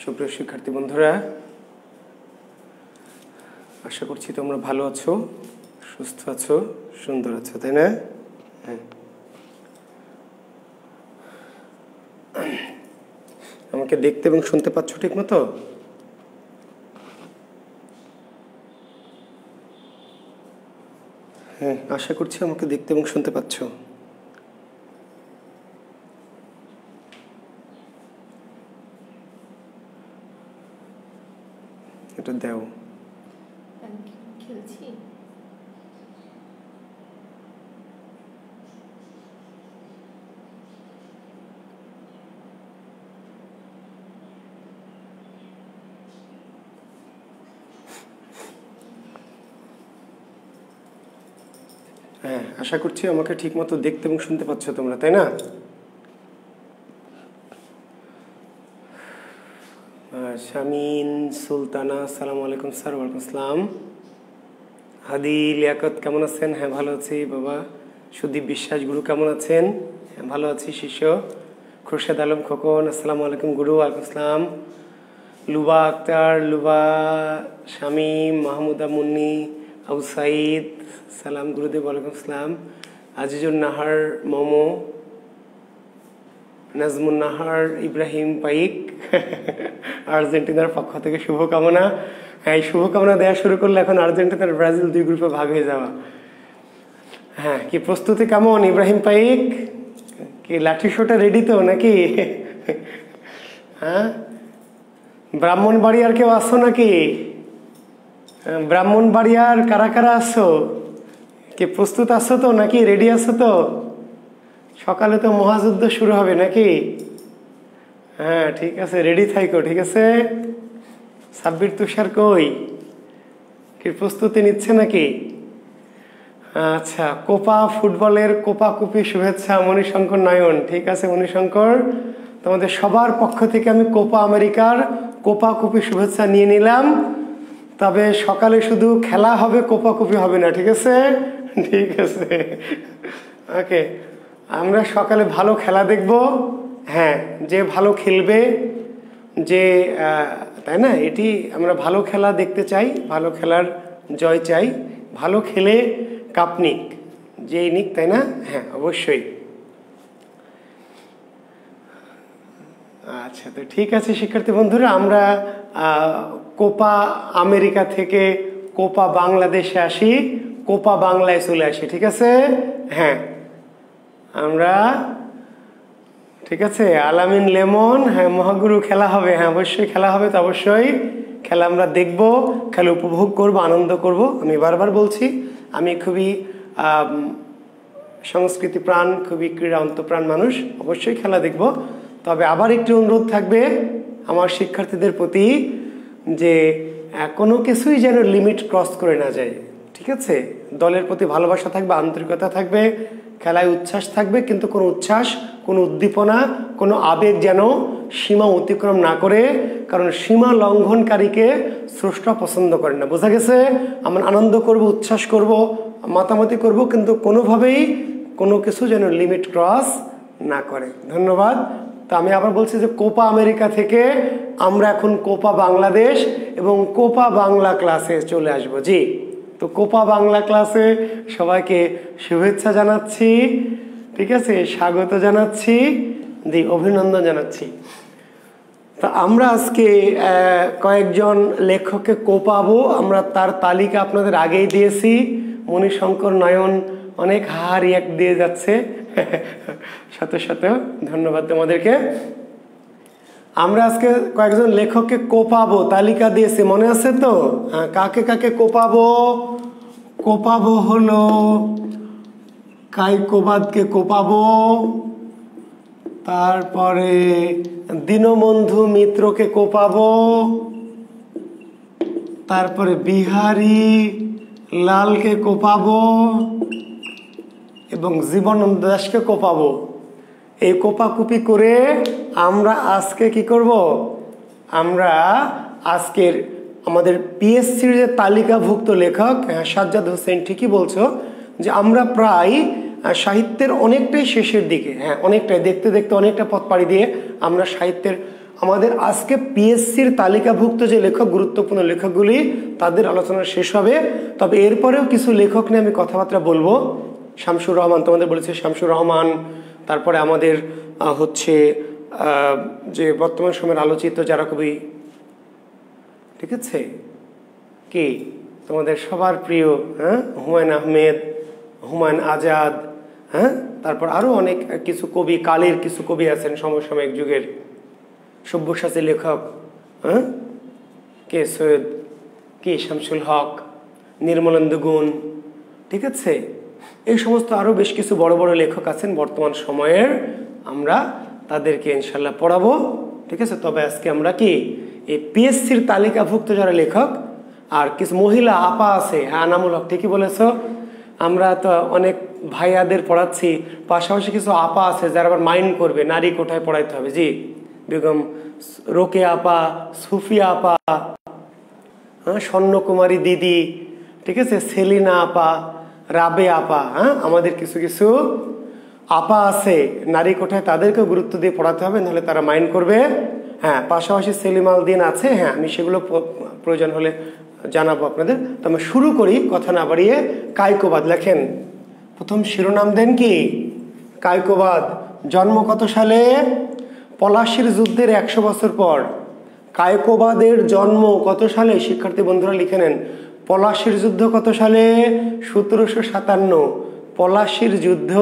সুপ্রিয় শিক্ষার্থী বন্ধুরা, আশা করছি তোমরা ভালো আছো, সুস্থ আছো, সুন্দর আছো, তাই না? আমাকে দেখতে এবং শুনতে পাচ্ছ ঠিক মতো? হ্যাঁ, আশা করছি আমাকে দেখতে এবং শুনতে পাচ্ছ। এটা দাও। হ্যাঁ, আশা করছি আমাকে ঠিক মতো দেখতে এবং শুনতে পাচ্ছ তোমরা, তাই না? শামিন সুলতানা, আসসালামু আলাইকুম স্যার। ওয়ালাইকুম আসসালাম। হাদি লিয়াকত, কেমন আছেন? হ্যাঁ, ভালো আছি বাবা। সুদীপ বিশ্বাস, গুরু কেমন আছেন? হ্যাঁ, ভালো আছি শিষ্য। খুরশেদ আলম খোকন, আসসালামু আলাইকুম গুরু। ওয়ালাইকুম আসসালাম। লুবা আক্তার, লুবা, শামীম, মাহমুদা মুন্নি, আবু সাইদ, সালাম গুরুদেব। ওয়ালাইকুম আসসালাম। আজিজুল নাহার মোমো, নাজমুন নাহার, ইব্রাহিম পাইক, আর্জেন্টিনার পক্ষ থেকে শুভকামনা। হ্যাঁ, এই শুভকামনা দেওয়া শুরু করলে এখন আর্জেন্টিনার ব্রাজিল দুই গ্রুপে ভাগ হয়ে যাওয়া। হ্যাঁ, কি প্রস্তুতি কেমন ইব্রাহিম পাইক? কি লাঠি শোটা রেডি তো নাকি? হ্যাঁ, ব্রাহ্মণবাড়িয়ার কেউ আসো নাকি? ব্রাহ্মণবাড়িয়ার কারা কারা আসো? কি প্রস্তুত আছো তো নাকি? রেডি আছো তো? সকালে তো মহাযুদ্ধ শুরু হবে নাকি? হ্যাঁ, ঠিক আছে, রেডি থাইকো। ঠিক আছে। সাব্বির তুষার কই? কি প্রস্তুতি নিচ্ছে নাকি? আচ্ছা, কোপা ফুটবলের কোপা কুপি শুভেচ্ছা মণিশঙ্কর নয়ন। ঠিক আছে মণিশঙ্কর, তোমাদের সবার পক্ষ থেকে আমি কোপা আমেরিকার কোপা কুপি শুভেচ্ছা নিয়ে নিলাম। তবে সকালে শুধু খেলা হবে, কোপা কুপি হবে না। ঠিক আছে? ঠিক আছে, ওকে। আমরা সকালে ভালো খেলা দেখব। হ্যাঁ, যে ভালো খেলবে, যে তাই না, এটি আমরা ভালো খেলা দেখতে চাই, ভালো খেলার জয় চাই। ভালো খেলে কাপ নিক, যেই নিক, তাই না? হ্যাঁ, অবশ্যই। আচ্ছা, তো ঠিক আছে শিক্ষার্থী বন্ধুরা, আমরা কোপা আমেরিকা থেকে কোপা বাংলাদেশে আসি, কোপা বাংলায় চলে আসি। ঠিক আছে? হ্যাঁ, আমরা ঠিক আছে। আলামিন লেমন, হ্যাঁ মহাগুরু, খেলা হবে। হ্যাঁ, অবশ্যই খেলা হবে। তো অবশ্যই খেলা আমরা দেখব, খেলা উপভোগ করব, আনন্দ করব। আমি বারবার বলছি, আমি খুবই সংস্কৃতি প্রাণ, খুবই ক্রীড়া অন্তপ্রাণ মানুষ। অবশ্যই খেলা দেখব। তবে আবার একটি অনুরোধ থাকবে আমার শিক্ষার্থীদের প্রতি, যে কোনো কিছুই যেন লিমিট ক্রস করে না যায়। ঠিক আছে? দলের প্রতি ভালোবাসা থাকবে, আন্তরিকতা থাকবে, খেলায় উচ্ছ্বাস থাকবে, কিন্তু কোনো উচ্ছ্বাস, কোনো উদ্দীপনা, কোনো আবেগ যেন সীমা অতিক্রম না করে, কারণ সীমা লঙ্ঘনকারীকে স্রষ্টা পছন্দ করেন না। বোঝা গেছে? আমরা আনন্দ করব, উচ্ছ্বাস করব, মাতামাতি করব, কিন্তু কোনোভাবেই কোনো কিছু যেন লিমিট ক্রস না করে। ধন্যবাদ। তো আমি আবার বলছি যে কোপা আমেরিকা থেকে আমরা এখন কোপা বাংলাদেশ এবং কোপা বাংলা ক্লাসে চলে আসব। জি, তো কোপা বাংলা ক্লাসে সবাইকে শুভেচ্ছা জানাচ্ছি। ঠিক আছে, স্বাগত জানাচ্ছি, জি, অভিনন্দন জানাচ্ছি। তা আমরা আজকে কয়েকজন লেখককে কোপাবো। আমরা তার তালিকা আপনাদের আগেই দিয়েছি। মণিশঙ্কর নয়ন অনেক রিয়াক্ট দিয়ে যাচ্ছে, সাথে সাথে ধন্যবাদ তোমাদেরকে। আমরা আজকে কয়েকজন লেখককে কোপাবো, তালিকা দিয়েছি, মনে আছে তো? হ্যাঁ, কাকে কাকে কোপাবো? কোপাবো হলো কায়কোবাদকে কোপাবো, তারপরে দীনবন্ধু মিত্রকে কোপাবো, তারপরে বিহারী লালকে কোপাবো এবং জীবনানন্দ দাশকে কোপাবো। এই কোপাকুপি করে আমরা আজকে কি করব? আমরা আজকের আমাদের পিএসসির যে তালিকাভুক্ত লেখক সাজ্জাদ হোসেন, ঠিকই বলছো যে আমরা প্রায় সাহিত্যের অনেকটাই শেষের দিকে। হ্যাঁ, অনেকটাই, দেখতে দেখতে অনেকটা পথ পাড়ি দিয়ে আমরা সাহিত্যের আমাদের আজকে পিএসসির তালিকাভুক্ত যে লেখক, গুরুত্বপূর্ণ লেখকগুলি, তাদের আলোচনা শেষ হবে। তবে এরপরেও কিছু লেখক নিয়ে আমি কথাবার্তা বলবো। শামসুর রহমান, তোমাদের বলেছে শামসুর রহমান, তারপরে আমাদের হচ্ছে যে বর্তমান সময়ের আলোচিত যারা কবি, ঠিক আছে, কি তোমাদের সবার প্রিয়, হ্যাঁ, হুমায়ুন আহমেদ, হুমায়ুন আজাদ, হ্যাঁ, তারপর আরও অনেক কিছু কবি, কালের কিছু কবি আছেন সমসাময়িক যুগের, সব্যসাচী লেখক, হ্যাঁ, কে সৈয়দ, কে শামসুল হক, নির্মলেন্দু গুণ, ঠিক আছে, এই সমস্ত আরও বেশ কিছু বড় বড় লেখক আছেন বর্তমান সময়ের, আমরা তাদেরকে ইনশাল্লাহ পড়াবো, ঠিক আছে। তবে আজকে আমরা কি এই পিএসসির তালিকাভুক্ত যারা লেখক আর কিছু মহিলা আপা আছে, হ্যাঁ আনামুল হক ঠিকই বলেছ, আমরা তো অনেক ভাইয়াদের পড়াচ্ছি, পাশাপাশি কিছু আপা আছে যারা আবার মাইন্ড করবে নারী কোঠায় পড়াইতে হবে। জি, বেগম রোকে আপা, সুফিয়া আপা, হ্যাঁ, স্বর্ণকুমারী দিদি, ঠিক আছে, সেলিনা আপা, রাবে আপা, হ্যাঁ, আমাদের কিছু কিছু আপা আছে নারী কোঠায়, তাদেরকেও গুরুত্ব দিয়ে পড়াতে হবে, নাহলে তারা মাইন্ড করবে। হ্যাঁ, পাশাপাশি সেলিম আল দিন আছে, হ্যাঁ, আমি সেগুলো প্রয়োজন হলে জানাবো আপনাদের। তো আমি শুরু করি কথা না বাড়িয়ে। কায়কোবাদ লেখেন, প্রথম শিরোনাম দেন কি কায়কোবাদ। জন্ম কত সালে? পলাশির যুদ্ধের 100 বছর পর। কায়কোবাদের জন্ম কত সালে? শিক্ষার্থী বন্ধুরা লিখে নেন। পলাশির যুদ্ধ কত সালে? 1757। পলাশির যুদ্ধ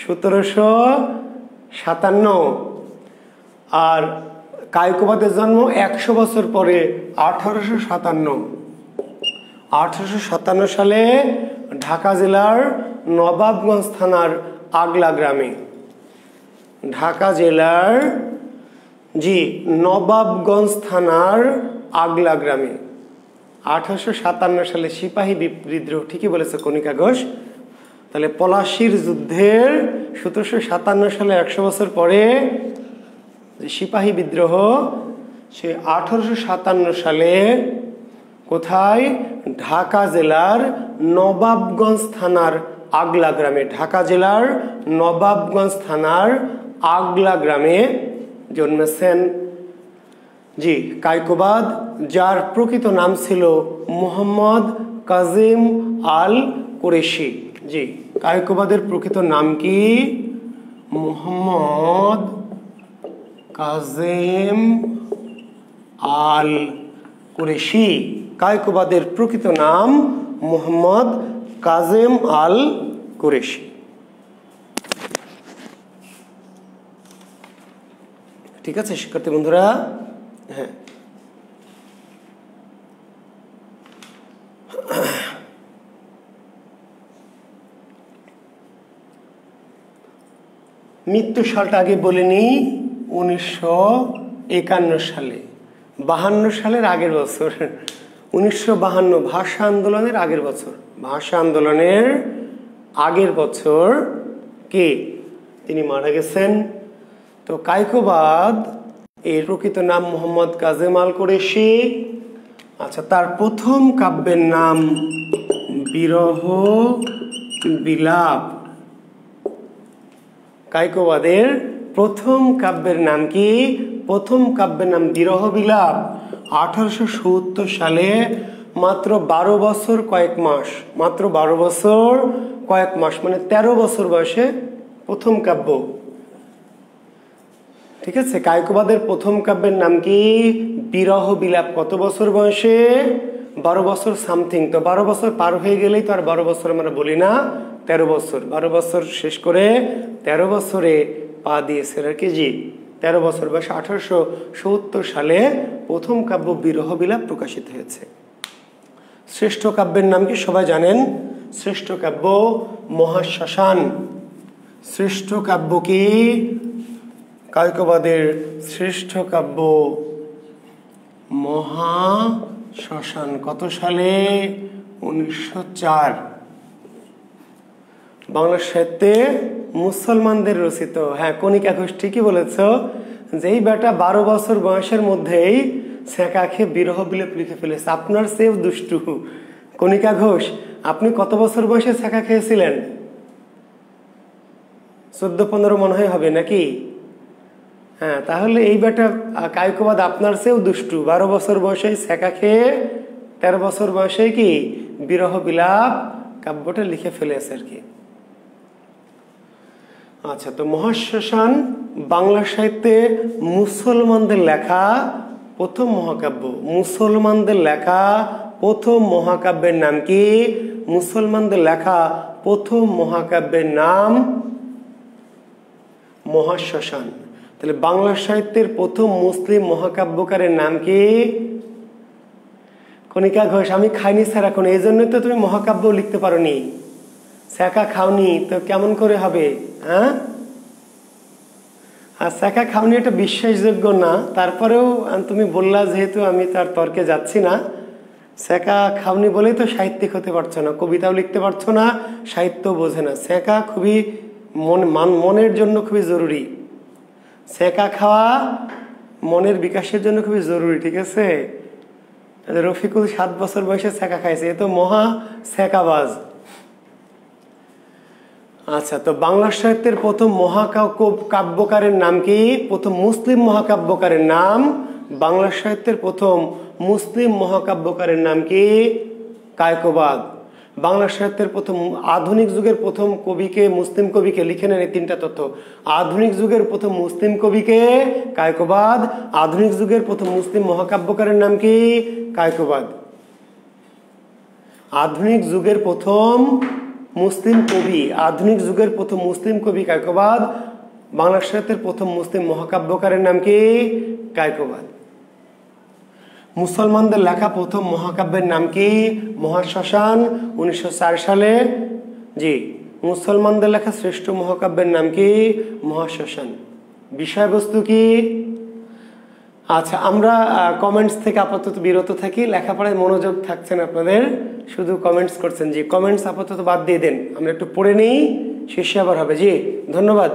1757। আর কায়কোবাদের জন্ম 100 বছর পরে 1857। 1857 সালে ঢাকা জেলার নবাবগঞ্জ থানার আগলা গ্রামে, ঢাকা জেলার নবাবগঞ্জ থানার আগলা গ্রামে 1857 সালে সিপাহী বিদ্রোহ, ঠিকই বলেছে কণিকা ঘোষ। তাহলে পলাশির যুদ্ধের 1757 সালে 100 বছর পরে যে সিপাহী বিদ্রোহ, সে 1857 সালে কোথায়? ঢাকা জেলার নবাবগঞ্জ থানার আগলা গ্রামে, ঢাকা জেলার নবাবগঞ্জ থানার আগলা গ্রামে জন্মেছেন কায়কোবাদ, যার প্রকৃত নাম ছিল মোহাম্মদ কাজিম আল কুরেশি। কায়কোবাদের প্রকৃত নাম কি? মোহাম্মদ কাজিম আল কুরেশি। কায়কোবাদের প্রকৃত নাম মোহাম্মদ কাজিম আল কুরেশি। ঠিক আছে শিক্ষার্থী বন্ধুরা? হ্যাঁ, মৃত্যু সালটা আগে বলিনি, 1951 সালে, 52 সালের আগের বছর, 1952 ভাষা আন্দোলনের আগের বছর, ভাষা আন্দোলনের আগের বছর কে তিনি মারা গেছেন। তো কায়কোবাদ এর প্রকৃত নাম মোহাম্মদ কাজিম আল কুরেশি। আচ্ছা, তার প্রথম কাব্যের নাম বিরহ বিলাপ। কায়কোবাদের প্রথম কাব্যের নাম কি? প্রথম কাব্যের নাম বিরহ বিলাপ। 1870 সালে, মাত্র 12 বছর কয়েক মাস, মাত্র 12 বছর কয়েক মাস, মানে 13 বছর বয়সে প্রথম কাব্য। ঠিক আছে, কায়কোবাদের প্রথম কাব্যের নাম কি? বিরহ বিলাপ। কত বছর বয়সে? 12 বছর সামথিং। তো 12 বছর পার হয়ে গেলেই তো আর 12 বছর আমরা বলি না, 13 বছর। 12 বছর শেষ করে 13 বছরে পা দিয়েছে আর কি। 13 বছর বয়সে 1870 সালে প্রথম কাব্য বিরহ বিলাপ প্রকাশিত হয়েছে। শ্রেষ্ঠ কাব্যের নাম কি সবাই জানেন? শ্রেষ্ঠ কাব্য মহাশ্মশান। শ্রেষ্ঠ কাব্য কি? কায়কোবাদের শ্রেষ্ঠ কাব্য মহাশ্মশান। কত সালে? 1904। বাংলা সাহিত্যে মুসলমানদের রচিত। হ্যাঁ, কণিকা ঘোষ ঠিকই বলেছ, যেই বেটা 12 বছর বয়সের মধ্যেই ছেঁকা খেয়ে বিরহ বিলাপ লিখে ফেলেছে। আপনার সেফ দুষ্টু কণিকা ঘোষ, আপনি কত বছর বয়সে ছেঁকা খেয়েছিলেন? 14-15 মনে হয় হবে নাকি? হ্যাঁ, তাহলে এই বেটা কায়কবাদ আপনার চেয়েও দুষ্টু। 12 বছর বয়সে ছ্যাঁকা খেয়ে 13 বছর বয়সে কি বিরহ বিলাপ কাব্যটা লিখে ফেলেছে আর কি। আচ্ছা, তো মহাশ্মশান বাংলা সাহিত্যে মুসলমানদের লেখা প্রথম মহাকাব্য। মুসলমানদের লেখা প্রথম মহাকাব্যের নাম কি? মুসলমানদের লেখা প্রথম মহাকাব্যের নাম মহাশ্মশান। তাহলে বাংলা সাহিত্যের প্রথম মুসলিম মহাকাব্যকারের নাম কি? কণিকা ঘোষ। আমি খাইনি স্যার এখন, এই জন্যই তো তুমি মহাকাব্য লিখতে পারোনি। ছ্যাঁকা খাওনি তো কেমন করে হবে? হ্যাঁ, আর ছ্যাঁকা খাওনি এটা বিশ্বাসযোগ্য না। তারপরেও তুমি বললা, যেহেতু আমি তার তর্কে যাচ্ছি না। ছ্যাঁকা খাওনি বলেই তো সাহিত্যিক হতে পারছো না, কবিতাও লিখতে পারছো না, সাহিত্য বোঝে না। ছ্যাঁকা খুবই মনের জন্য খুবই জরুরি। ছ্যাঁকা খাওয়া মনের বিকাশের জন্য খুবই জরুরি, ঠিক আছে? রফিকুল 7 বছর বয়সে ছ্যাঁকা খাইছে, এ তো মহা ছ্যাঁকাবাজ। আচ্ছা, তো বাংলা সাহিত্যের প্রথম মহাকাব্যকারের নাম কি? প্রথম মুসলিম মহাকাব্যকারের নাম, বাংলা সাহিত্যের প্রথম মুসলিম মহাকাব্যকারের নাম কি? কায়কবাদ। বাংলা সাহিত্যের প্রথম আধুনিক যুগের প্রথম কবিকে, মুসলিম কবিকে লিখে নেন এই 3টা তথ্য। আধুনিক যুগের প্রথম মুসলিম কবিকে কায়কবাদ। আধুনিক যুগের প্রথম মুসলিম মহাকাব্যকারের নাম কি? কায়কবাদ। আধুনিক যুগের প্রথম মুসলিম কবি, আধুনিক যুগের প্রথম মুসলিম কবি কায়কবাদ। বাংলা সাহিত্যের প্রথম মুসলিম মহাকাব্যকারের নাম কি? কায়কবাদ। মুসলমানদের লেখা প্রথম মহাকাব্যের নাম কি? মহাশ্মশান, 1904 সালে। জি, মুসলমানদের লেখা শ্রেষ্ঠ মহাকাব্যের নাম কি? মহাশ্মশান। বিষয়বস্তু কি? আচ্ছা, আমরা কমেন্টস থেকে আপাতত বিরত থাকি। লেখাপড়ায় মনোযোগ থাকছেন আপনাদের, শুধু কমেন্টস করছেন। জি, কমেন্টস আপাতত বাদ দিয়ে দেন, আমরা একটু পড়ে নিই, শেষে আবার হবে। জি, ধন্যবাদ।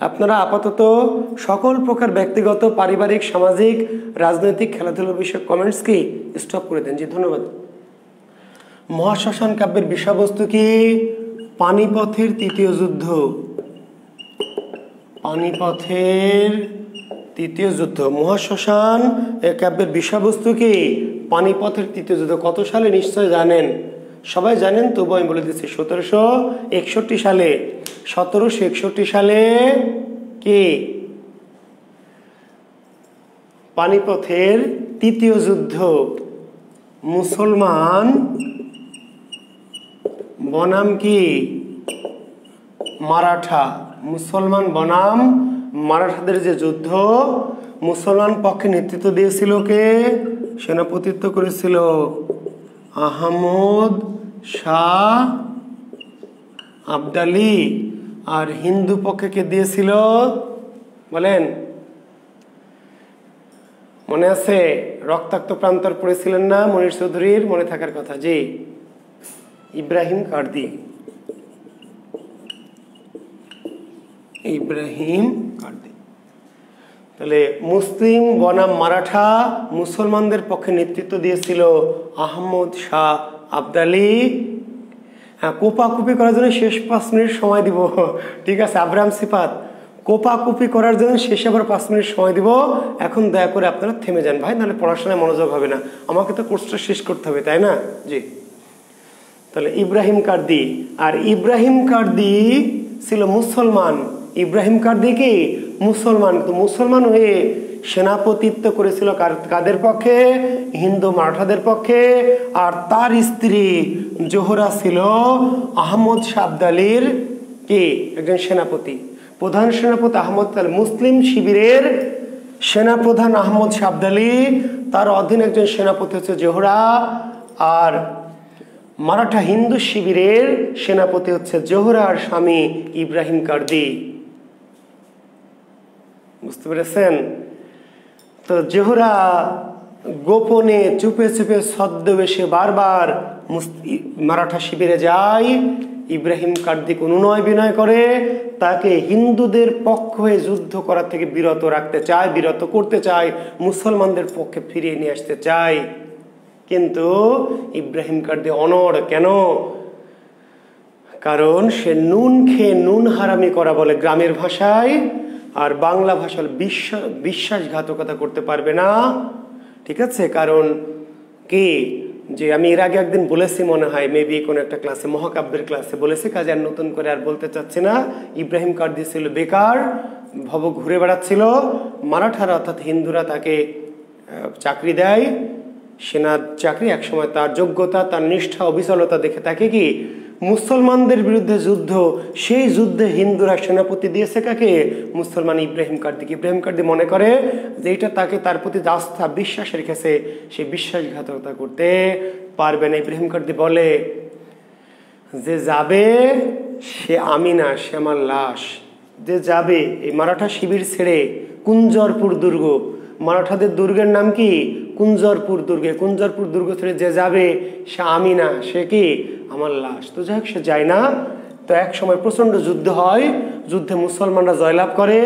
আপনারা আপাতত সকল প্রকার ব্যক্তিগত, পারিবারিক, সামাজিক, রাজনৈতিক, খেলাধুলা বিষয়ক কমেন্টস কি স্টপ করে দেন। জি, ধন্যবাদ। মহাশ্মশান কাব্যের বিষয়বস্তু কি? পানিপথের তৃতীয় যুদ্ধ। পানিপথের তৃতীয় যুদ্ধ। মহাশ্মশান কাব্যের বিষয়বস্তু কি? পানিপথের তৃতীয় যুদ্ধ। কত সালে নিশ্চয় জানেন, সবাই জানেন, তবু আমি বলে দিচ্ছি 1761 সালে। 1761 সালে কি পানিপথের তৃতীয় যুদ্ধ। মুসলমান বনাম কি মারাঠা। মুসলমান বনাম মারাঠাদের যে যুদ্ধ, মুসলমান পক্ষে নেতৃত্ব দিয়েছিল কে? সেনাপতিত্ব করেছিল আহমদ শাহ আবদালি। আর হিন্দু পক্ষে কে দিয়েছিল বলেন? মনে আছে? রক্তাক্ত প্রান্তর পড়েছিলেন না মনির চৌধুরীর? মনে থাকার কথা। জি, ইব্রাহিম কার্দি। ইব্রাহিম কার্দি। তাহলে মুসলিম বনাম মারাঠা, মুসলমানদের পক্ষে নেতৃত্ব দিয়েছিল আহমদ শাহ আবদালি। হ্যাঁ, কোপাকুপি করার জন্য শেষ 5 মিনিট সময় দিব, ঠিক আছে? আব্রাহাম সিফাত, কোপাকুপি করার জন্য শেষে আবার 5 মিনিট সময় দিব। এখন দয়া করে আপনারা থেমে যান ভাই, নাহলে পড়াশোনায় মনোযোগ হবে না। আমাকে তো কোর্সটা শেষ করতে হবে, তাই না? জি, তাহলে ইব্রাহিম কার্দি। আর ইব্রাহিম কার্দি ছিল মুসলমান। ইব্রাহিম কার্দি কি মুসলমান, কিন্তু মুসলমান হয়ে সেনাপতিত্ব করেছিল কাদের পক্ষে? হিন্দু মারাঠাদের পক্ষে। আর তার স্ত্রী জোহরা ছিল আহমদ শাহ আবদালির কি একজন সেনাপতি, প্রধান সেনাপতি আহমদ। মুসলিম শিবিরের সেনাপ্রধান আহমদ শাহ আবদালি, তার অধীন একজন সেনাপতি হচ্ছে জোহরা। আর মারাঠা হিন্দু শিবিরের সেনাপতি হচ্ছে জোহরার স্বামী ইব্রাহিম কার্দি। বুঝতে পেরেছেন? তো জোহরা গোপনে চুপে চুপে ছদ্মবেশে বারবার মারাঠা শিবিরে যায়। ইব্রাহিম কার্দিক অনুনয় বিনয় করে, তাকে হিন্দুদের পক্ষ হয়ে যুদ্ধ করার থেকে বিরত রাখতে চায়, বিরত করতে চায়, মুসলমানদের পক্ষে ফিরিয়ে নিয়ে আসতে চায়। কিন্তু ইব্রাহিম কার্দি অনড়। কেন? কারণ সে নুন খেয়ে নুন হারামি করা বলে গ্রামের ভাষায়। আর বাংলা ভাষার বিশ্বাসঘাতকতা করতে পারবে না, ঠিক আছে? কারণ কি, যে আমি এর আগে একদিন বলেছি মনে হয়, মেবি কোনো একটা ক্লাসে, মহাকাব্যের ক্লাসে বলেছি, কাজে আর নতুন করে আর বলতে চাচ্ছি না। ইব্রাহিম কার্দি ছিল বেকার, ভব ঘুরে বেড়াচ্ছিল। মারাঠারা অর্থাৎ হিন্দুরা তাকে চাকরি দেয়, সেনার চাকরি। একসময় তার যোগ্যতা, তার নিষ্ঠা, অবিচলতা দেখে তাকে কি মুসলমানদের বিরুদ্ধে যুদ্ধ, সেই যুদ্ধে হিন্দুরা সেনাপতি দিয়েছে কাকে? মুসলমান ইব্রাহিম কার্দিকে। ইব্রাহিম কার্দি মনে করে যে এটা তাকে, তার প্রতি আস্থা বিশ্বাস রেখেছে, সে বিশ্বাসঘাতকতা করতে পারবে না। ইব্রাহিম কার্দি বলে যে যাবে সে আমি না, সে আমার লাশ। যে যাবে এই মারাঠা শিবির ছেড়ে কুঞ্জরপুর দুর্গ, মারাঠাদের দুর্গের নাম কি? কুঞ্জরপুর দুর্গে। কুঞ্জরপুর দুর্গ ছেড়ে যে যাবে সে আমি না, সে কি? আমার লাশ। তো যাই হোক, সে যায় না। তো এক সময় প্রচন্ড যুদ্ধ হয়, যুদ্ধে মুসলমানরা জয়লাভ করে,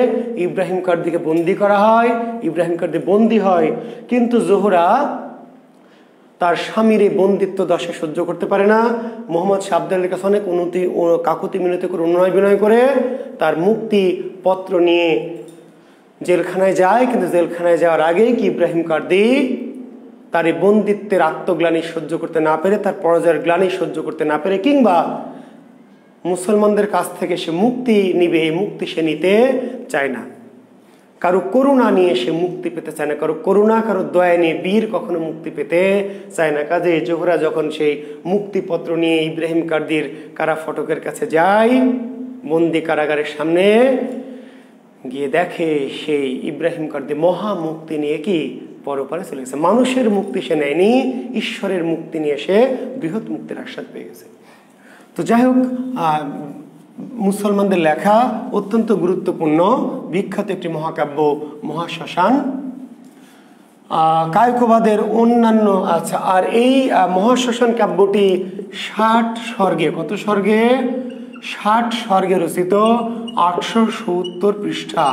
ইব্রাহিম কার্দিকে বন্দি করা হয়, ইব্রাহিম কার্দি বন্দি হয়। কিন্তু জোহরা তার স্বামীর এই বন্দিত্ব দশা সহ্য করতে পারে না। মোহাম্মদ শাহ আবদালের কাছে অনেক কাকুতি মিনতি করে, অনুনয় বিনয় করে তার মুক্তি পত্র নিয়ে জেলখানায় যায়। কিন্তু জেলখানায় যাওয়ার আগেই কি ইব্রাহিম কার্দি তার এই বন্দিত্বের আত্মগ্লানি সহ্য করতে না পেরে, তার পরাজয়ের গ্লানি সহ্য করতে না পেরে, কিংবা মুসলমানদের কাছ থেকে সে মুক্তি নিবে, এই মুক্তি সে নিতে চায় না। কারো করুণা নিয়ে সে মুক্তি পেতে চায় না, কারো করুণা, কারো দয়া নিয়ে বীর কখনো মুক্তি পেতে চায় না। কাজে জোহরা যখন সেই মুক্তিপত্র নিয়ে ইব্রাহিম কার্দির কারা ফটকের কাছে যায়, বন্দি কারাগারের সামনে গিয়ে দেখে সেই ইব্রাহিম কার্দি মহা মুক্তি নিয়ে কি পরপারে চলে গেছে। মানুষের মুক্তি সে নেয়নি, ঈশ্বরের মুক্তি নিয়ে সে বৃহৎ মুক্তির আশ্বাস পেয়ে গেছে। তো যাই হোক, মুসলমানদের লেখা অত্যন্ত গুরুত্বপূর্ণ বিখ্যাত একটি মহাকাব্য মহাশ্মশান, কায়কোবাদের অন্যান্য। আচ্ছা, আর এই মহাশ্মশান কাব্যটি 60 স্বর্গে, কত স্বর্গে? 60 স্বর্গে রচিত, 870 পৃষ্ঠা।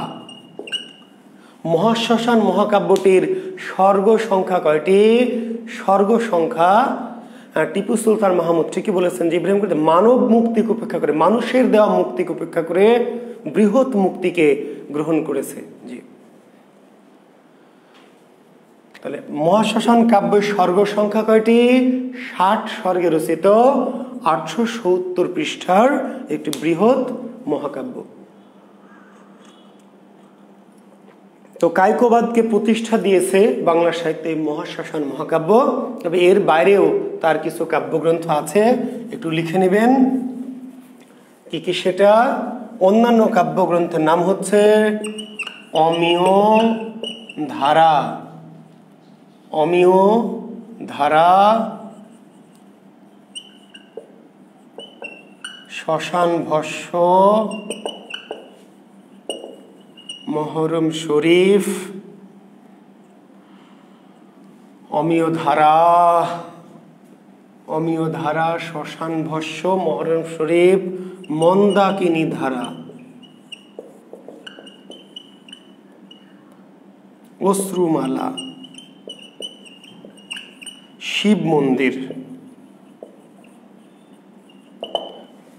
মহাশ্মশান মহাকাব্যটির স্বর্গ সংখ্যা কয়টি? স্বর্গ সংখ্যা, টিপু সুলতান মাহমুদ ঠিকই বলেছেন যে ইব্রাহিম কার্দি মানব মুক্তিকে উপেক্ষা করে, মানুষের দেওয়া মুক্তিকে উপেক্ষা করে বৃহৎ মুক্তিকে গ্রহণ করেছে। জি, তাহলে মহাশ্মশান কাব্যের স্বর্গ সংখ্যা কয়টি? 60 স্বর্গে রচিত, 870 পৃষ্ঠার একটি বৃহৎ মহাকাব্য। তো কায়কোবাদকে প্রতিষ্ঠা দিয়েছে বাংলা সাহিত্যে মহাশ্মশান মহাকাব্য। তবে এর বাইরেও তার কিছু কাব্যগ্রন্থ আছে, একটু লিখে নেবেন কি কি সেটা। অন্যান্য কাব্যগ্রন্থের নাম হচ্ছে অমিয় ধারা, অমিয় ধারা, শ্মশান ভস্য, মহরম শরীফ, অমিয় ধারা, অমিয় ধারা, শ্মশান ভস্য, মহরম শরীফ, মন্দাকিনী ধারা, অশ্রুমালা, শিব মন্দির,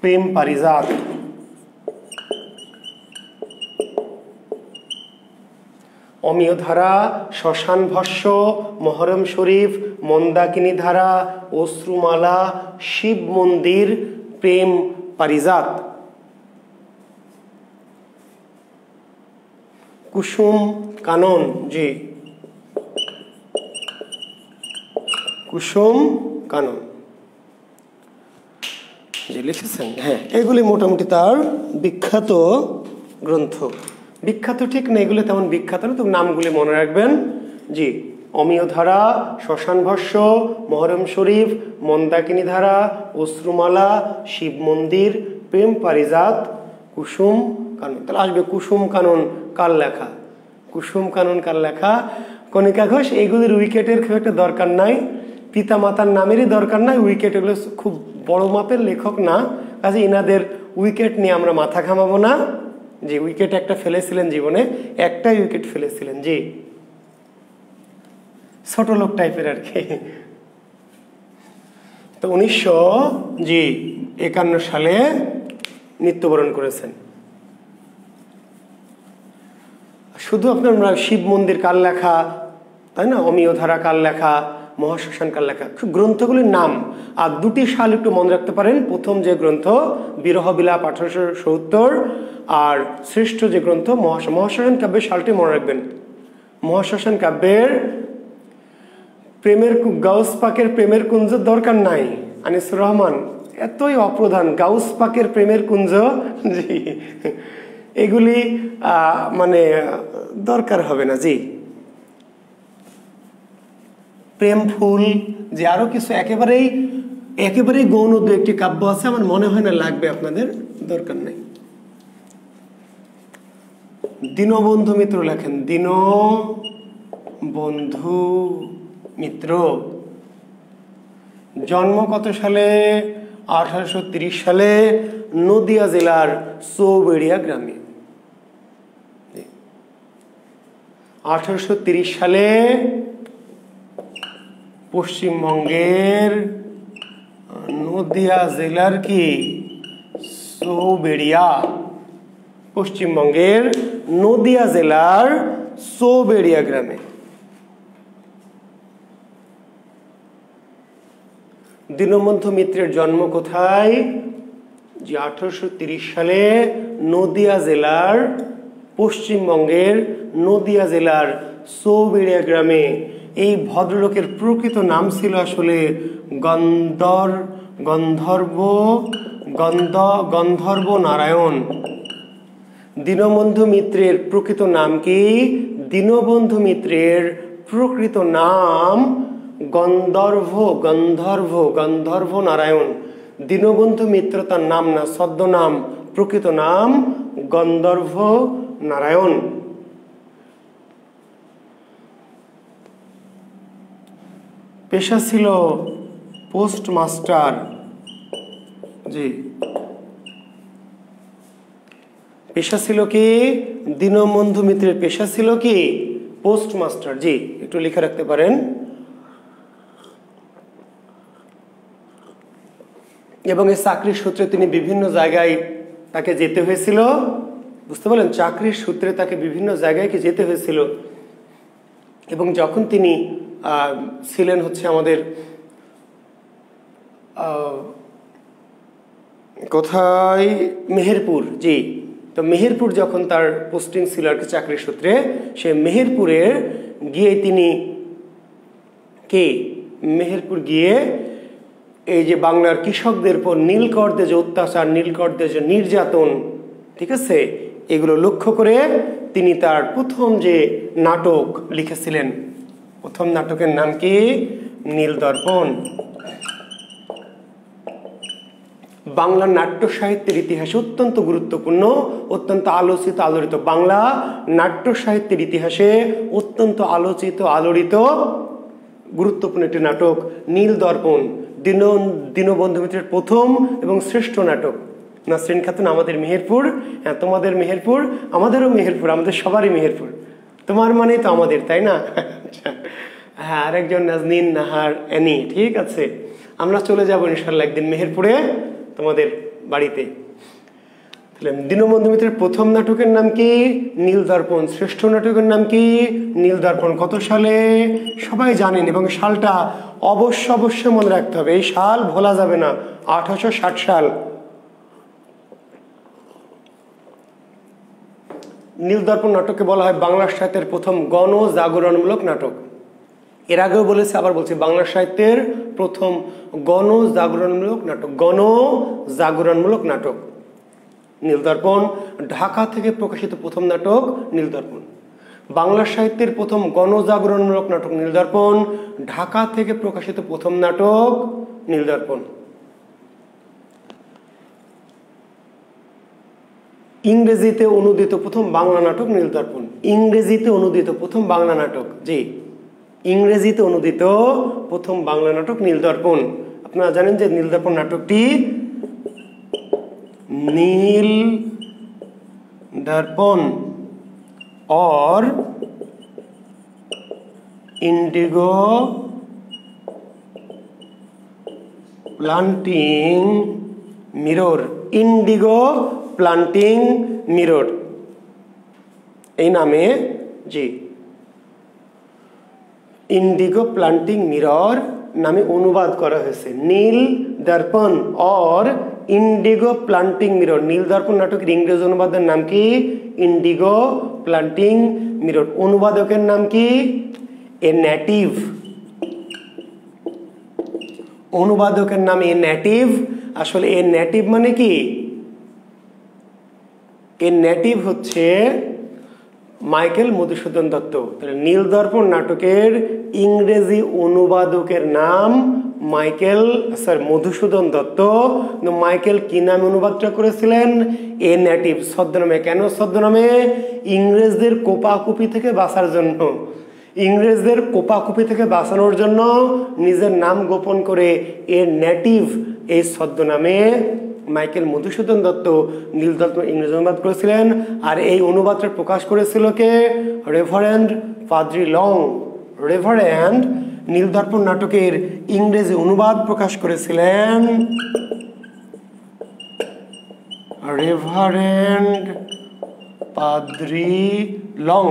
প্রেম পারিজাত, অমিয় ধারা, শ্মশান ভস্য, মহরম শরীফ, মন্দাকিনী ধারা, অশ্রুমালা, শিব মন্দির, প্রেম পারিজাত। কুসুম কানন, জি, কুসুম কানন যে লিখেছেন, হ্যাঁ, এগুলি মোটামুটি তার বিখ্যাত গ্রন্থ। বিখ্যাত ঠিক না, এগুলো তেমন বিখ্যাত না, তবে নামগুলি মনে রাখবেন। জি, অমিয় ধারা, শ্মশান ভস্য, মহরম শরীফ, মন্দাকিনী ধারা, অশ্রুমালা, শিব মন্দির, প্রেম পারিজাত, কুসুম কানন। তাহলে আসবে কুসুম কানন কার লেখা? কুসুম কানন কার লেখা? কণিকা ঘোষ। এইগুলির উইকেটের খুব একটা দরকার নাই, পিতা মাতার নামেরই দরকার নাই, উইকেট এগুলো খুব বড় মাপের লেখক না, কাজে ইনাদের উইকেট নিয়ে আমরা মাথা ঘামাবো না। যে উইকেট একটা ফেলেছিলেন জীবনে, একটাই উইকেট ফেলেছিলেন, জি, ছোট লোক টাইপের আর কি। তো 1951 সালে মৃত্যুবরণ করেছেন। শুধু আপনার শিব মন্দির কার লেখা, তাই না, অমিয়ধারা কার লেখা, মহাশ্মশান কার লেখা, গ্রন্থগুলির নাম। আর দুটি সাল একটু মনে রাখতে পারেন। প্রথম যে গ্রন্থ বিরহবিলাপ 1870, আর শ্রেষ্ঠ যে গ্রন্থ মহাশ্মশান কাব্যের সালটি মনে রাখবেন। মহাশ্মশান কাব্যের গাউস পাকের প্রেমের কুঞ্জ দরকার নাই, আনিসুর রহমান এতই অপ্রধান। গাউস পাকের প্রেমের কুঞ্জ, জি, এগুলি মানে দরকার হবে না। জি, প্রেম ফুল, যে আরো কিছু একেবারেই গৌণ দু একটি কাব্য আছে, আমার মনে হয় না লাগবে, আপনাদের দরকার নাই। দীনবন্ধু মিত্র লেখেন, দীনবন্ধু মিত্র জন্ম কত সালে? 1830 সালে নদিয়া জেলার চৌবেড়িয়া গ্রামে। 1830 সালে পশ্চিমবঙ্গের নদিয়া জেলার কি চৌবেড়িয়া, পশ্চিমবঙ্গের নদিয়া জেলার চৌবেড়িয়া গ্রামে। দীনবন্ধু মিত্রের জন্ম কোথায়? যে 1830 সালে নদিয়া জেলার, পশ্চিমবঙ্গের নদিয়া জেলার চৌবেড়িয়া গ্রামে। এই ভদ্রলোকের প্রকৃত নাম ছিল আসলে গন্ধর্ব নারায়ণ। দীনবন্ধু মিত্রের প্রকৃত নাম কি? দীনবন্ধু মিত্রের প্রকৃত নাম গন্ধর্ব নারায়ণ। দীনবন্ধু মিত্র তার নাম না, ছদ্মনাম, প্রকৃত নাম গন্ধর্ব নারায়ণ। পেশা ছিল পোস্টমাস্টার। জি, পেশা ছিল কি? দীনবন্ধু মিত্রের পেশা ছিল কি? পোস্টমাস্টার। জি, একটু লিখে রাখতে পারেন। এবং এই চাকরির সূত্রে তিনি বিভিন্ন জায়গায় তাকে যেতে হয়েছিল, বুঝতে পারলেন? চাকরির সূত্রে তাকে বিভিন্ন জায়গায় কি যেতে হয়েছিল। এবং যখন তিনি ছিলেন হচ্ছে আমাদের কোথায়, মেহেরপুর। জি, তো মেহেরপুর যখন তার পোস্টিং ছিল আর কি চাকরির সূত্রে, সে মেহেরপুরে গিয়ে তিনি মেহেরপুর গিয়ে এই যে বাংলার কৃষকদের উপর নীলকরদের যে অত্যাচার, নীলকরদের যে নির্যাতন, ঠিক আছে, এগুলো লক্ষ্য করে তিনি তার প্রথম যে নাটক লিখেছিলেন। প্রথম নাটকের নাম কি? নীলদর্পণ। বাংলা নাট্য সাহিত্যের ইতিহাসে অত্যন্ত গুরুত্বপূর্ণ, অত্যন্ত আলোচিত আলোড়িত, বাংলা নাট্য সাহিত্যের ইতিহাসে অত্যন্ত আলোচিত আলোড়িত গুরুত্বপূর্ণ একটি নাটক নীলদর্পণ। দীনবন্ধু মিত্রের প্রথম এবং শ্রেষ্ঠ নাটক। নাসরিন খাতুন, আমাদের মেহেরপুর, হ্যাঁ তোমাদের মেহেরপুর, আমাদেরও মেহেরপুর, আমাদের সবারই মেহেরপুর। তোমার মানেই তো আমাদের, তাই না? হ্যাঁ, আরেকজন নাজনীন, নাহার, অ্যানি, ঠিক আছে। আমরা চলে যাবো ইনশাল্লাহ একদিন মেহেরপুরে তোমাদের বাড়িতে। দীনবন্ধু মিত্রের প্রথম নাটকের নাম কি? নীলদর্পণ। শ্রেষ্ঠ নাটকের নাম কি? নীলদর্পণ। কত সালে? সবাই জানেন, এবং সালটা অবশ্যই মনে রাখতে হবে, এই সাল ভোলা যাবে না। 1860 সাল। নীলদর্পণ নাটককে বলা হয় বাংলা সাহিত্যের প্রথম গণজাগরণমূলক নাটক। এর আগেও বলেছে, আবার বলছি, বাংলা সাহিত্যের প্রথম গণজাগরণমূলক নাটক নীলদর্পণ। ঢাকা থেকে প্রকাশিত প্রথম নাটক নীলদর্পণ। বাংলা সাহিত্যের প্রথম গণজাগরণমূলক নাটক নীলদর্পণ। ঢাকা থেকে প্রকাশিত প্রথম নাটক নীলদর্পণ। ইংরেজিতে অনুদিত প্রথম বাংলা নাটক নীলদর্পণ। ইংরেজিতে অনুদিত প্রথম বাংলা নাটক, জি, ইংরেজিতে অনুদিত প্রথম বাংলা নাটক নীলদর্পণ। আপনারা জানেন যে নীলদর্পণ নাটকটি নীল দর্পণ और Indigo planting mirror, Indigo planting mirror এই নামে জি, ইন্ডিগো প্লান্টিং মিরর নামে অনুবাদ করা হয়েছে। নীল দর্পণ অর ইন্ডিগো প্লান্টিং মিরর। নীল দর্পণ নাটকের ইংরেজি অনুবাদের নাম কি? Indigo planting mirror. অনুবাদকের নাম কি? A native. অনুবাদকের নাম এ নেটিভ। আসলে এ নেটিভ মানে কি? এ নেটিভ হচ্ছে মাইকেল মধুসূদন দত্ত। তাহলে নীল দর্পণ নাটকের ইংরেজি অনুবাদকের নাম মধুসূদন দত্ত। মাইকেল কি নামে অনুবাদটা করেছিলেন? A native, ছদ্মনামে। কেন ছদ্মনামে? ইংরেজদের কোপাকুপি থেকে বাঁচার জন্য। ইংরেজদের কোপাকুপি থেকে বাঁচানোর জন্য নিজের নাম গোপন করে এ নেটিভ এই ছদ্মনামে মাইকেল মধুসূদন দত্ত নীল দর্পণ ইংরেজি অনুবাদ করেছিলেন। আর এই অনুবাদটা প্রকাশ করেছিল কে? রেভারেন্ড পাদ্রি লং। রেভারেন্ড নীল দর্পণ নাটকের ইংরেজি অনুবাদ প্রকাশ করেছিলেন রেভারেন্ড পাদ্রি লং।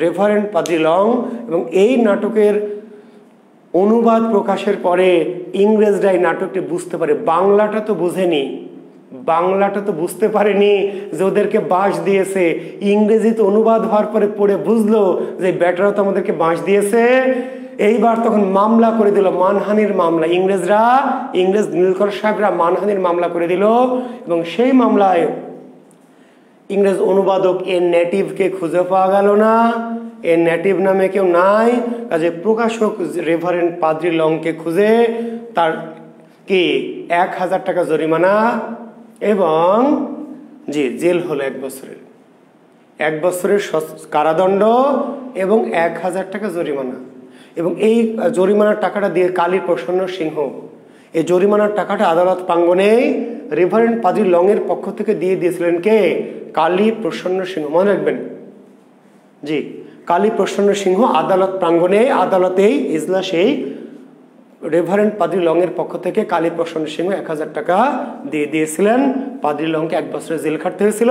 রেভারেন্ড পাদ্রি লং। এবং এই নাটকের অনুবাদ প্রকাশের পরে ইংরেজরা এই নাটকটি বুঝতে পারে। বাংলাটা তো বুঝেনি, বাংলাটা তো বুঝতে পারেনি যে ওদেরকে বাঁশ দিয়েছে। ইংরেজি তো অনুবাদ হওয়ার পরে পড়ে বুঝলো যে ব্যাটারা তো আমাদেরকে বাঁশ দিয়েছে। এইবার তখন মামলা করে দিল, মানহানির মামলা। ইংরেজ নীলকর সাহেবরা মানহানির মামলা করে দিল। এবং সেই মামলায় ইংরেজ অনুবাদক এ নেটিভকে খুঁজে পাওয়া গেল না। এ নেটিভ নামে কেউ নাই। কাজে প্রকাশক রেভারেন্ড পাদ্রি লংকে খুঁজে তার কি 1000 টাকা জরিমানা এবং জেল হলো 1 বছরের। 1 বছরের কারাদণ্ড এবং 1000 টাকা জরিমানা। এবং এই জরিমানার টাকাটা দিয়ে কালী প্রসন্ন সিংহ, এই জরিমানার টাকাটা আদালত প্রাঙ্গণে রেভারেন্ড পাদ্রি লং এর পক্ষ থেকে দিয়ে দিয়েছিলেন কে? কালী প্রসন্ন সিংহ। মনে রাখবেন, জি, কালী প্রসন্ন সিংহ আদালত প্রাঙ্গণে, আদালতেই ইজলাসেই রেভারেন্ড পাদ্রি লং এর পক্ষ থেকে কালী প্রসন্ন সিংহ 1000 টাকা দিয়ে দিয়েছিলেন। পাদ্রি লংকে 1 বছরের জেল খাটতে হয়েছিল।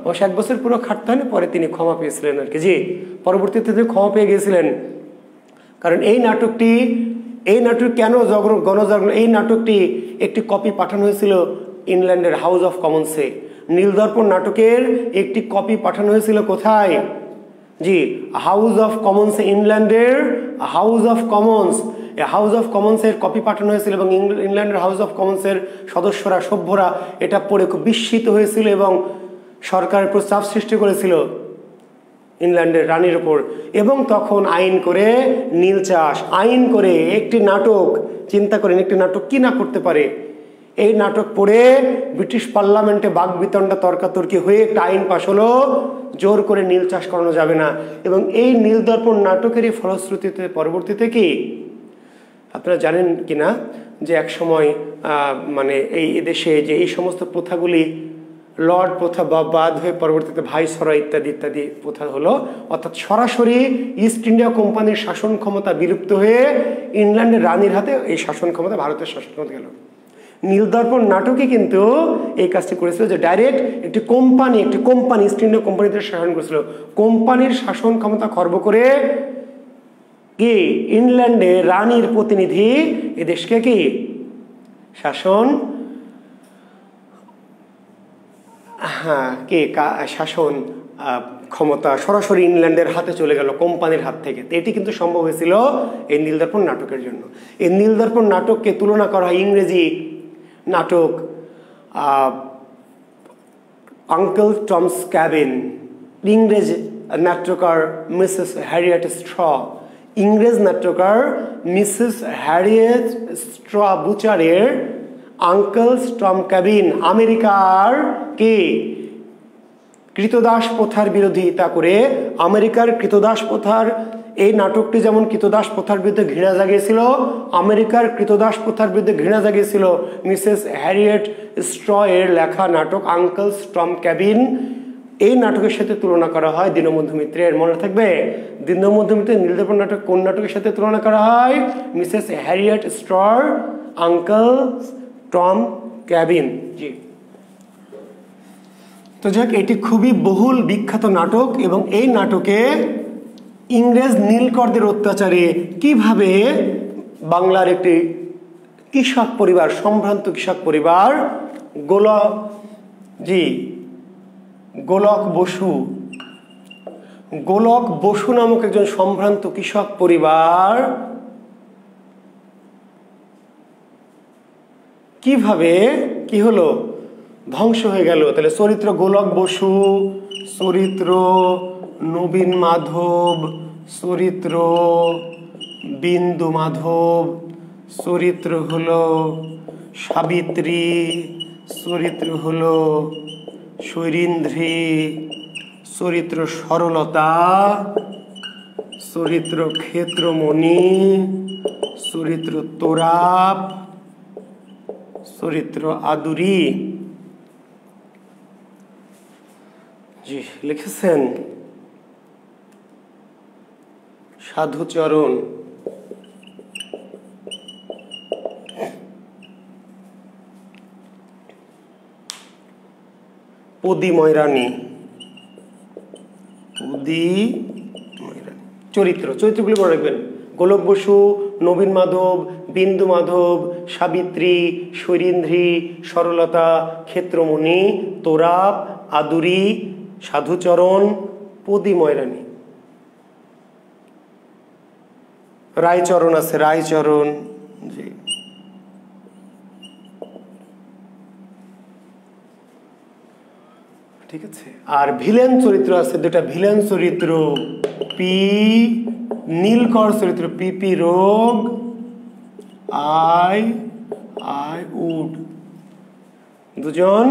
অবশ্য 1 বছর পুরো খাটতে হয়নি, পরে তিনি ক্ষমা পেয়েছিলেন আর কি। জি, পরবর্তীতে তিনি ক্ষমা পেয়ে গিয়েছিলেন। কারণ এই নাটক কেন গণজাগরণ? এই নাটকটি একটি কপি পাঠানো হয়েছিল ইংল্যান্ডের হাউস অফ কমন্সে। নীল দর্পণ নাটকের একটি কপি পাঠানো হয়েছিল কোথায়? জি, হাউস অফ কমন্স, ইংল্যান্ডের House of Commons. House of কমন্সের কপি পাঠানো হয়েছিল এবং ইংল্যান্ডের হাউস অফ কমন্সের সদস্যরা, সভ্যরা এটা পড়ে খুব বিস্মিত হয়েছিল এবং সরকারের উপর চাপ সৃষ্টি করেছিল ইংল্যান্ডের রানীর ওপর। এবং তখন আইন করে নীল চাষ, আইন করে একটি নাটক, চিন্তা করেন একটি নাটক কি না করতে পারে। এই নাটক পড়ে ব্রিটিশ পার্লামেন্টে বাকবিতণ্ডা তর্কাতর্কি হয়ে একটা আইন পাশ হলো, জোর করে নীল চাষ করানো যাবে না। এবং এই নীল দর্পণ নাটকেরই ফলশ্রুতিতে পরবর্তীতে কি আপনারা জানেন কিনা যে এক সময় মানে এই দেশে যে এই সমস্ত প্রথাগুলি লর্ড প্রথা বা বাদ হয়ে পরবর্তীতে ভাইসরয় ইত্যাদি ইত্যাদি প্রথা হলো। অর্থাৎ সরাসরি ইস্ট ইন্ডিয়া কোম্পানির শাসন ক্ষমতা বিলুপ্ত হয়ে ইংল্যান্ডের রানীর হাতে এই শাসন ক্ষমতা, ভারতের শাসন ক্ষমতা গেল। নীল দর্পণ নাটকে কিন্তু এই কাজটি করেছিল যে ডাইরেক্ট একটি কোম্পানি ইস্ট ইন্ডিয়া কোম্পানিতে শাসন করেছিল। কোম্পানির শাসন ক্ষমতা খর্ব করে কি ইংল্যান্ডে রানীর প্রতিনিধি এদেশকে কি শাসন শাসন ক্ষমতা সরাসরি ইংল্যান্ডের হাতে চলে গেল, কোম্পানির হাত থেকে। এটি কিন্তু সম্ভব হয়েছিল এই নীল দর্পণ নাটকের জন্য। এই নীল দর্পণ নাটককে তুলনা করা হয় ইংরেজি নাটক আঙ্কেল টমস ক্যাবিন। ইংরেজ নাট্যকার মিসেস হ্যারিয়েট স্ট্র, ইংরেজ নাট্যকার মিসেস হ্যারিয়েট স্ট্র বুচারের আঙ্কেল টম ক্যাবিন আমেরিকার কি কৃতদাস প্রথার বিরোধিতা করে, আমেরিকার কৃতদাস প্রথার এই নাটকটি যেমন কৃতদাস প্রথার বিরুদ্ধে ঘৃণা জাগিয়েছিল, আমেরিকার কৃতদাস প্রথার বিরুদ্ধে ঘৃণা জাগিয়েছিল মিসেস হ্যারিয়েট স্ট্র এর লেখা নাটক আঙ্কেল টম ক্যাবিন। এই নাটকের সাথে তুলনা করা হয় দীনবন্ধু মিত্রের। মনে থাকবে, দীনবন্ধু মিত্রের নীল দর্পণ নাটক কোন নাটকের সাথে তুলনা করা হয়? মিসেস হ্যারিয়েট স্ট্রর আঙ্কেল টম ক্যাবিন। জি, তো যাক, এটি খুবই বহুল বিখ্যাত নাটক এবং এই নাটকে ইংরেজ নীলকরদের অত্যাচারে কিভাবে বাংলার একটি কৃষক পরিবার, সম্ভ্রান্ত কৃষক পরিবার গোলক বসু নামক একজন সম্ভ্রান্ত কৃষক পরিবার কিভাবে কি হলো, ধ্বংস হয়ে গেল। তাহলে চরিত্র গোলক বসু, চরিত্র নবীন মাধব, চরিত্র বিন্দু মাধব, চরিত্র হলো সাবিত্রী, চরিত্র হলো শৈরিন্দ্রী, চরিত্র সরলতা, চরিত্র ক্ষেত্রমণি, চরিত্র তোরাপ, চরিত্র আদুরি। জি লিখেছেন সাধুচরণ। পদিময়রানী, চরিত্রগুলি মনে রাখবেন। গোলক বসু, নবীন মাধব, বিন্দু মাধব, সাবিত্রী, শৈরিন্দ্রী, সরলতা, ক্ষেত্রমণি, তোরাপ, আদুরি, সাধুচরণ, পদিময়রানী। রায়চরণ আছে, রায়চরণ। জি ঠিক আছে। আর ভিলেন চরিত্র আছে দুটা, ভিলেন চরিত্র নীলকর চরিত্র পিপি রোগ, আই উড, দুজন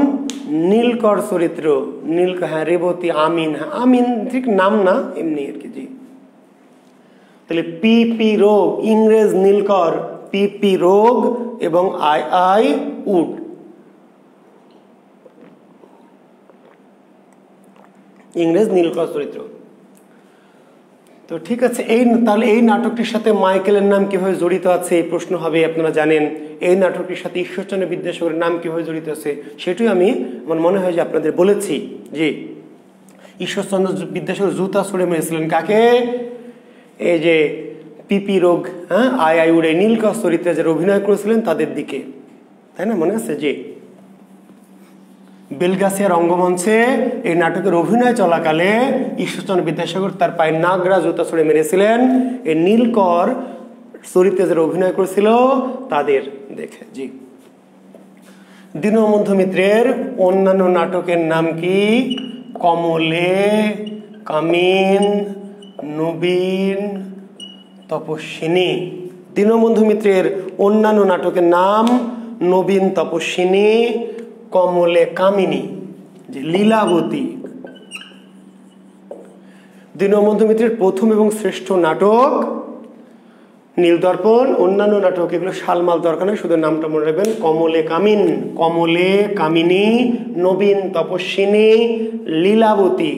নীলকর চরিত্র। হ্যাঁ রেবতী, আমিন। হ্যাঁ আমিন ঠিক নাম না, এমনি আর কি। জি তাহলে পিপি রোগ, ইংরেজ নীলকর পিপি রোগ এবং আই উড। ইংরেজ নীলকর চরিত্র। তো ঠিক আছে, তাহলে এই নাটকটির সাথে মাইকেলের নাম কিভাবে জড়িত আছে এই প্রশ্ন হবে। আপনারা জানেন এই নাটকটির সাথে ঈশ্বরচন্দ্র বিদ্যাসাগরের নাম কিভাবে জড়িত আছে সেটাই আমি আমার মনে হয় যে আপনাদের বলেছি। যে ঈশ্বরচন্দ্র বিদ্যাসাগর জুতা ছুড়ে মেরেছিলেন কাকে? এই যে পিপি রোগ, হ্যাঁ আই উড, এই নীলকর চরিত্রে যারা অভিনয় করেছিলেন তাদের দিকে, তাই না? মনে আছে? যে বেলগাছিয়া রঙ্গমঞ্চে এই নাটকের অভিনয় চলাকালে ঈশ্বরচন্দ্র বিদ্যাসাগর তার পায়ে নাগরা জুতা ছুড়ে মেরেছিলেন এই নীলকর চরিত্রে যারা অভিনয় করেছিল তাদের দেখে। জি দীনবন্ধু মিত্রের অন্যান্য নাটকের নাম কি? কমলে, কামিন, নবীন, তপস্বিনী। দীনবন্ধু মিত্রের অন্যান্য নাটকের নাম নবীন, তপস্বিনী, কমলে, কামিনী, যে লীলাবতী। দীনবন্ধু মিত্রের প্রথম এবং শ্রেষ্ঠ নাটক নীলদর্পণ। অন্যান্য নাটক এগুলো সালমাল দরকার নেই, শুধু নামটা মনে রাখবেন। কমলে কামিন, কমলে কামিনী, নবীন, তপস্বিনী, লীলাবতী।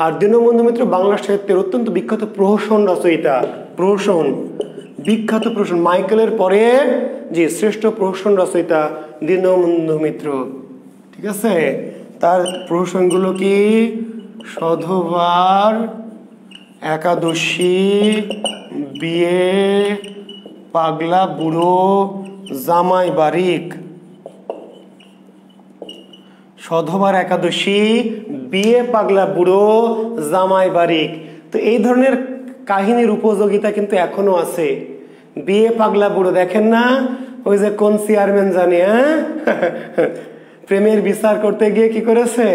আর দীনবন্ধু মিত্র বাংলা সাহিত্যের অত্যন্ত বিখ্যাত প্রহসন রচয়িতা। বিখ্যাত প্রহসন, মাইকেলের পরে যে শ্রেষ্ঠ প্রহসন রচয়িতা দীনবন্ধু মিত্র। ঠিক আছে, তার প্রহসনগুলো কি? সধবার, একাদশী, বিয়ে, পাগলা বুড়ো, জামাই বারিক। সধবার, একাদশী, বিয়ে, পাগলা বুড়ো, জামাই বারিক। তো এই ধরনের কাহিনীর উপযোগিতা কিন্তু এখনো আছে। বিয়ে, পাগলা বুড়ো দেখেন না? ওই যে কোন চেয়ারম্যান জানি, হ্যাঁ প্রেমের বিচার করতে গিয়ে কি করেছে?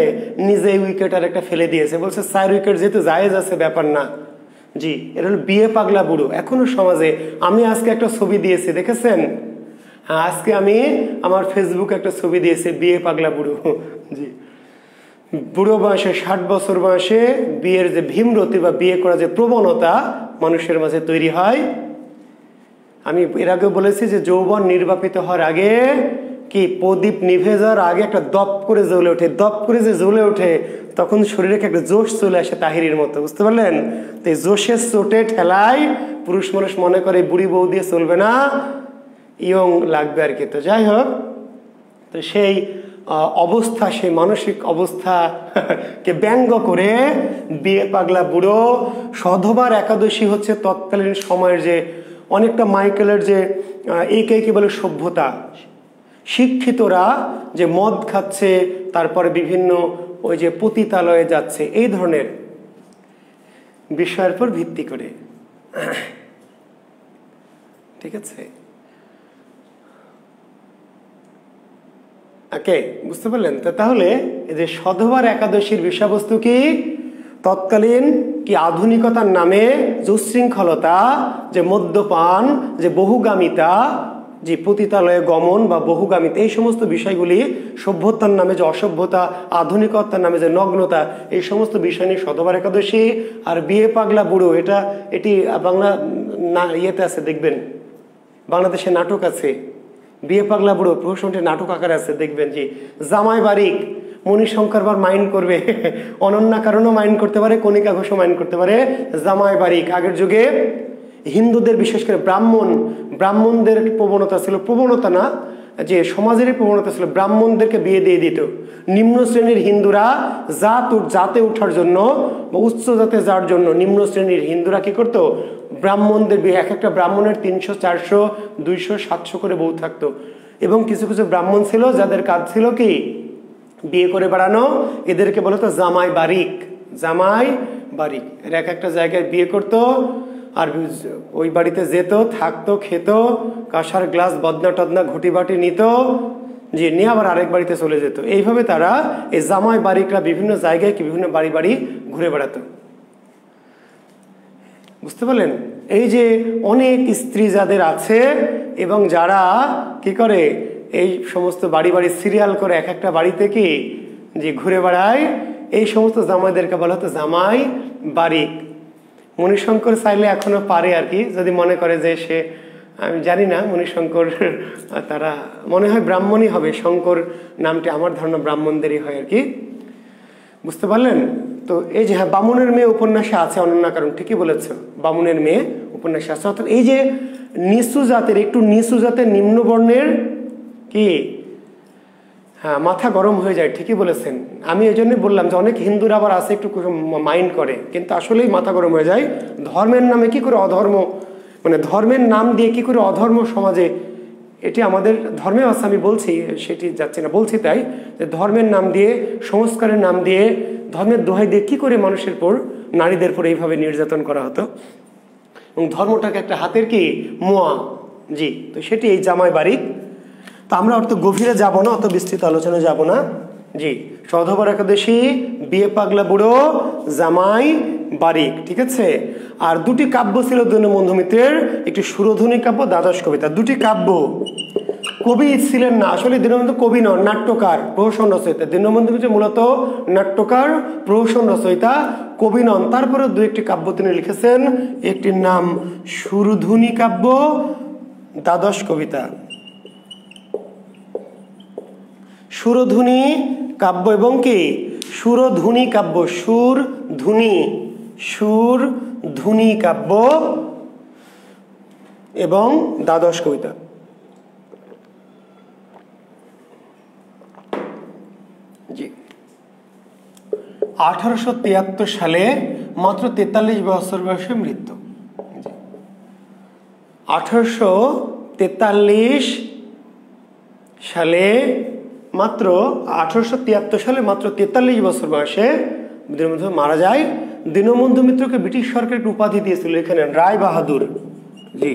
নিজে উইকেট আর একটা ফেলে দিয়েছে, বলছে 4 উইকেট যেহেতু জায়েজ আছে, ব্যাপার না। জি এটা হলো বিয়ে, পাগলা বুড়ো। এখনো সমাজে, আমি আজকে একটা ছবি দিয়েছি, দেখেছেন? হ্যাঁ আজকে আমি আমার ফেসবুকে একটা ছবি দিয়েছি, বিয়ে, পাগলা বুড়ো। জি বুড়ো বয়সে, 60 বছর বয়সে বিয়ের যে ভীমরতি বা বিয়ে করার যে প্রবণতা মানুষের মাঝে তৈরি হয়। আমি এর আগে বলেছি যে যৌবন নির্বাপিত হওয়ার আগে কি প্রদীপ নিভে যাওয়ার আগে একটা দপ করে জ্বলে ওঠে। দপ করে যে জ্বলে ওঠে তখন শরীরে একটা জোশ চলে আসে তাহিরির মতো, বুঝতে পারলেন? তো এই জোশের চোটে ঠেলায় পুরুষ মানুষ মনে করে বুড়ি বউ দিয়ে চলবে না, ইয়ং লাগবে আর কি। তো যাই হোক, তো সেই অবস্থা, সেই মানসিক অবস্থাকে ব্যঙ্গ করে বিয়ে পাগলা বুড়ো। সধবার একাদশী হচ্ছে তৎকালীন সময়ের যে অনেকটা মাইকেলের যে একে কি বলে সভ্যতা, শিক্ষিতরা যে মদ খাচ্ছে, তারপরে বিভিন্ন ওই যে পতিতালয়ে যাচ্ছে, এই ধরনের বিষয়ের উপর ভিত্তি করে। ঠিক আছে, ওকে, বুঝতে পারলেন? তাহলে এই যে সধবার একাদশীর বিষয়বস্তু কি? তৎকালীন কি আধুনিকতার নামে যে উচ্ছৃঙ্খলতা, যে মদ্যপান, যে বহুগামিতা, যে পতিতালয়ে গমন বা বহুগামিতা, এই সমস্ত বিষয়গুলি, সভ্যতার নামে যে অসভ্যতা, আধুনিকতার নামে যে নগ্নতা, এই সমস্ত বিষয় নিয়ে সধবার একাদশী। আর বিয়ে পাগলা বুড়ো, এটি বাংলা ইয়েতে আছে, দেখবেন বাংলাদেশে নাটক আছে, বিয়ে পাগলা বুড়ো প্রহসনটি নাটক আকারে আছে, দেখবেন যে জামাই বারিক মণিশঙ্কর বার মাইন্ড করবে, অনন্যা কারণও মাইন্ড করতে পারে, কণিকা ঘোষও মাইন্ড করতে পারে। জামাই বারিক আগের যুগে হিন্দুদের, বিশেষ করে ব্রাহ্মণদের প্রবণতা ছিল, প্রবণতা না, যে সমাজেরই প্রবণতা ছিল, ব্রাহ্মণদেরকে বিয়ে দিয়ে দিত। নিম্ন শ্রেণীর হিন্দুরা জাতে ওঠার জন্য বা উচ্চ জাতে যাওয়ার জন্য নিম্ন শ্রেণীর হিন্দুরা কি করতো? ব্রাহ্মণদের বিয়ে, এক একটা ব্রাহ্মণের 300, 400, 200, 700 করে বউ থাকতো। এবং কিছু কিছু ব্রাহ্মণ ছিল যাদের কাজ ছিল কি? বিয়ে করে বেড়ানো। এদেরকে বলতো জামাই বারিক। জামাই বারিক এর এক একটা জায়গায় বিয়ে করতো, আর ওই বাড়িতে যেত, থাকতো, খেত, কাঁসার গ্লাস, বদনা টদনা, ঘটি বাটি নিত, যে নিয়ে আবার আরেক বাড়িতে চলে যেত। এইভাবে তারা, এই জামাই বারিকরা বিভিন্ন জায়গায় কি বিভিন্ন বাড়ি বাড়ি ঘুরে বেড়াতো। বুঝতে পারলেন? এই যে অনেক স্ত্রী যাদের আছে এবং যারা কি করে, এই সমস্ত বাড়ি বাড়ি সিরিয়াল করে এক একটা বাড়িতে কি যে ঘুরে বেড়ায়, এই সমস্ত জামাইদেরকে বলা হতো জামাই বারিক। মণিশঙ্কর চাইলে এখনো পারে আর কি, যদি মনে করে যে সে, আমি জানি না, মণিশঙ্কর তারা মনে হয় ব্রাহ্মণই হবে, শঙ্কর নামটি আমার ধারণা ব্রাহ্মণদেরই হয় আর কি। বুঝতে পারলেন? তো এই যে হ্যাঁ, বামুনের মেয়ে উপন্যাসে আছে অনন্যা কারণ, ঠিকই বলেছ, বামুনের মেয়ে উপন্যাসে আছে। অর্থাৎ এই যে নিচু জাতের, একটু নিচু জাতের নিম্নবর্ণের কি, হ্যাঁ, মাথা গরম হয়ে যায়, ঠিকই বলেছেন। আমি এই জন্যই বললাম যে অনেক হিন্দুরা আবার আছে একটু মাইন্ড করে, কিন্তু আসলেই মাথা গরম হয়ে যায়। ধর্মের নামে কি করে অধর্ম, মানে ধর্মের নাম দিয়ে কি করে অধর্ম সমাজে, এটি আমাদের ধর্মেও আছে, আমি বলছি, সেটি যাচ্ছে না, বলছি তাই যে ধর্মের নাম দিয়ে, সংস্কারের নাম দিয়ে, ধর্মের দোহাই দিয়ে কি করে মানুষের পর, নারীদের পর এইভাবে নির্যাতন করা হতো, এবং ধর্মটাকে একটা হাতের কি মোয়া। জি, তো সেটি এই জামাই বারিক। তো আমরা অত গভীরে যাব না, অত বিস্তৃত আলোচনা যাব না। জি, সধবার একাদশী, বিয়ে পাগলা বুড়ো, জামাই বারিক, ঠিক আছে। আর দুটি কাব্য ছিল দীনবন্ধু মিত্রের, একটি সুরধুনী কাব্য, দ্বাদশ কবিতা, দুটি কাব্য। কবি ছিলেন না আসলে, দীনবন্ধু কবি নন, নাট্যকার, প্রহসন রচয়িতা। দীনবন্ধু মিত্র মূলত নাট্যকার, প্রহসন রচয়িতা, কবি নন। তারপরে দু একটি কাব্য তিনি লিখেছেন, একটির নাম সুরধুনী কাব্য, দ্বাদশ কবিতা। সুরধুনী কাব্য এবং কি সুরধুনী কাব্য, সুরধুনী কাব্য এবং দ্বাদশ কবিতা। জি, 1873 সালে মাত্র 43 বছর বয়সে মৃত্যু। 1843 সালে মাত্র 1873 সালে মাত্র 43 বছর বয়সে দীনবন্ধু মারা যায়। দীনবন্ধু মিত্রকে ব্রিটিশ সরকার একটি উপাধি দিয়েছিল, এখানে রায় বাহাদুর। জি,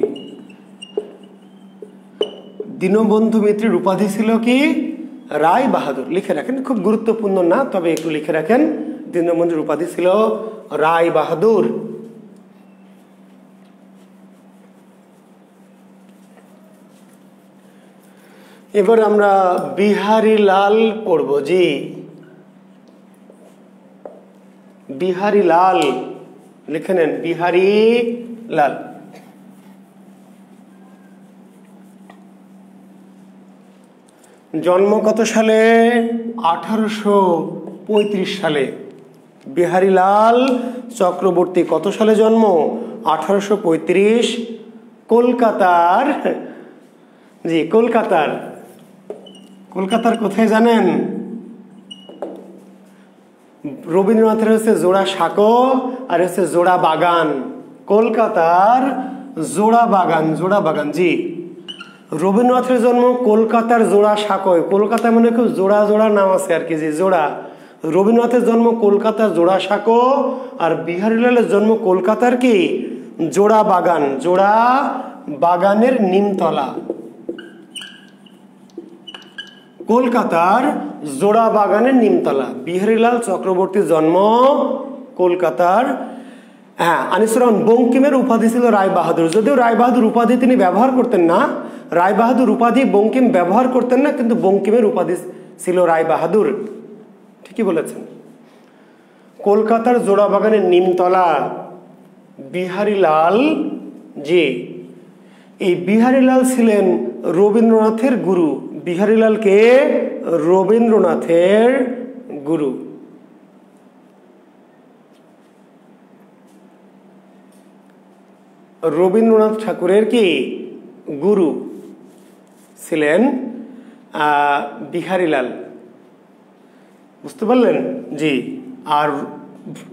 দীনবন্ধু মিত্রের উপাধি ছিল কি রায় বাহাদুর। লিখে রাখেন, খুব গুরুত্বপূর্ণ না, তবে একটু লিখে রাখেন, দীনবন্ধুর উপাধি ছিল রায় বাহাদুর। এবার আমরা বিহারী লাল পড়ব। জি, বিহারী লাল লিখে নেন, বিহারী লাল। জন্ম কত সালে? 1835 সালে। বিহারী লাল চক্রবর্তী কত সালে জন্ম? 1835। কলকাতার, জি, কলকাতার কোথায় জানেন? রবীন্দ্রনাথের হচ্ছে জোড়া সাঁকো আর হচ্ছে জোড়া বাগান। কলকাতার জোড়া বাগান, জি। রবীন্দ্রনাথের জন্ম কলকাতার জোড়া সাঁকোয়। কলকাতায় মানে খুব জোড়া জোড়া নাম আছে আর কি, যে জোড়া। রবীন্দ্রনাথের জন্ম কলকাতার জোড়া সাঁকো, আর বিহারীলালের জন্ম কলকাতার কি জোড়া বাগানের নিমতলা। কলকাতার জোড়া বাগানের নিমতলা। বিহারীলাল চক্রবর্তীর জন্ম কলকাতার, হ্যাঁ, আনিসুর রহমান, বঙ্কিমের উপাধি ছিল রায় বাহাদুর। যদিও রায় বাহাদুর উপাধি তিনি ব্যবহার করতেন না, রায় বাহাদুর উপাধি বঙ্কিম ব্যবহার করতেন না, কিন্তু বঙ্কিমের উপাধি ছিল রায় বাহাদুর। ঠিকই বলেছেন। কলকাতার জোড়া বাগানের নিমতলা বিহারীলাল, জি। এই বিহারীলাল ছিলেন রবীন্দ্রনাথের গুরু। বিহারীলালকে রবীন্দ্রনাথের গুরু। রবীন্দ্রনাথ ঠাকুরের কি গুরু ছিলেন বিহারীলাল, বুঝতে পারলেন? জি। আর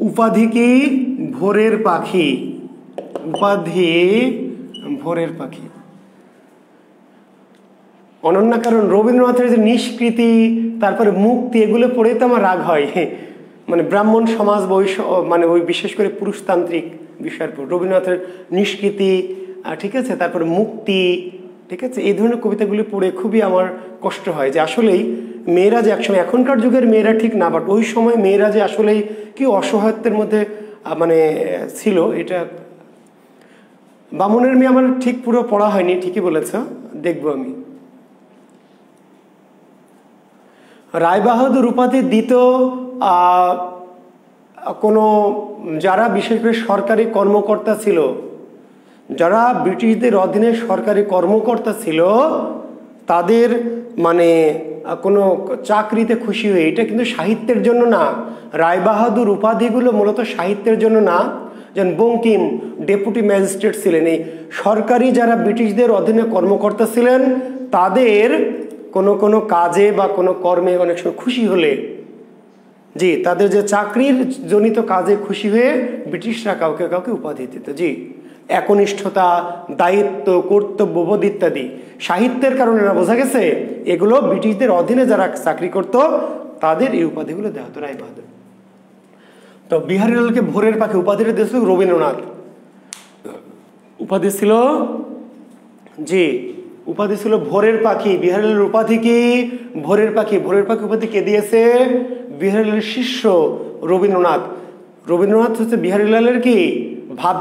উপাধি কি ভোরের পাখি, উপাধি ভোরের পাখি। অনন্য কারণ রবীন্দ্রনাথের যে নিষ্কৃতি, তারপরে মুক্তি, এগুলো পড়েই তো আমার রাগ হয়। মানে ব্রাহ্মণ সমাজ মানে ওই বিশেষ করে পুরুষতান্ত্রিক বিষয়ের পর রবীন্দ্রনাথের নিষ্কৃতি, ঠিক আছে, তারপরে মুক্তি, ঠিক আছে, এই ধরনের কবিতাগুলি পড়ে খুবই আমার কষ্ট হয় যে আসলেই মেয়েরা যে একসময়, এখনকার যুগের মেয়েরা ঠিক না, বাট ওই সময় মেয়েরা যে আসলেই কি অসহায়ত্বের মধ্যে মানে ছিল। এটা বামুনের মেয়ে আমার ঠিক পুরো পড়া হয়নি, ঠিকই বলেছ, দেখবো আমি। রায়বাহাদুর উপাধি দিত কোনো যারা বিশেষ করে সরকারি কর্মকর্তা ছিল, যারা ব্রিটিশদের অধীনে সরকারি কর্মকর্তা ছিল, তাদের মানে কোনো চাকরিতে খুশি হয়ে। এটা কিন্তু সাহিত্যের জন্য না, রায়বাহাদুর উপাধিগুলো মূলত সাহিত্যের জন্য না। যেমন বঙ্কিম ডেপুটি ম্যাজিস্ট্রেট ছিলেন, এই সরকারি যারা ব্রিটিশদের অধীনে কর্মকর্তা ছিলেন তাদের কোনো কাজে বা কোনো কর্মে অনেক সময় খুশি হলে, জি, তাদের যে চাকরির জনিত কাজে খুশি হয়ে ব্রিটিশরা কাউকে কাউকে উপাধি দিত, জি। একনিষ্ঠতা, দায়িত্ব, কর্তব্যবোধ ইত্যাদি সাহিত্যের কারণে না, বোঝা গেছে? এগুলো ব্রিটিশদের অধীনে যারা চাকরি করত তাদের এই উপাধিগুলো দেওয়া হতো রায় বাহাদুর। তো বিহারীলালকে ভোরের পাখি উপাধিটা দিয়েছিল রবীন্দ্রনাথ। উপাধি ছিল, জি, উপাধি ছিল ভোরের পাখি। বিহারীলালের উপাধি কি ভোরের পাখি। ভোরের পাখি উপাধি কে দিয়েছে? বিহারীলালের শিষ্য রবীন্দ্রনাথ। রবীন্দ্রনাথ হচ্ছে বিহারীলালের কি ভাব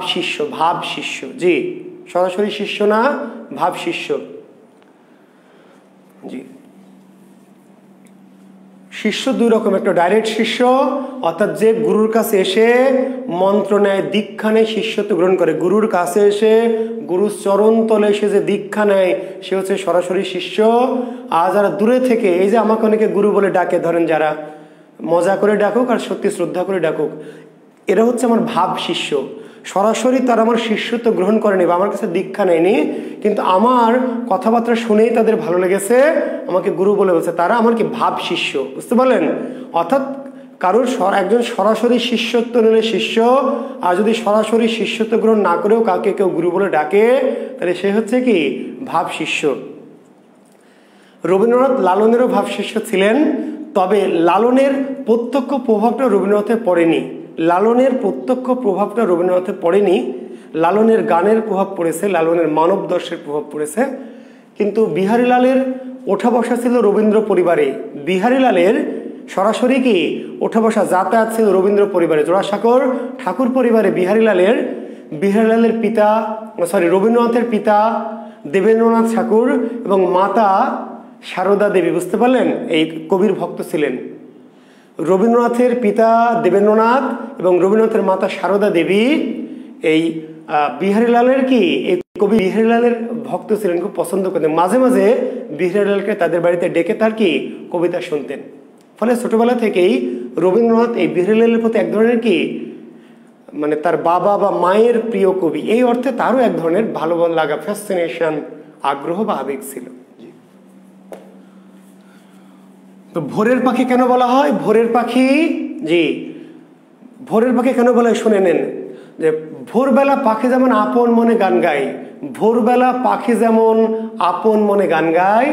শিষ্য, জি, সরাসরি শিষ্য না, ভাব শিষ্য, জি। শিষ্য দুই রকম, একটা ডাইরেক্ট শিষ্য, অর্থাৎ যে গুরুর কাছে এসে মন্ত্র নেয়, দীক্ষা নেয়, শিষ্যত্ব গ্রহণ করে। গুরুর কাছে এসে গুরুর চরণ তলে এসে যে দীক্ষা নেয় সে হচ্ছে সরাসরি শিষ্য। আর যারা দূরে থেকে, এই যে আমাকে অনেকে গুরু বলে ডাকে, ধরেন যারা মজা করে ডাকুক আর সত্যি শ্রদ্ধা করে ডাকুক, এরা হচ্ছে আমার ভাব শিষ্য। সরাসরি তারা আমার শিষ্যত্ব গ্রহণ করেনি বা আমার কাছে দীক্ষা নেয়নি, কিন্তু আমার কথাবার্তা শুনেই তাদের ভালো লেগেছে, আমাকে গুরু বলে বলছে, তারা আমার কি ভাব শিষ্য, বুঝতে পারলেন? অর্থাৎ কারোর একজন সরাসরি শিষ্যত্ব নিলে শিষ্য, আর যদি সরাসরি শিষ্যত্ব গ্রহণ না করেও কাউকে কেউ গুরু বলে ডাকে, তাহলে সে হচ্ছে কি ভাব শিষ্য। রবীন্দ্রনাথ লালনেরও ভাব শিষ্য ছিলেন, তবে লালনের প্রত্যক্ষ প্রভাবটা রবীন্দ্রনাথে পড়েনি। লালনের প্রত্যক্ষ প্রভাবটা রবীন্দ্রনাথে পড়েনি। লালনের গানের প্রভাব পড়েছে, লালনের মানব দর্শের প্রভাব পড়েছে। কিন্তু বিহারীলালের ওঠা বসা ছিল রবীন্দ্র পরিবারে। বিহারীলালের সরাসরি কি ওঠা বসা যাতায়াত ছিল রবীন্দ্র পরিবারে। জোড়াসাঁকোর ঠাকুর পরিবারে বিহারীলালের পিতা, রবীন্দ্রনাথের পিতা দেবেন্দ্রনাথ ঠাকুর এবং মাতা সারদা দেবী, বুঝতে পারলেন, এই কবির ভক্ত ছিলেন। রবীন্দ্রনাথের পিতা দেবেন্দ্রনাথ এবং রবীন্দ্রনাথের মাতা সারদা দেবী এই বিহারীলালের কি এই কবি বিহারীলালের ভক্ত ছিলেন, খুব পছন্দ করতেন। মাঝে মাঝে বিহারীলালকে তাদের বাড়িতে ডেকে তার কি কবিতা শুনতেন। ফলে ছোটবেলা থেকেই রবীন্দ্রনাথ এই বিহারীলালের প্রতি এক ধরনের কি মানে তার বাবা বা মায়ের প্রিয় কবি, এই অর্থে তারও এক ধরনের ভালো লাগা, ফ্যাসিনেশন, আগ্রহ বা আবেগ ছিল। তো ভোরের পাখি কেন বলা হয়? ভোরের পাখি, জি, ভোরের পাখি কেন বলা হয় শুনে নেন। যে ভোরবেলা পাখি যেমন আপন মনে গান গায়, ভোরবেলা পাখি যেমন আপন মনে গান গায়,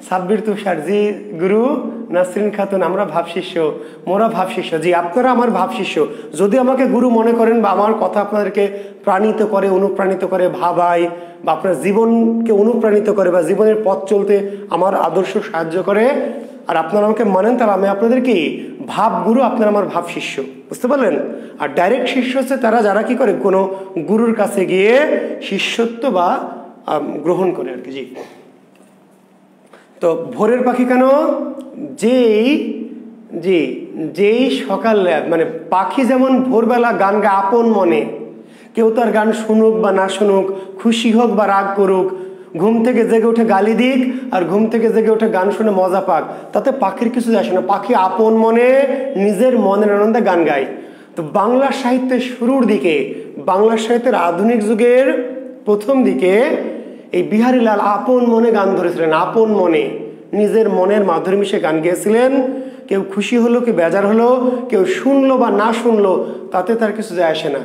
সাব্বির তুষার জি, গুরু নাসরিন খাতুন, আমরা ভাবশিষ্য, মোরা ভাবশিষ্য, জি আপনারা আমার ভাবশিষ্য। যদি আমাকে গুরু মনে করেন বা আমার কথা আপনাদেরকে প্রাণিত করে, অনুপ্রাণিত করে, ভাবায়, বা আপনার জীবনকে অনুপ্রাণিত করে, বা জীবনের পথ চলতে আমার আদর্শ সাহায্য করে, আর আপনারা আমাকে মানেন, তাহলে আমি আপনাদের কি ভাব গুরু, আপনারা আমার ভাব শিষ্য, বুঝতে পারলেন? আর ডাইরেক্ট শিষ্য হচ্ছে তারা যারা কি করে, কোনো গুরুর কাছে গিয়ে শিষ্যত্ব বা গ্রহণ করে আর কি। জি, তো ভোরের পাখি কেন? যেই সকালে মানে পাখি যেমন ভোরবেলা গান গায় আপন মনে, কেউ তার গান শুনুক বা না শুনুক, খুশি হোক বা রাগ করুক, ঘুম থেকে জেগে উঠে গালি দিক আর ঘুম থেকে জেগে উঠে গান শুনে মজা পাক, তাতে পাখির কিছু যায় আসে না। পাখি আপন মনে নিজের মনের আনন্দে গান গায়। তো বাংলা সাহিত্যের শুরুর দিকে, বাংলা সাহিত্যের আধুনিক যুগের প্রথম দিকে এই বিহারীলাল আপন মনে গান ধরেছিলেন, আপন মনে নিজের মনের মাধুরী মিশে গান গেয়েছিলেন। কেউ খুশি হলো, কেউ বেজার হলো, কেউ শুনলো বা না শুনলো, তাতে তার কিছু যায় আসে না।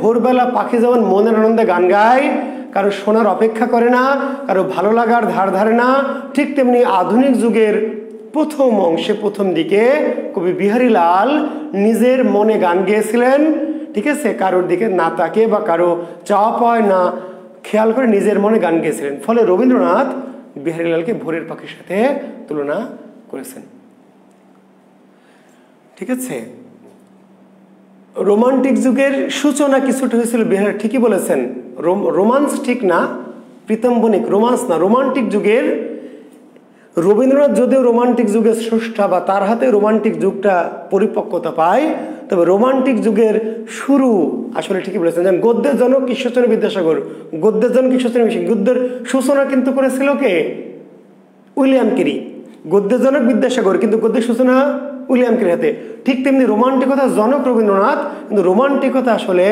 ভোরবেলা পাখি যেমন মনের আনন্দে গান গায়, কারো শোনার অপেক্ষা করে না, কারো ভালো লাগার ধার ধারে না, ঠিক তেমনি আধুনিক যুগের প্রথম অংশে, প্রথম দিকে কবি বিহারীলাল নিজের মনে গান গেয়েছিলেন, ঠিক আছে, কারোর দিকে না তাকে বা কারো চাওয়া পায় না খেয়াল করে নিজের মনে গান গেয়েছিলেন। ফলে রবীন্দ্রনাথ বিহারীলালকে ভোরের পাখির সাথে তুলনা করেছেন, ঠিক আছে। রোমান্টিক যুগের সূচনা কিছুটা হয়েছিল বিহারীলাল, ঠিকই বলেছেন। রোমান্স ঠিক না, প্রীতম বণিক রোমান্স না, রোমান্টিক যুগের। রবীন্দ্রনাথ যদিও রোমান্টিক যুগের স্রষ্টা বা তার হাতে রোমান্টিক যুগটা পরিপক্কতা পায়, তবে রোমান্টিক যুগের শুরু আসলে ঠিকই বলেছেন। যেমন গদ্যের জনক ঈশ্বরচন্দ্র বিদ্যাসাগর, গদ্যের জনক ঈশ্বরচন্দ্র বিদ্যাসাগর, গদ্যের সূচনা কিন্তু করেছিল কে? William Carey. গদ্যের জনক বিদ্যাসাগর, কিন্তু গদ্যের সূচনা উইলিয়াম কেরির হাতে। ঠিক তেমনি রোমান্টিকতার জনক রবীন্দ্রনাথ, কিন্তু রোমান্টিকতা আসলে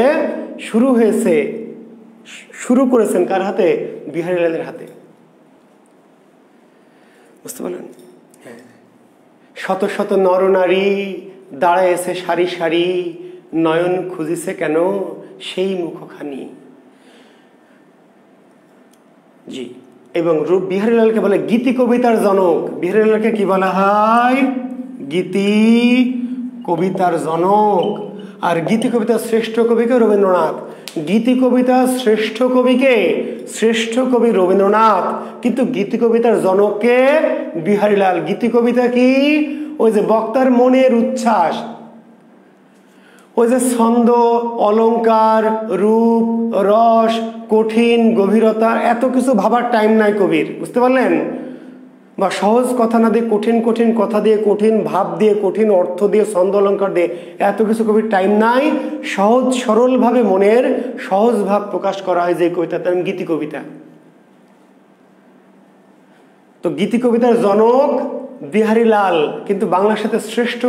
শুরু করেছেন কার হাতে? বিহারীলালের হাতে, বুঝতে পারলেন? শত শত নরনারী দাঁড়াইছে সারি সারি, নয়ন খুঁজিছে কেন সেই মুখখানি। জি, এবং বিহারীলালকে বলে গীতি কবিতার জনক। বিহারীলালকে কি বলা হয়? গীতি কবিতার জনক। আর গীতি কবিতার শ্রেষ্ঠ কবিকে রবীন্দ্রনাথ। গীতি কবিতার শ্রেষ্ঠ কবিকে, শ্রেষ্ঠ কবি রবীন্দ্রনাথ, কিন্তু গীতি কবিতার জনককে বিহারীলাল। গীতি কবিতা কি? ওই যে বক্তার মনের উচ্ছ্বাস, ওই যে ছন্দ, অলংকার, রূপ, রস, কঠিন, গভীরতা, এত কিছু ভাবার টাইম নাই কবির, বুঝতে পারলেন? বা সহজ কথা না দিয়ে কঠিন কঠিন কথা দিয়ে, কঠিন ভাব দিয়ে, কঠিন অর্থ দিয়ে, ছন্দ অলংকার দিয়ে, এত কিছু কবির টাইম নাই। সহজ সরলভাবে মনের সহজ ভাব প্রকাশ করা হয় যে কবিতা, তার নাম গীতি কবিতা। তো গীতি কবিতার জনক বিহারীলাল, কিন্তু বাংলা সাহিত্যের শ্রেষ্ঠ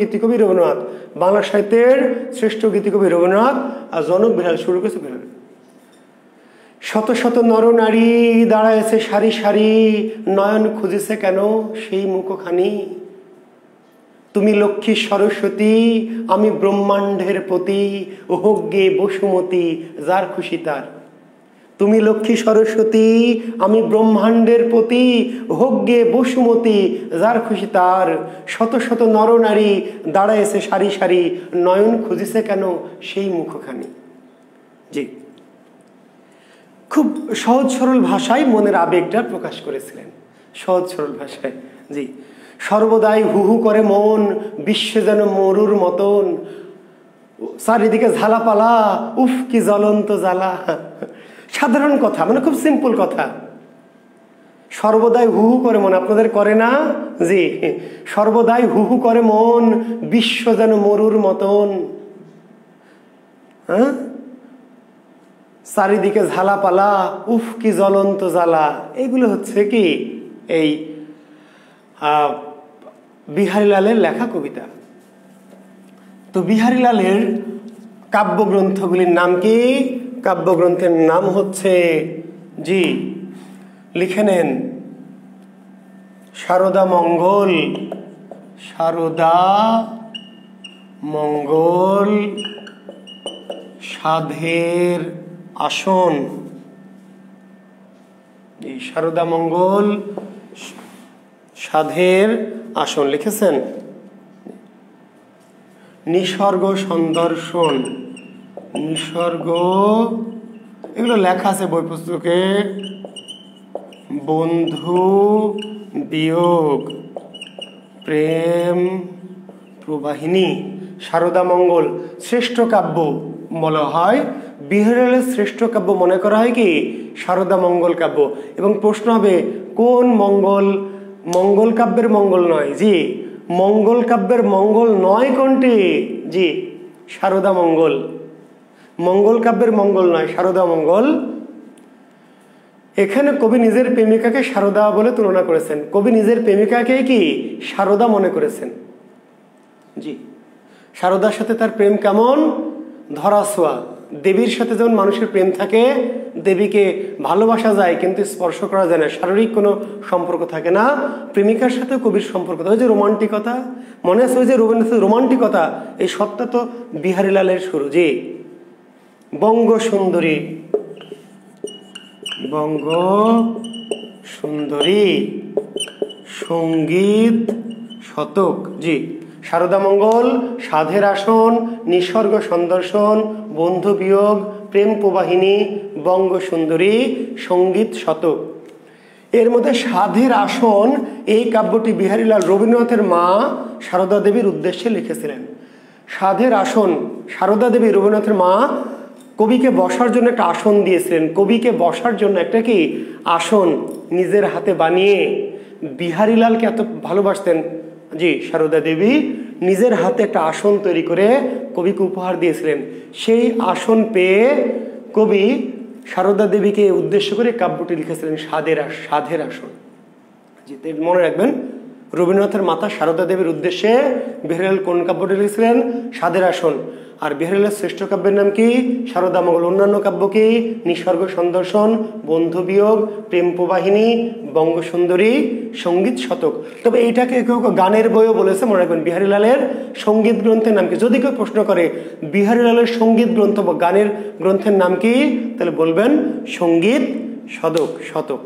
গীতিকবি রবীন্দ্রনাথ। বাংলা সাহিত্যের শ্রেষ্ঠ গীতিকবি রবীন্দ্রনাথ, আর জনক বিহারীলাল, শুরু করেছে বিহারীলাল। শত শত নরনারী দাঁড়াইছে সারি সারি, নয়ন খুঁজিছে কেন সেই মুখখানি। তুমি লক্ষ্মী সরস্বতী, আমি ব্রহ্মাণ্ডের পতি, হোক গে বসুমতী যার খুশি তার। তুমি লক্ষ্মী সরস্বতী, আমি ব্রহ্মাণ্ডের পতি, হোক গে বসুমতী যার খুশি তার। শত শত নরনারী দাঁড়াইছে সারি সারি, নয়ন খুঁজিছে কেন সেই মুখখানি। জি, খুব সহজ সরল ভাষায় মনের আবেগটা প্রকাশ করেছিলেন, সহজ সরল ভাষায়। জি, সর্বদাই হু হু করে মন, বিশ্বে যেন মরুর মতন, চারিদিকে ঝালাপালা, উফ কি জ্বলন্ত জ্বালা। সাধারণ কথা, মানে খুব সিম্পল কথা। সর্বদাই হু হু করে মন, আপনাদের করে না? জি, সর্বদাই হু হু করে মন, বিশ্ব যেন মরুর মতন, হ্যাঁ, চারিদিকে ঝালাপালা, উফ কি জ্বলন্ত জ্বালা। এইগুলো হচ্ছে কি এই বিহারীলালের লেখা কবিতা। তো বিহারীলালের কাব্যগ্রন্থগুলির নাম কি? কাব্যগ্রন্থের নাম হচ্ছে, জি লিখে নেন, সারদা মঙ্গল, সারদা মঙ্গল সাধের আসন। এই সারদা মঙ্গল সাধের আসন লিখেছেন। নিসর্গ সন্দর্শন, নিসর্গ এগুলো লেখা আছে বই পুস্তকে। বন্ধু বিয়োগ প্রেম প্রবাহিনী। সারদা মঙ্গল শ্রেষ্ঠ কাব্য বলা হয়, বিহারীলালের শ্রেষ্ঠ কাব্য মনে করা হয় কি সারদা মঙ্গল কাব্য। এবং প্রশ্ন হবে কোন মঙ্গল? মঙ্গল কাব্যের মঙ্গল নয়, জি মঙ্গল কাব্যের মঙ্গল নয় কোনটি? জি সারদা মঙ্গল। মঙ্গল কাব্যের মঙ্গল নয়, সারদা মঙ্গল। এখানে কবি নিজের প্রেমিকাকে সারদা বলে তুলনা করেছেন। কবি নিজের প্রেমিকাকে কি সারদা মনে করেছেন। জি সারদার সাথে তার প্রেম কেমন? ধরাছোঁয়া। দেবীর সাথে যেমন মানুষের প্রেম থাকে, দেবীকে ভালোবাসা যায় কিন্তু স্পর্শ করা যায় না, শারীরিক কোনো সম্পর্ক থাকে না, প্রেমিকার সাথে কবির সম্পর্ক। ওই যে রোমান্টিকতা মনে আছে, ওই যে রবীন্দ্রনাথের রোমান্টিকতা, এই সবটা তো বিহারীলালের শুরু। জি বঙ্গ সুন্দরী, বঙ্গ সুন্দরী সঙ্গীত শতক। জি সারদা মঙ্গল সাধের আসন, নিসর্গ সন্দর্শন, বন্ধু বিয়োগ প্রেম প্রবাহিনী, বঙ্গ সুন্দরী সঙ্গীত শতক। এর মধ্যে সাধের আসন এই কাব্যটি বিহারীলাল রবীন্দ্রনাথের মা সারদা দেবীর উদ্দেশ্যে লিখেছিলেন। সাধের আসন, সারদা দেবী রবীন্দ্রনাথের মা কবিকে বসার জন্য একটা আসন দিয়েছিলেন। কবিকে বসার জন্য একটা কি আসন নিজের হাতে বানিয়ে বিহারীলালকে এত ভালোবাসতেন। জি সারদা দেবী নিজের হাতে একটা আসন তৈরি করে কবিকে উপহার দিয়েছিলেন। সেই আসন পেয়ে কবি সারদা দেবীকে উদ্দেশ্য করে কাব্যটি লিখেছিলেন সাধের আসন। জি মনে রাখবেন, রবীন্দ্রনাথের মাতা সারদা দেবীর উদ্দেশ্যে বিহারীলাল কোন কাব্যটি লিখেছিলেন? সাধের আসন। আর বিহারীলালের শ্রেষ্ঠ কাব্যের নাম কি? সারদা মঙ্গল। অন্যান্য কাব্য কি? নিসর্গ সন্দর্শন, বন্ধু বিয়োগ, প্রেম প্রবাহিনী, বঙ্গ সুন্দরী, সঙ্গীত শতক। তবে এইটাকে কেউ গানের বইও বলেছে, মনে রাখবেন। বিহারীলালের সঙ্গীত গ্রন্থের নাম কি? যদি কেউ প্রশ্ন করে বিহারীলালের সঙ্গীত গ্রন্থ বা গানের গ্রন্থের নাম কি, তাহলে বলবেন সঙ্গীত শতক।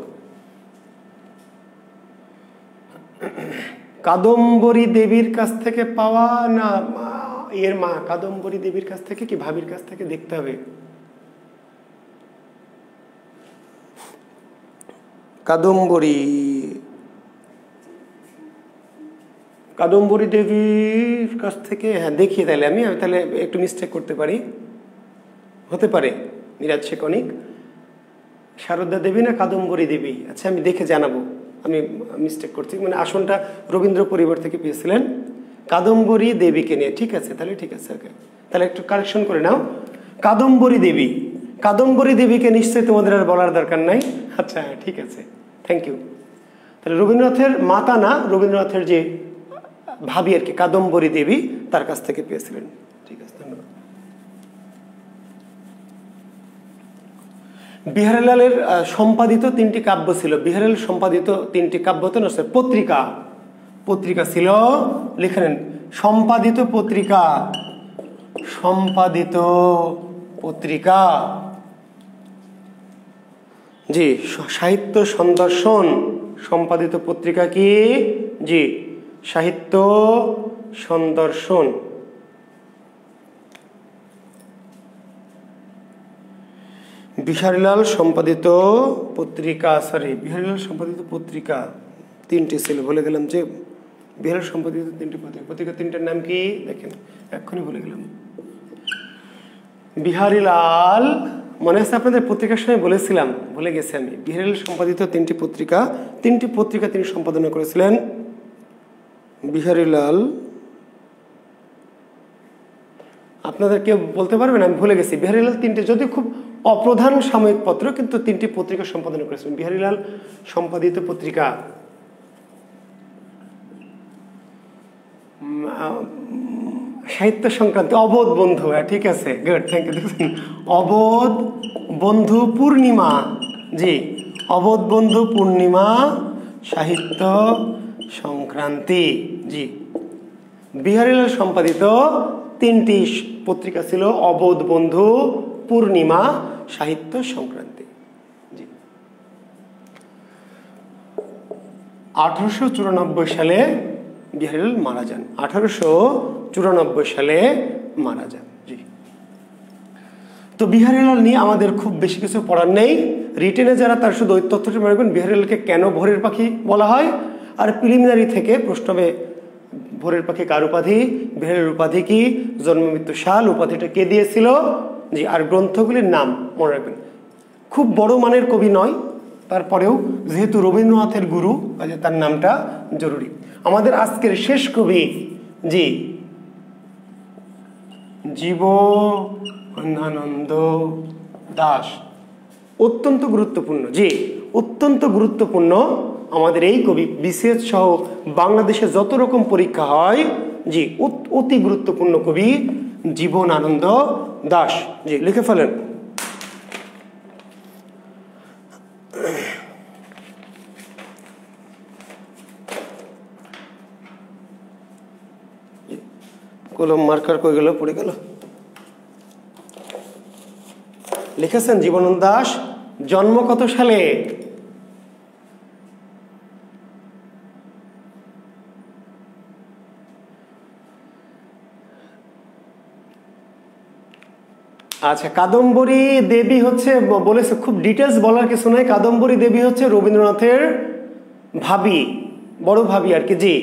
কাদম্বরী দেবীর কাছ থেকে পাওয়া না এর মা? কাদম্বরী দেবীর কাছ থেকে কি ভাবির কাছ থেকে? দেখতে হবে। কাদম্বরী দেবীর কাছ থেকে, হ্যাঁ দেখি তাহলে আমি তাহলে একটু মিস্টেক করতে পারি, হতে পারে মিরাজ শেখ অনিক। সারদা দেবী না কাদম্বরী দেবী? আচ্ছা আমি দেখে জানাবো, আমি মিস্টেক করছি। মানে আসনটা রবীন্দ্র পরিবার থেকে পেয়েছিলেন কাদম্বরী দেবীকে নিয়ে। ঠিক আছে তাহলে, ঠিক আছে ওকে, তাহলে একটু কারেকশন করে নাও। কাদম্বরী দেবী, কাদম্বরী দেবীকে নিশ্চয়ই তোমাদের আর বলার দরকার নাই। আচ্ছা ঠিক আছে, থ্যাংক ইউ। তাহলে রবীন্দ্রনাথের মাতা না, রবীন্দ্রনাথের যে ভাবি আর কি, কাদম্বরী দেবী, তার কাছ থেকে পেয়েছিলেন। ঠিক আছে, ধন্যবাদ। বিহারীলালের সম্পাদিত 3টি কাব্য ছিল। বিহারীলাল সম্পাদিত 3টি কাব্য তো না, পত্রিকা ছিল, লিখে নেন। সম্পাদিত পত্রিকা, জি সাহিত্য সন্দর্শন সম্পাদিত পত্রিকা কি? জি সাহিত্য সন্দর্শন। বিহারীলাল সম্পাদিত পত্রিকা, বিহারীলাল সম্পাদিত পত্রিকা 3টি ছিল, ভুলে গেলাম যে বিহারীলাল সম্পাদিত 3টি পত্রিকা 3টার নাম কি? দেখেন এক্ষুনি ভুলে গেলাম। বিহারীলাল, মনে আছে আপনাদের পত্রিকার সময় বলেছিলাম, ভুলে গেছি আমি। বিহারীলাল সম্পাদিত 3টি পত্রিকা তিনি সম্পাদনা করেছিলেন। বিহারীলাল, আপনাদের কেউ বলতে পারবেন? আমি ভুলে গেছি। বিহারীলাল 3টি, যদি খুব অপ্রধান সাময়িক পত্র, কিন্তু 3টি পত্রিকা সম্পাদনা করেছিলেন। বিহারীলাল সম্পাদিত পত্রিকা, সাহিত্য সংক্রান্ত, অবোধ বন্ধু, ঠিক আছে, গুড, থ্যাংক ইউ। দেখছেন, অবোধ বন্ধু পূর্ণিমা, জি অবোধ বন্ধু পূর্ণিমা সাহিত্য সংক্রান্তি। জি, বিহারীলাল সম্পাদিত 3টি পত্রিকা ছিল অবোধ বন্ধু, পূর্ণিমা, সাহিত্য সংক্রান্তি। জি, 1894 সালে বিহারীলাল মারা যান। 1894 সালে মারা যান। জি, তো বিহারীলাল নিয়ে আমাদের খুব বেশি কিছু পড়ার নেই। রিটেনে যারা তার শুধু ওই তথ্যটি মনে রাখবেন, বিহারীলালকে কেন ভোরের পাখি বলা হয়, আর প্রিলিমিনারি থেকে প্রশ্ন হবে ভোরের পাখি কার উপাধি, বিহারীলাল উপাধি কি, জন্ম মৃত্যু সাল, উপাধিটা কে দিয়েছিল। জি, আর গ্রন্থগুলির নাম মনে রাখবেন। খুব বড় মানের কবি নয়, তারপরেও যেহেতু রবীন্দ্রনাথের গুরু, কাজে তার নামটা জরুরি। আমাদের আজকের শেষ কবি, জি, জীবনানন্দ দাশ। অত্যন্ত গুরুত্বপূর্ণ। জি, অত্যন্ত গুরুত্বপূর্ণ আমাদের এই কবি। বিসিএস সহ বাংলাদেশে যত রকম পরীক্ষা হয়, জি, অতি গুরুত্বপূর্ণ কবি জীবনানন্দ দাশ। জি, লিখে ফেলেন। কলম মার্কার কই গেল, পড়ে গেল। লিখেছেন জীবনানন্দ দাশ। জন্ম কত সালে? আচ্ছা, কাদম্বরী দেবী হচ্ছে, বলেছে খুব ডিটেলস বলার কিছু নয়। কাদম্বরী দেবী হচ্ছে রবীন্দ্রনাথের ভাবি, বড় ভাবি আর কি। জি,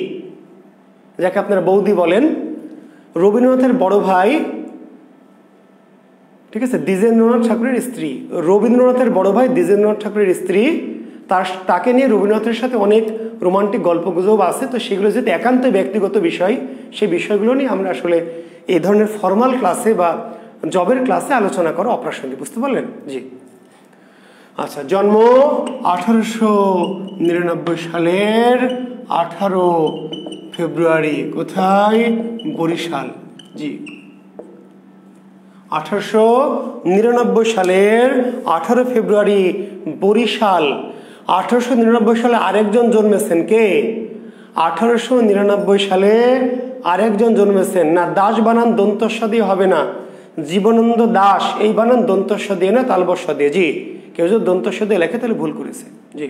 যাকে আপনারা বৌদি বলেন। রবীন্দ্রনাথের বড় ভাই, ঠিক আছে, দ্বিজেন্দ্রনাথ ঠাকুরের স্ত্রী। রবীন্দ্রনাথের বড় ভাই দ্বিজেন্দ্রনাথ ঠাকুরের স্ত্রী। তাকে নিয়ে রবীন্দ্রনাথের সাথে অনেক রোমান্টিক গল্পগুজব আছে। তো সেগুলো যেহেতু একান্ত ব্যক্তিগত বিষয়, সেই বিষয়গুলো নিয়ে আমরা আসলে এই ধরনের ফর্মাল ক্লাসে বা জবের ক্লাসে আলোচনা করা অপ্রাসঙ্গিক। বুঝতে পারলেন? জি, আচ্ছা। জন্ম 1899 সালের 18 ফেব্রুয়ারি। কোথায়? বরিশাল। জি, 1899 সালের 18 ফেব্রুয়ারি বরিশাল। 1899 সালে আরেকজন জন্মেছেন। কে? 1899 সালে আরেকজন জন্মেছেন। না, দাস বানান দন্তস্ব দিয়ে হবে না, জীবনানন্দ দাশ এই বানান দন্তস্ব দিয়ে না, তালবস্য দিয়ে। জি, কেউ যদি দন্তস্ব দিয়ে লেখে তাহলে ভুল করেছে। জি,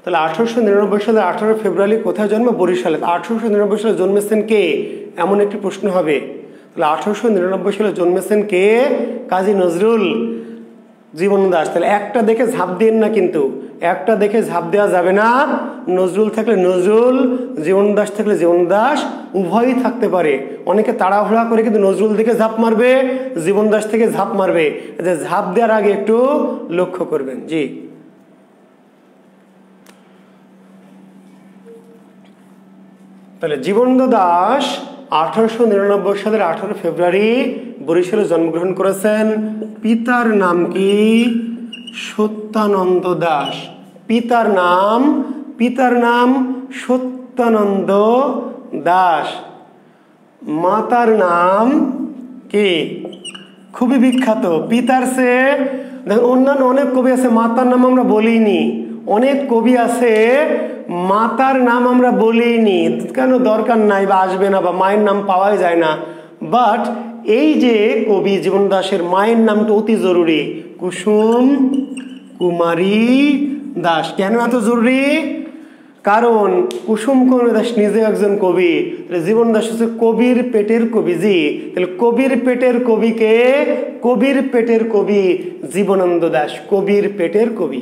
তাহলে 1899 সালে 18 ফেব্রুয়ারি কোথায় জন্ম? বরিশালে। 1899 সালে জন্মেছেন কে, এমন একটি প্রশ্ন হবে। তাহলে 1899 সালে জন্মেছেন কে? কাজী নজরুল। জীবনানন্দ দাশ। তাহলে একটা দেখে ঝাঁপ দিন না, কিন্তু একটা দেখে ঝাঁপ দেওয়া যাবে না। নজরুল থাকলে নজরুল, জীবনানন্দ দাশ থাকলে জীবনানন্দ দাশ, উভয়ই থাকতে পারে। অনেকে তাড়াহুড়া করে কিন্তু নজরুল থেকে ঝাঁপ মারবে, জীবন দাশ থেকে ঝাঁপ মারবে। যে ঝাঁপ দেওয়ার আগে একটু লক্ষ্য করবেন। জি, তাহলে জীবনানন্দ দাশ 1899 সালের 18 ফেব্রুয়ারি বরিশালে জন্মগ্রহণ করেছেন। পিতার নাম কি? সত্যানন্দ দাশ। পিতার নাম সত্যানন্দ দাশ। মাতার নাম কি? খুবই বিখ্যাত। পিতার সে দেখুন, অন্যান্য অনেক কবি আছে মাতার নাম আমরা বলিনি। অনেক কবি আছে মাতার নাম আমরা বলিনি, কেন? দরকার নাই বা আসবে না, বা মায়ের নাম পাওয়াই যায় না। বাট এই যে কবি জীবনানন্দ দাশের মায়ের নামটা অতি জরুরি, কুসুম কুমারী দাস। কেন এত জরুরি? কারণ কুসুম কুমারী দাস নিজে একজন কবি। জীবনানন্দ দাশ হচ্ছে কবির পেটের কবি। জি, তাহলে কবির পেটের কবিকে, কবির পেটের কবি জীবনানন্দ দাশ, কবির পেটের কবি।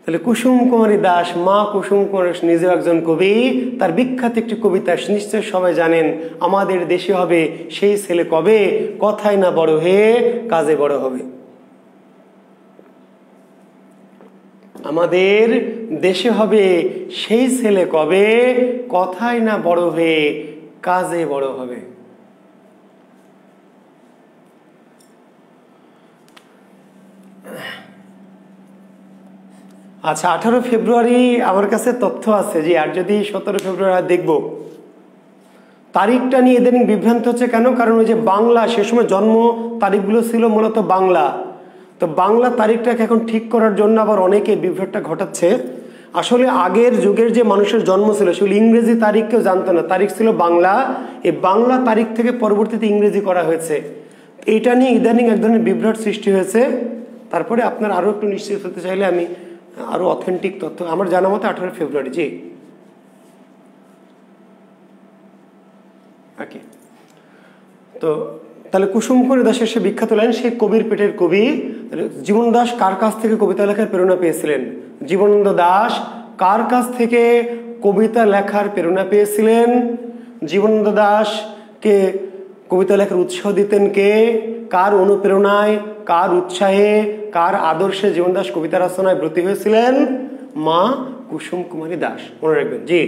তাহলে কুসুম কুমারী দাস, মা কুসুম কুমারী দাস নিজেও একজন কবি। তার বিখ্যাত একটি কবিতা নিশ্চয় সবাই জানেন, আমাদের দেশে হবে সেই ছেলে কবে, কথায় না বড় হয়ে কাজে বড় হবে। আমাদের দেশে হবে সেই ছেলে কবে, কথায় না বড় হয়ে কাজে বড় হবে। আচ্ছা, 18 ফেব্রুয়ারি আমার কাছে তথ্য আছে। জি, আর যদি 17 ফেব্রুয়ারি দেখব। তারিখটা নিয়ে এদের বিভ্রান্ত হচ্ছে কেন? কারণ ওই যে বাংলা, সে সময় জন্ম তারিখগুলো ছিল মূলত বাংলা। তো বাংলা তারিখটাকে এখন ঠিক করার জন্য আবার অনেকে বিভ্রাটটা ঘটাচ্ছে। আসলে আগের যুগের যে মানুষের জন্ম ছিল সেগুলো ইংরেজি তারিখ কেউ জানতো না, তারিখ ছিল বাংলা। এই বাংলা তারিখ থেকে পরবর্তীতে ইংরেজি করা হয়েছে। এইটা নিয়ে ইদানিং এক ধরনের বিভ্রাট সৃষ্টি হয়েছে। তারপরে আপনার আরও একটু নিশ্চিত হতে চাইলে আমি আরও অথেন্টিক তথ্য, আমার জানা মতো 18 ফেব্রুয়ারি। জি ওকে। তো তাহলে কুসুমকুমারী দাসের সে বিখ্যাত লাইন, সে কবির পেটের কবি। জীবনানন্দ দাশ কার কাছ থেকে কবিতা লেখার প্রেরণা পেয়েছিলেন? জীবনানন্দ দাশ কার কাছ থেকে কবিতা লেখার প্রেরণা পেয়েছিলেন? জীবনানন্দ দাশকে কবিতা লেখার উৎসাহ দিতেন কে? কার অনুপ্রেরণায়, কার উৎসাহে, কার আদর্শে জীবন দাস কবিতা রচনায় ব্রতী হয়েছিলেন? মা কুসুম কুমারী দাস। মনে রাখবেন। জি,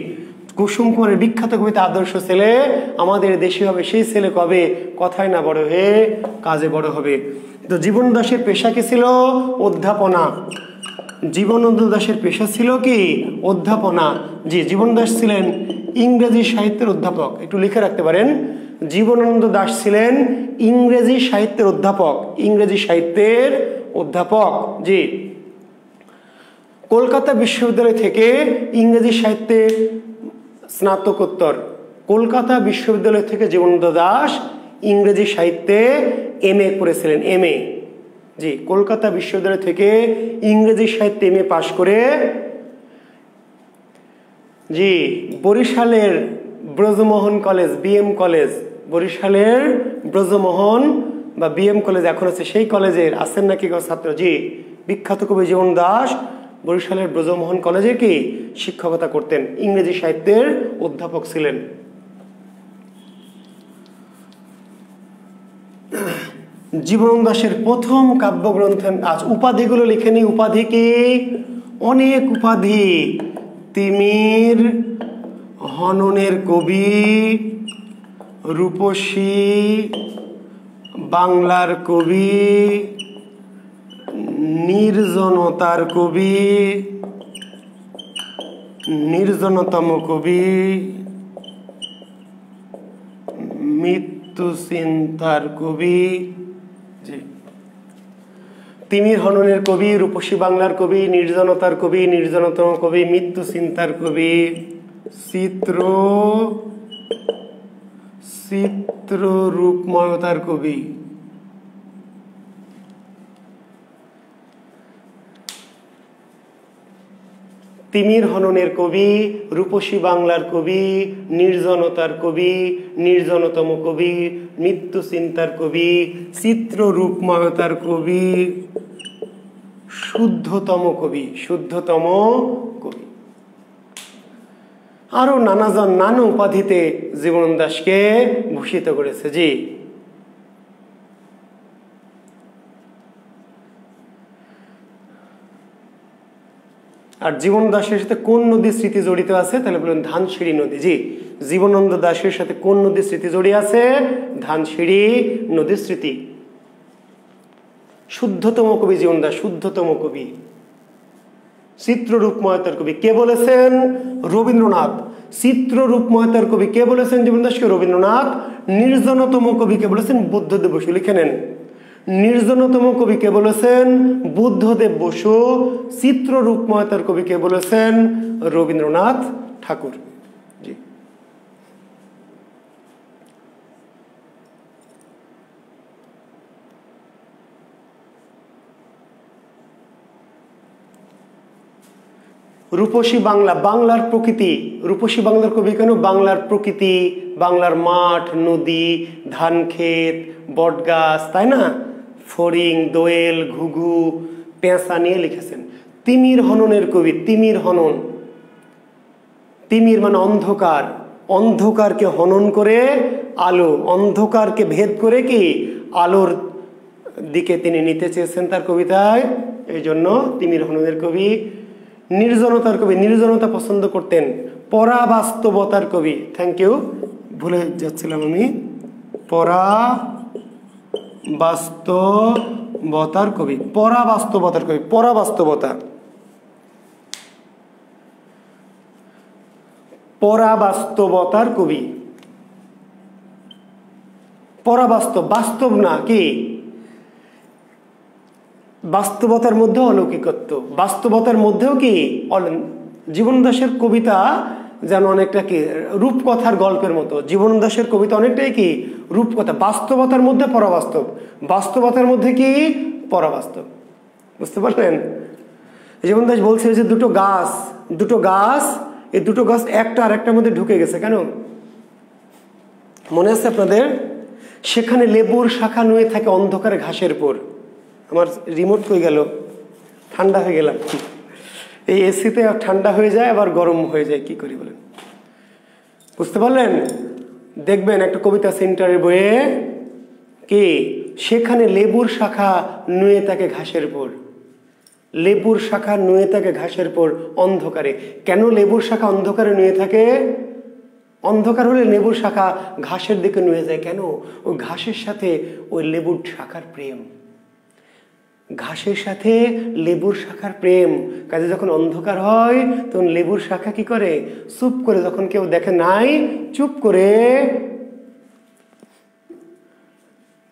কুসুম কুমারের বিখ্যাত কবিতা আদর্শ ছেলে আমাদের দেশে হবে, সেই ছেলে কবে কথায় না বড় হয়ে কাজে বড় হবে। তো জীবনানন্দ দাশের পেশা কি ছিল? অধ্যাপনা। জীবনানন্দ দাশের পেশা ছিল কি? অধ্যাপনা। জি, জীবনানন্দ দাশ ছিলেন ইংরেজি সাহিত্যের অধ্যাপক। একটু লিখে রাখতে পারেন, জীবনানন্দ দাশ ছিলেন ইংরেজি সাহিত্যের অধ্যাপক। ইংরেজি সাহিত্যের অধ্যাপক। জি, কলকাতা বিশ্ববিদ্যালয় থেকে ইংরেজি সাহিত্যে স্নাতকোত্তর। কলকাতা বিশ্ববিদ্যালয় থেকে জীবনানন্দ দাশ ইংরেজি সাহিত্যে MA করেছিলেন। MA। জি, কলকাতা বিশ্ববিদ্যালয় থেকে ইংরেজি সাহিত্যে MA পাশ করে জি বরিশালের ব্রজমোহন কলেজ, BM কলেজ, বরিশালের ব্রজমোহন বা BM কলেজ এখন আছে, সেই কলেজের আছেন নাকি ছাত্র? জি, বিখ্যাত কবি জীবনানন্দ দাশ বরিশালের ব্রজমোহন কলেজে কি শিক্ষকতা করতেন, ইংরেজি সাহিত্যের অধ্যাপক ছিলেন। জীবনানন্দ দাশের প্রথম কাব্যগ্রন্থ, আজ উপাধিগুলো লিখে নিই। উপাধি কি? অনেক উপাধি। তিমির হননের কবি, রূপসী বাংলার কবি, নির্জনতার কবি, নির্জনতম কবি, মৃত্যু চিন্তার কবি। জি, তিমির হননের কবি, রূপসী বাংলার কবি, নির্জনতার কবি, নির্জনতম কবি, মৃত্যু চিন্তার কবি, চিত্র রূপময়তার কবি। তিমির হননের কবি, রূপসী বাংলার কবি, নির্জনতার কবি, নির্জনতম কবি, মৃত্যু চিন্তার কবি, চিত্র রূপময়তার কবি, শুদ্ধতম কবি। শুদ্ধতম কবি। আরো নানাজন নানা উপাধিতে জীবনানন্দ দাশকে ভূষিত করেছে। জি, আর জীবনানন্দ দাশের সাথে কোন নদীর স্মৃতি জড়িত আছে? তাহলে বলুন ধানসিঁড়ি নদী। জি, জীবনানন্দ দাশের সাথে কোন নদীর স্মৃতি জড়িয়ে আছে? ধানসিঁড়ি নদীর স্মৃতি। শুদ্ধতম কবি জীবনানন্দ দাশ, শুদ্ধতম কবি। চিত্র রূপময়তার কবি কে বলেছেন? রবীন্দ্রনাথ। চিত্র রূপময়তার কবি কে বলেছেন জীবনানন্দ দাশকে? রবীন্দ্রনাথ। নির্জনতম কবি কে বলেছেন? বুদ্ধদেব বসু। লিখে নেন, নির্জনতম কবি কে বলেছেন? বুদ্ধদেব বসু। চিত্র রূপময়তার কবি কে বলেছেন? রবীন্দ্রনাথ ঠাকুর। জি, রূপসী বাংলা, বাংলার প্রকৃতি। রূপসী বাংলার কবি কেন? বাংলার প্রকৃতি, বাংলার মাঠ, নদী, ধান ক্ষেত, বটগাছ, তাই না, ফড়িং, দোয়েল, ঘুঘু, পেঁচা নিয়ে লিখেছেন। তিমির হননের কবি। তিমির হনন, তিমির মানে অন্ধকার, অন্ধকারকে হনন করে আলো, অন্ধকারকে ভেদ করে কি আলোর দিকে তিনি নিতে চেয়েছেন তার কবিতায়, এই জন্য তিমির হননের কবি। নির্জনতার কবি, নির্জনতা পছন্দ করতেন। পরাবাস্তবতার কবি, থ্যাংক ইউ, ভুলে যাচ্ছিলাম আমি, পরাবাস্তবতার কবি, পরাবাস্তবতার কবি, পরাবাস্তবতা, পরাবাস্তবতার কবি। পরাবাস্তব, বাস্তব না কি, বাস্তবতার মধ্যেও অলৌকিকত্ব, বাস্তবতার মধ্যেও কি জীবন দাসের কবিতা যেন অনেকটা কি রূপকথার গল্পের মতো। জীবন দাসের কবিতা অনেকটাই কি রূপকথা, বাস্তবতার মধ্যে পরাবাস্তব, বাস্তবতার মধ্যে কি পরাবাস্তব। বুঝতে পারলেন? জীবন দাস বলছে যে দুটো গাছ, এই দুটো গাছ একটা আর একটার মধ্যে ঢুকে গেছে। কেন মনে আছে আপনাদের? সেখানে লেবুর শাখা নুয়ে থাকে অন্ধকারে ঘাসের পর। আমার রিমোট কই গেল? ঠান্ডা হয়ে গেলাম। এই এসিতে ঠান্ডা হয়ে যায় আবার গরম হয়ে যায়, কি করি বলেন? বুঝতে পারলেন? দেখবেন একটা কবিতা সেন্টারের বইয়ে কি সেখানে লেবুর শাখা নুয়ে থাকে ঘাসের পর, লেবুর শাখা নুয়ে থাকে ঘাসের পর অন্ধকারে। কেন লেবুর শাখা অন্ধকারে নুয়ে থাকে? অন্ধকার হলে লেবুর শাখা ঘাসের দিকে নুয়ে যায়। কেন? ওই ঘাসের সাথে ওই লেবুর শাখার প্রেম, ঘাসের সাথে লেবুর শাখার প্রেম। কাজে যখন অন্ধকার হয় তখন লেবুর শাখা কি করে? চুপ করে, যখন কেউ দেখে নাই, চুপ করে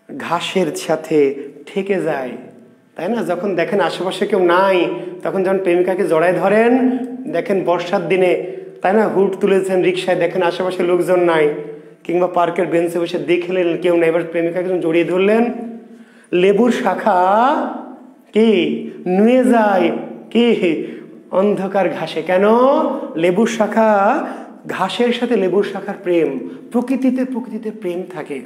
ঘাসের সাথে ঠেকে যায়, তাই না? যখন দেখেন আশেপাশে কেউ নাই, তখন যখন প্রেমিকাকে জড়ায় ধরেন, দেখেন বর্ষার দিনে, তাই না, হুড তুলেছেন রিক্সায়, দেখেন আশেপাশে লোকজন নাই, কিংবা পার্কের বেঞ্চে বসে দেখলেন কেউ নাই, এবার প্রেমিকাকে জড়িয়ে ধরলেন, লেবুর শাখা কি নুয়ে যায় কি অন্ধকার ঘাসে। কেন? লেবুর শাখা, ঘাসের সাথে লেবুর শাখার প্রেম। প্রকৃতিতে প্রেম থাকে।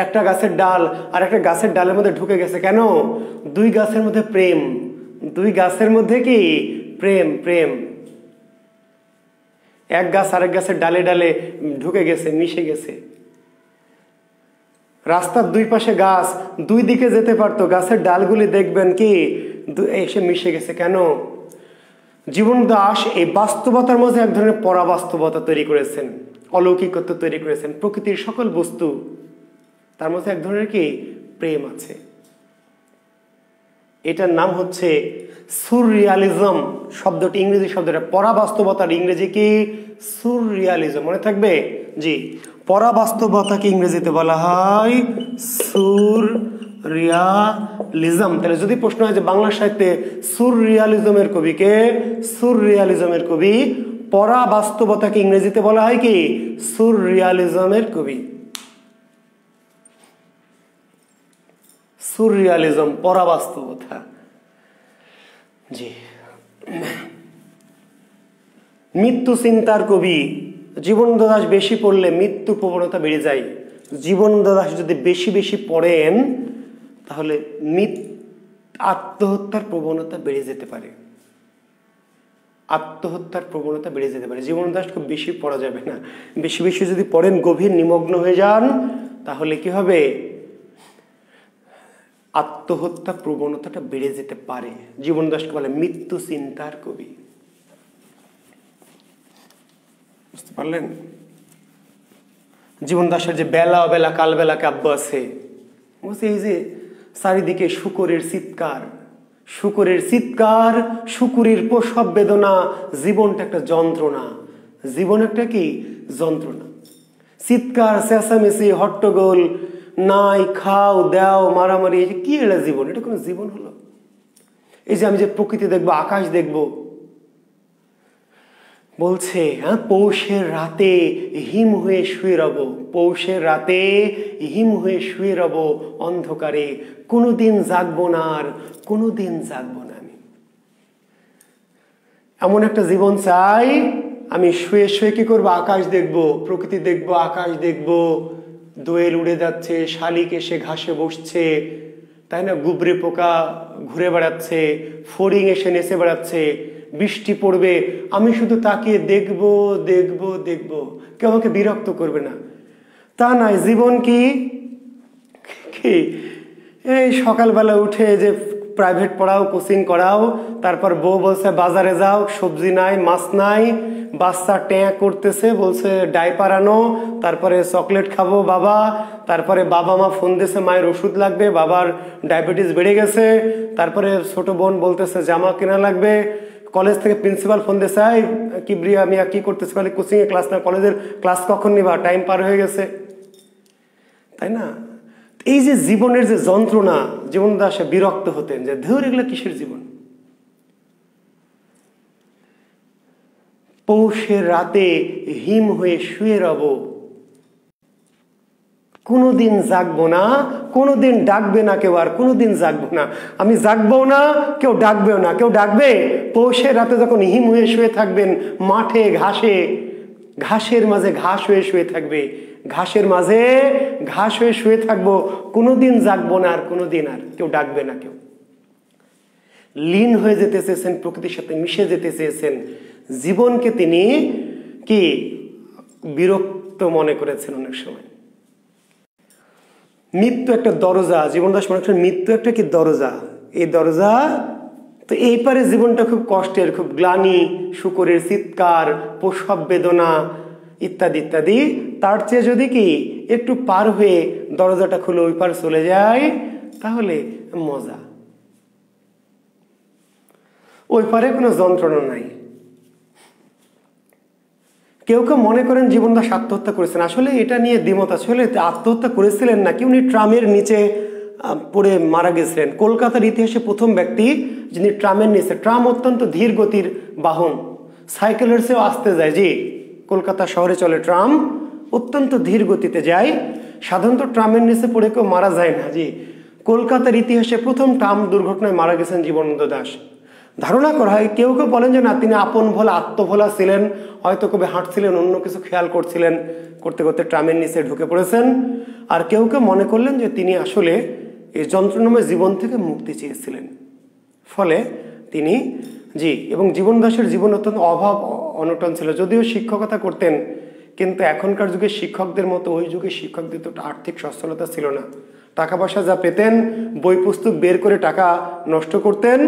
একটা গাছের ডাল আর একটা গাছের ডালের মধ্যে ঢুকে গেছে। কেন? দুই গাছের মধ্যে প্রেম, দুই গাছের মধ্যে কি প্রেম। এক গাছ আরেক গাছের ডালে ডালে ঢুকে গেছে, মিশে গেছে। রাস্তার দুই পাশে গাছ, দুই দিকে যেতে পারতো, গাছের ডালগুলি দেখবেন কি এসে মিশে গেছে। কেন? জীবন দাস এই বাস্তবতার মধ্যে এক ধরনের পরাবাস্তবতা তৈরি করেছেন, অলৌকিকত্ব তৈরি করেছেন। প্রকৃতির সকল বস্তু, তার মধ্যে এক ধরনের কি প্রেম আছে। এটার নাম হচ্ছে সুররিয়ালিজম শব্দটি, ইংরেজি শব্দটা। পরাবাস্তবতার ইংরেজি কি? সুররিয়ালিজম। মনে থাকবে? জি, পরাবাস্তবতাকে ইংরেজিতে বলা হয় সুররিয়ালিজম। তাহলে যদি প্রশ্ন হয় যে বাংলা সাহিত্যে সুররিয়ালিজমের কবি কে? সুররিয়ালিজমের কবি, পরাবাস্তবতাকে ইংরেজিতে বলা হয় কি? সুররিয়ালিজমের কবি। সুররিয়ালিজম, পরাবাস্তবতা। জি, মৃত্যু চিন্তার কবি। জীবনানন্দ দাশ বেশি পড়লে মৃত্যু প্রবণতা বেড়ে যায়। জীবনানন্দ দাশ যদি বেশি পড়েন তাহলে আত্মহত্যার প্রবণতা বেড়ে যেতে পারে, আত্মহত্যার প্রবণতা বেড়ে যেতে পারে। জীবনানন্দ দাশ খুব বেশি পড়া যাবে না। বেশি যদি পড়েন, গভীর নিমগ্ন হয়ে যান, তাহলে কি হবে? আত্মহত্যা প্রবণতাটা বেড়ে যেতে পারে। জীবনানন্দ দাশকে বলে মৃত্যু চিন্তার কবি। বুঝতে পারলেন? জীবনানন্দ দাশের যে বেলা অবেলা কালবেলা কাব্য আছে, এই যে চারিদিকে শুকরের চিৎকার, শুকুরের প্রসব বেদনা, জীবনটা একটা যন্ত্রণা, জীবন একটা কি যন্ত্রণা। চিৎকার, চেঁচামেচি, হট্টগোল, নাই, খাও দাও, মারামারি, কি এটা জীবন? এটা কোনো জীবন হলো? এই যে আমি যে প্রকৃতি দেখবো, আকাশ দেখবো, বলছে হ্যাঁ, পৌষের রাতে হিম হয়ে শুয়ে রব, পৌষের রাতে হিম হয়ে শুয়ে রব অন্ধকারে, কোনোদিন জাগবো না আর, কোনোদিন জাগবো না আমি। এমন একটা জীবন চাই আমি শুয়ে কি করবো? আকাশ দেখবো, প্রকৃতি দেখবো, আকাশ দেখবো, দোয়েল উড়ে যাচ্ছে, শালিক এসে ঘাসে বসছে, তাই না, গুবরে পোকা ঘুরে বেড়াচ্ছে, ফড়িং এসে নেচে বেড়াচ্ছে, বৃষ্টি পড়বে, আমি শুধু তাকিয়ে দেখবো। কেউ আমাকে বিরক্ত করবে না, তা নয়। জীবন কি এই সকালবেলা উঠে যে প্রাইভেট পড়াও, কোচিং করাও, তারপর বউ বলছে বাজারে যাও, সবজি নাই, মাছ নাই, বাচ্চা ট্যাঁ করতেছে, বলছে ডাইপার আনো, তারপরে চকলেট খাবো বাবা, তারপরে বাবা মা ফোন দিয়েছে মায়ের ওষুধ লাগবে, বাবার ডায়াবেটিস বেড়ে গেছে, তারপরে ছোট বোন বলতেছে জামা কেনা লাগবে, কলেজ থেকে প্রিন্সিপাল ফোন দিয়েছে, কি ব্রিয়া আমি কি করতেছি, বলে কোচিং এ ক্লাস না, কলেজের ক্লাস কখন নিবা, টাইম পার হয়ে গেছে, তাই না? এই যে জীবনের যে যন্ত্রণা, জীবনদাসে বিরক্ত হতেন যে ধর এগুলো কিসের জীবন। পৌষের রাতে হিম হয়ে শুয়ে রব, কোনোদিন জাগবো না, কোনোদিন ডাকবে না কেউ, আর কোনোদিন জাগবো না, আমি জাগবো না, কেউ ডাকবেও না। কেউ ডাকবে? পৌষের রাতে যখন হিম হয়ে শুয়ে থাকবেন মাঠে ঘাসে, ঘাসের মাঝে ঘাস হয়ে শুয়ে থাকবে, ঘাসের মাঝে ঘাস হয়ে শুয়ে থাকবো, কোনোদিন জাগবো না, আর কোনোদিন আর কেউ ডাকবে না। কেউ লীন হয়ে যেতে চেয়েছেন, প্রকৃতির সাথে মিশে যেতে চেয়েছেন। জীবনকে তিনি কি বিরক্ত মনে করেছেন অনেক সময়। মৃত্যু একটা দরজা, জীবনদাস মনে করেন মৃত্যু একটা কি দরজা, এই দরজা তো এই পারে জীবনটা খুব কষ্টের, খুব গ্লানি, শুকরের চিৎকার, প্রসব বেদনা ইত্যাদি ইত্যাদি। তার চেয়ে যদি কি একটু পার হয়ে দরজাটা খুলে ওই পার চলে যায় তাহলে মজা। ওই পারে কোনো যন্ত্রণা নাই। কেউ কেউ মনে করেন জীবনদাস আত্মহত্যা করেছেন। আসলে এটা নিয়ে দ্বিমত। আসলে আত্মহত্যা করেছিলেন নাকি উনি ট্রামের নিচে পড়ে মারা গেছিলেন। কলকাতার ইতিহাসে প্রথম ব্যক্তি যিনি ট্রামের নিচে, ট্রাম অত্যন্ত ধীর গতির বাহন, সাইকেলের চেয়েও আসতে যায়। জি, কলকাতা শহরে চলে ট্রাম, অত্যন্ত ধীর গতিতে যায়। সাধারণত ট্রামের নিচে পড়ে কেউ মারা যায় না। জি, কলকাতার ইতিহাসে প্রথম ট্রাম দুর্ঘটনায় মারা গেছেন জীবনানন্দ দাশ। ধারণা করা হয়, কেউ কেউ বলেন যে না, তিনি আপন ভোলা, আত্মভোলা ছিলেন, হয়তো কবে হাঁটছিলেন, অন্য কিছু খেয়াল করছিলেন, করতে করতে ট্রামের নিচে ঢুকে পড়েছেন। আর কেউ কেউ মনে করলেন যে তিনি আসলে এই যন্ত্রণাময় জীবন থেকে মুক্তি চেয়েছিলেন, ফলে তিনি এবং জীবনদাসের জীবন অত্যন্ত অভাব অনটন ছিল। যদিও শিক্ষকতা করতেন, কিন্তু এখনকার যুগে শিক্ষকদের মতো ওই যুগে শিক্ষকদের তো আর্থিক সচ্ছলতা ছিল না। টাকা পয়সা যা পেতেন বই পুস্তক বের করে টাকা নষ্ট করতেন,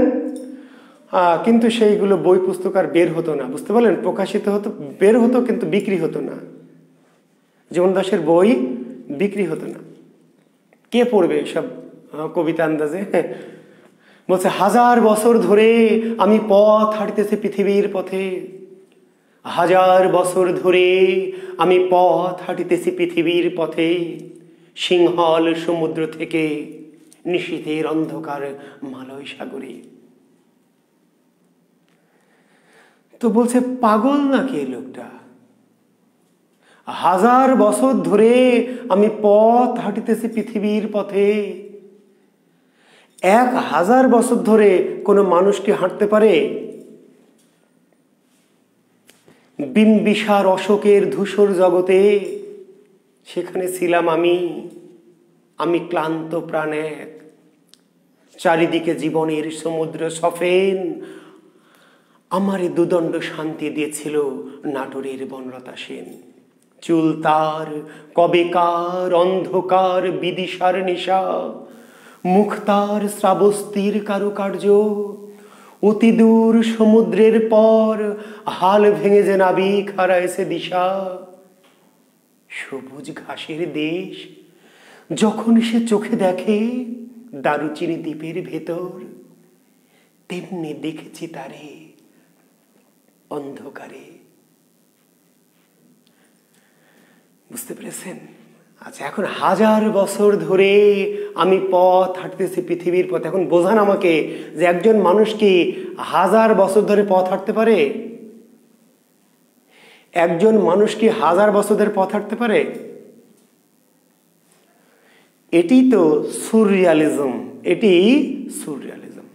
কিন্তু সেইগুলো বই পুস্তক আর বের হতো না, বুঝতে পারলেন? প্রকাশিত হতো, বের হতো, কিন্তু বিক্রি হতো না। জীবনদাসের বই বিক্রি হতো না। কে পড়বে সব কবিতা আন্দাজে? বলছে, 1000 বছর ধরে আমি পথ হাঁটতেছি পৃথিবীর পথে, 1000 বছর ধরে আমি পথ হাঁটিতেছি পৃথিবীর পথে, সিংহল সমুদ্র থেকে নিশীথের অন্ধকার মালয় সাগরে। তো বলছে, পাগল নাকি এই লোকটা? 1000 বছর ধরে আমি পথ হাঁটিতেছি পৃথিবীর পথে। 1000 বছর ধরে কোনো মানুষ কি হাঁটতে পারে? বিম্বিসার অশোকের ধূসর জগতে সেখানে ছিলাম আমি ক্লান্ত প্রাণ এক, চারিদিকে জীবনের সমুদ্র সফেন, আমারে দুদণ্ড শান্তি দিয়েছিল নাটোরের বনলতা সেন। চুল তার কবেকার অন্ধকার বিদিশার নিশা, মুখ তার শ্রাবস্তির কারুকার্য, অতি দূর সমুদ্রের পর হাল ভেঙে যে নাবিক হারাইছে দিশা। সবুজ ঘাসের দেশ যখন সে চোখে দেখে দারুচিনি দ্বীপের ভেতর, তেমনি দেখেছি তারে অন্ধকারে। বুঝতে পেরেছেন? আচ্ছা, এখন 1000 বছর ধরে আমি পথ হাঁটতেছি পৃথিবীর পথ। এখন বোঝান আমাকে যে একজন মানুষ কি 1000 বছর ধরে পথ হাঁটতে পারে? একজন মানুষ কি 1000 বছর ধরে পথ হাঁটতে পারে? এটি তো সুররিয়ালিজম, এটি সুররিয়ালিজম।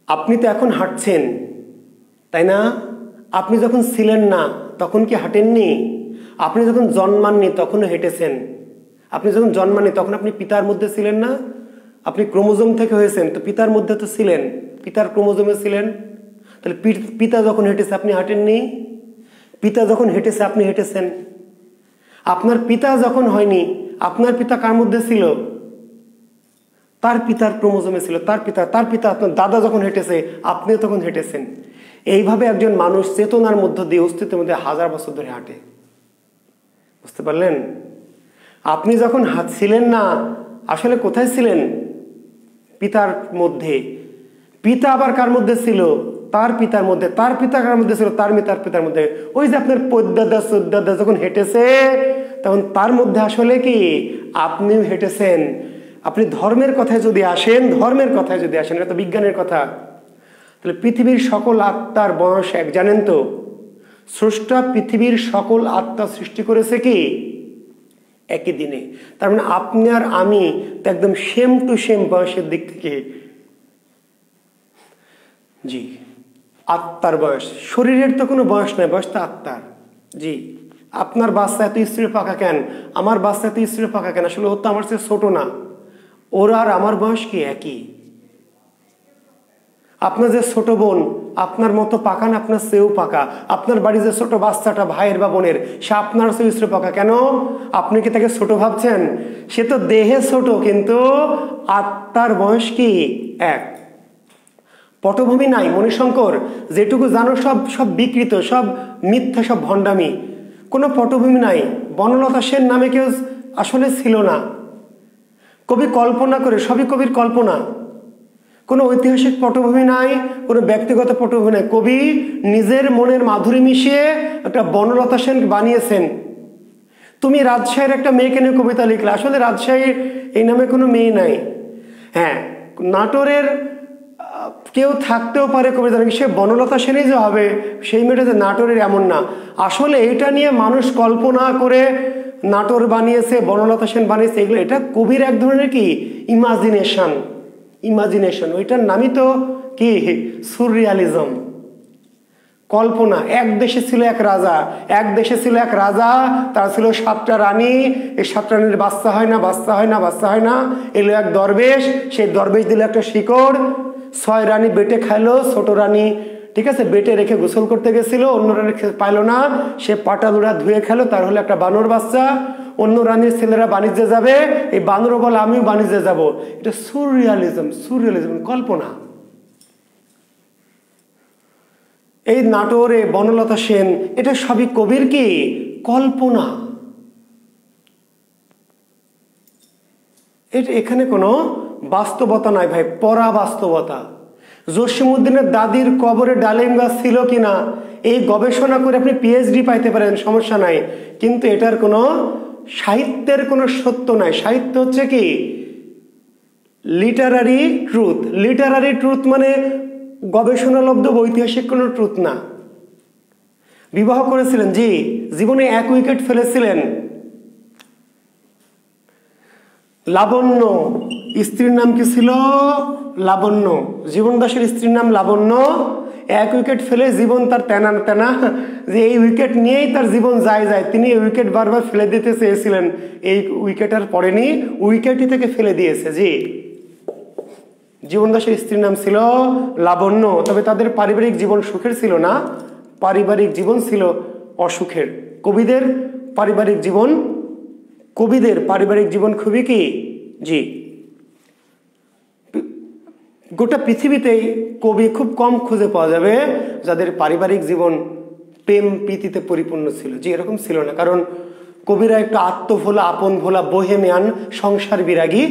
আপনি তো এখন হাঁটছেন, তাই না? আপনি যখন ছিলেন না তখন কি হাঁটেননি? আপনি যখন জন্মাননি তখনও হেঁটেছেন। আপনি যখন জন্মাননি তখন আপনি পিতার মধ্যে ছিলেন না? আপনি ক্রোমোজোম থেকে হয়েছেন, তো পিতার মধ্যে তো ছিলেন, পিতার ক্রোমোজোমে ছিলেন। তাহলে পিতা যখন হেঁটেছে আপনি হাঁটেননি? পিতা যখন হেঁটেছে আপনি হেঁটেছেন। আপনার পিতা যখন হয়নি, আপনার পিতা কার মধ্যে ছিল? তার পিতার ক্রোমোজোমে ছিল। তার পিতা আপনার দাদা যখন হেঁটেছে আপনিও তখন হেঁটেছেন। এইভাবে একজন মানুষ চেতনার মধ্য দিয়ে, অস্তিত্বের মধ্যে 1000 বছর ধরে হাঁটে। বুঝতে পারলেন? আপনি যখন ছিলেন না, আসলে কোথায় ছিলেন? পিতার মধ্যে। পিতা আবার কার মধ্যে ছিল? তার পিতার মধ্যে। তার পিতা কার মধ্যে ছিল? তার পিতার মধ্যে। ওই যে আপনার পদ্দাদা সদ্দাদা যখন হেঁটেছে, তখন তার মধ্যে আসলে কি আপনিও হেঁটেছেন। আপনি ধর্মের কথায় যদি আসেন, এটা তো বিজ্ঞানের কথা, তাহলে পৃথিবীর সকল আত্মার বয়স এক, জানেন তো? স্রষ্টা পৃথিবীর সকল আত্মা সৃষ্টি করেছে কি একই দিনে। তার মানে আপনি আর আমি তো একদম সেম টু সেম বয়সের দিক থেকে। জি, আত্মার বয়স, শরীরের তো কোনো বয়স নাই, বয়স তো আত্মার। জি, আপনার বাচ্চা এত স্ত্রীর পাকা কেন, আমার বাচ্চা এত স্ত্রীর পাকা কেন? আসলে ও তো আমার চেয়ে ছোট না, ওর আর আমার বয়স কি একই। আপনার যে ছোট বোন আপনার মতো পাকা না, আপনার চেয়েও পাকা। আপনার বাড়ি যে ছোট বাচ্চাটা ভাইয়ের বা বোনের, সে আপনার চেয়ে স্ত্রী পাকা কেন? আপনি কি তাকে ছোট ভাবছেন? সে তো দেহে ছোট, কিন্তু আত্মার বয়স কি এক। পটভূমি নাই মণিশঙ্কর, যেটুকু জানো সব সব বিকৃত, সব মিথ্যা, সব ভণ্ডামি, কোনো পটভূমি নাই। বনলতা সেন নামে কেউ আসলে ছিল না, কবি কল্পনা করে, সবই কবির কল্পনা। কোনো ঐতিহাসিক পটভূমি নাই, কোনো ব্যক্তিগত পটভূমি নাই। কবি নিজের মনের মাধুরী মিশিয়ে একটা বনলতা সেন বানিয়েছেন। তুমি রাজশাহীর একটা মেয়েকে নিয়ে কবিতা লিখলে, আসলে রাজশাহীর এই নামে কোনো মেয়ে নাই। হ্যাঁ, নাটোরের কেউ থাকতেও পারে কবিতা, সে বনলতা সেনই যে হবে, সেই মেয়েটা যে নাটোরের এমন না। আসলে এটা নিয়ে মানুষ কল্পনা করে নাটোর বানিয়েছে, বনলতা সেন বানিয়েছে, এগুলো এটা কবির এক ধরনের কি ইমাজিনেশন। ওইটার নামই তো কি সুররিয়ালিজম, কল্পনা। এক দেশে ছিল এক রাজা, তার ছিল 7টা রানী। এই 7টা রানীর বাচ্চা হয় না। এলো এক দরবেশ, সেই দরবেশ দিল একটা শিকড়, 6 রানী বেটে খাইলো। ছোট রানী ঠিক আছে বেটে রেখে গোসল করতে গেছিল, অন্য রানী পাইলো না, সে পাটালুড়া ধুয়ে খেলো, তার হলো একটা বানর বাচ্চা। অন্য রানীর ছেলেরা বাণিজ্যে যাবে, এই বানর বলে আমিও বাণিজ্যে যাব। এটা সুররিয়ালিজম, কল্পনা। এই নাটোরে বনলতা সেন, এটা সবই কবির কি কল্পনা। এখানে কোনো বাস্তবতা নাই ভাই, পরা বাস্তবতা। জসীমউদ্দিনের দাদির কবরে ডালিম গাছ ছিল কিনা, এই গবেষণা করে আপনি পিএইচডি পাইতে পারেন, সমস্যা নাই, কিন্তু এটার কোনো সাহিত্যের কোনো সত্য নাই। সাহিত্য হচ্ছে কি লিটারারি ট্রুথ, মানে গবেষণালব্ধ ঐতিহাসিক কোনো ট্রুথ না। বিবাহ করেছিলেন, জি, জীবনে 1 উইকেট ফেলেছিলেন। লাবণ্য, স্ত্রীর নাম কি ছিল? লাবণ্য। জীবন দাসের স্ত্রীর নাম লাবণ্য। 1 উইকেট ফেলে জীবন তার তেনা যে এই উইকেট নিয়েই তার জীবন যায়। তিনি এই উইকেট বারবার ফেলে দিতে চেয়েছিলেন, এই উইকেট আর পড়েনি, উইকেটই থেকে ফেলে দিয়েছে। জি, জীবন দাসের স্ত্রীর নাম ছিল লাবণ্য। তবে তাদের পারিবারিক জীবন সুখের ছিল না, পারিবারিক জীবন ছিল অসুখের। কবিদের পারিবারিক জীবন খুবই কি, জি, গোটা পৃথিবীতেই কবি খুব কম খুঁজে পাওয়া যাবে যাদের পারিবারিক জীবন প্রেম প্রীতিতে পরিপূর্ণ ছিল। জি, এরকম ছিল না, কারণ কবিরা একটু আত্মভোলা, আপন ভোলা, বোহেমিয়ান, সংসার বিরাগী,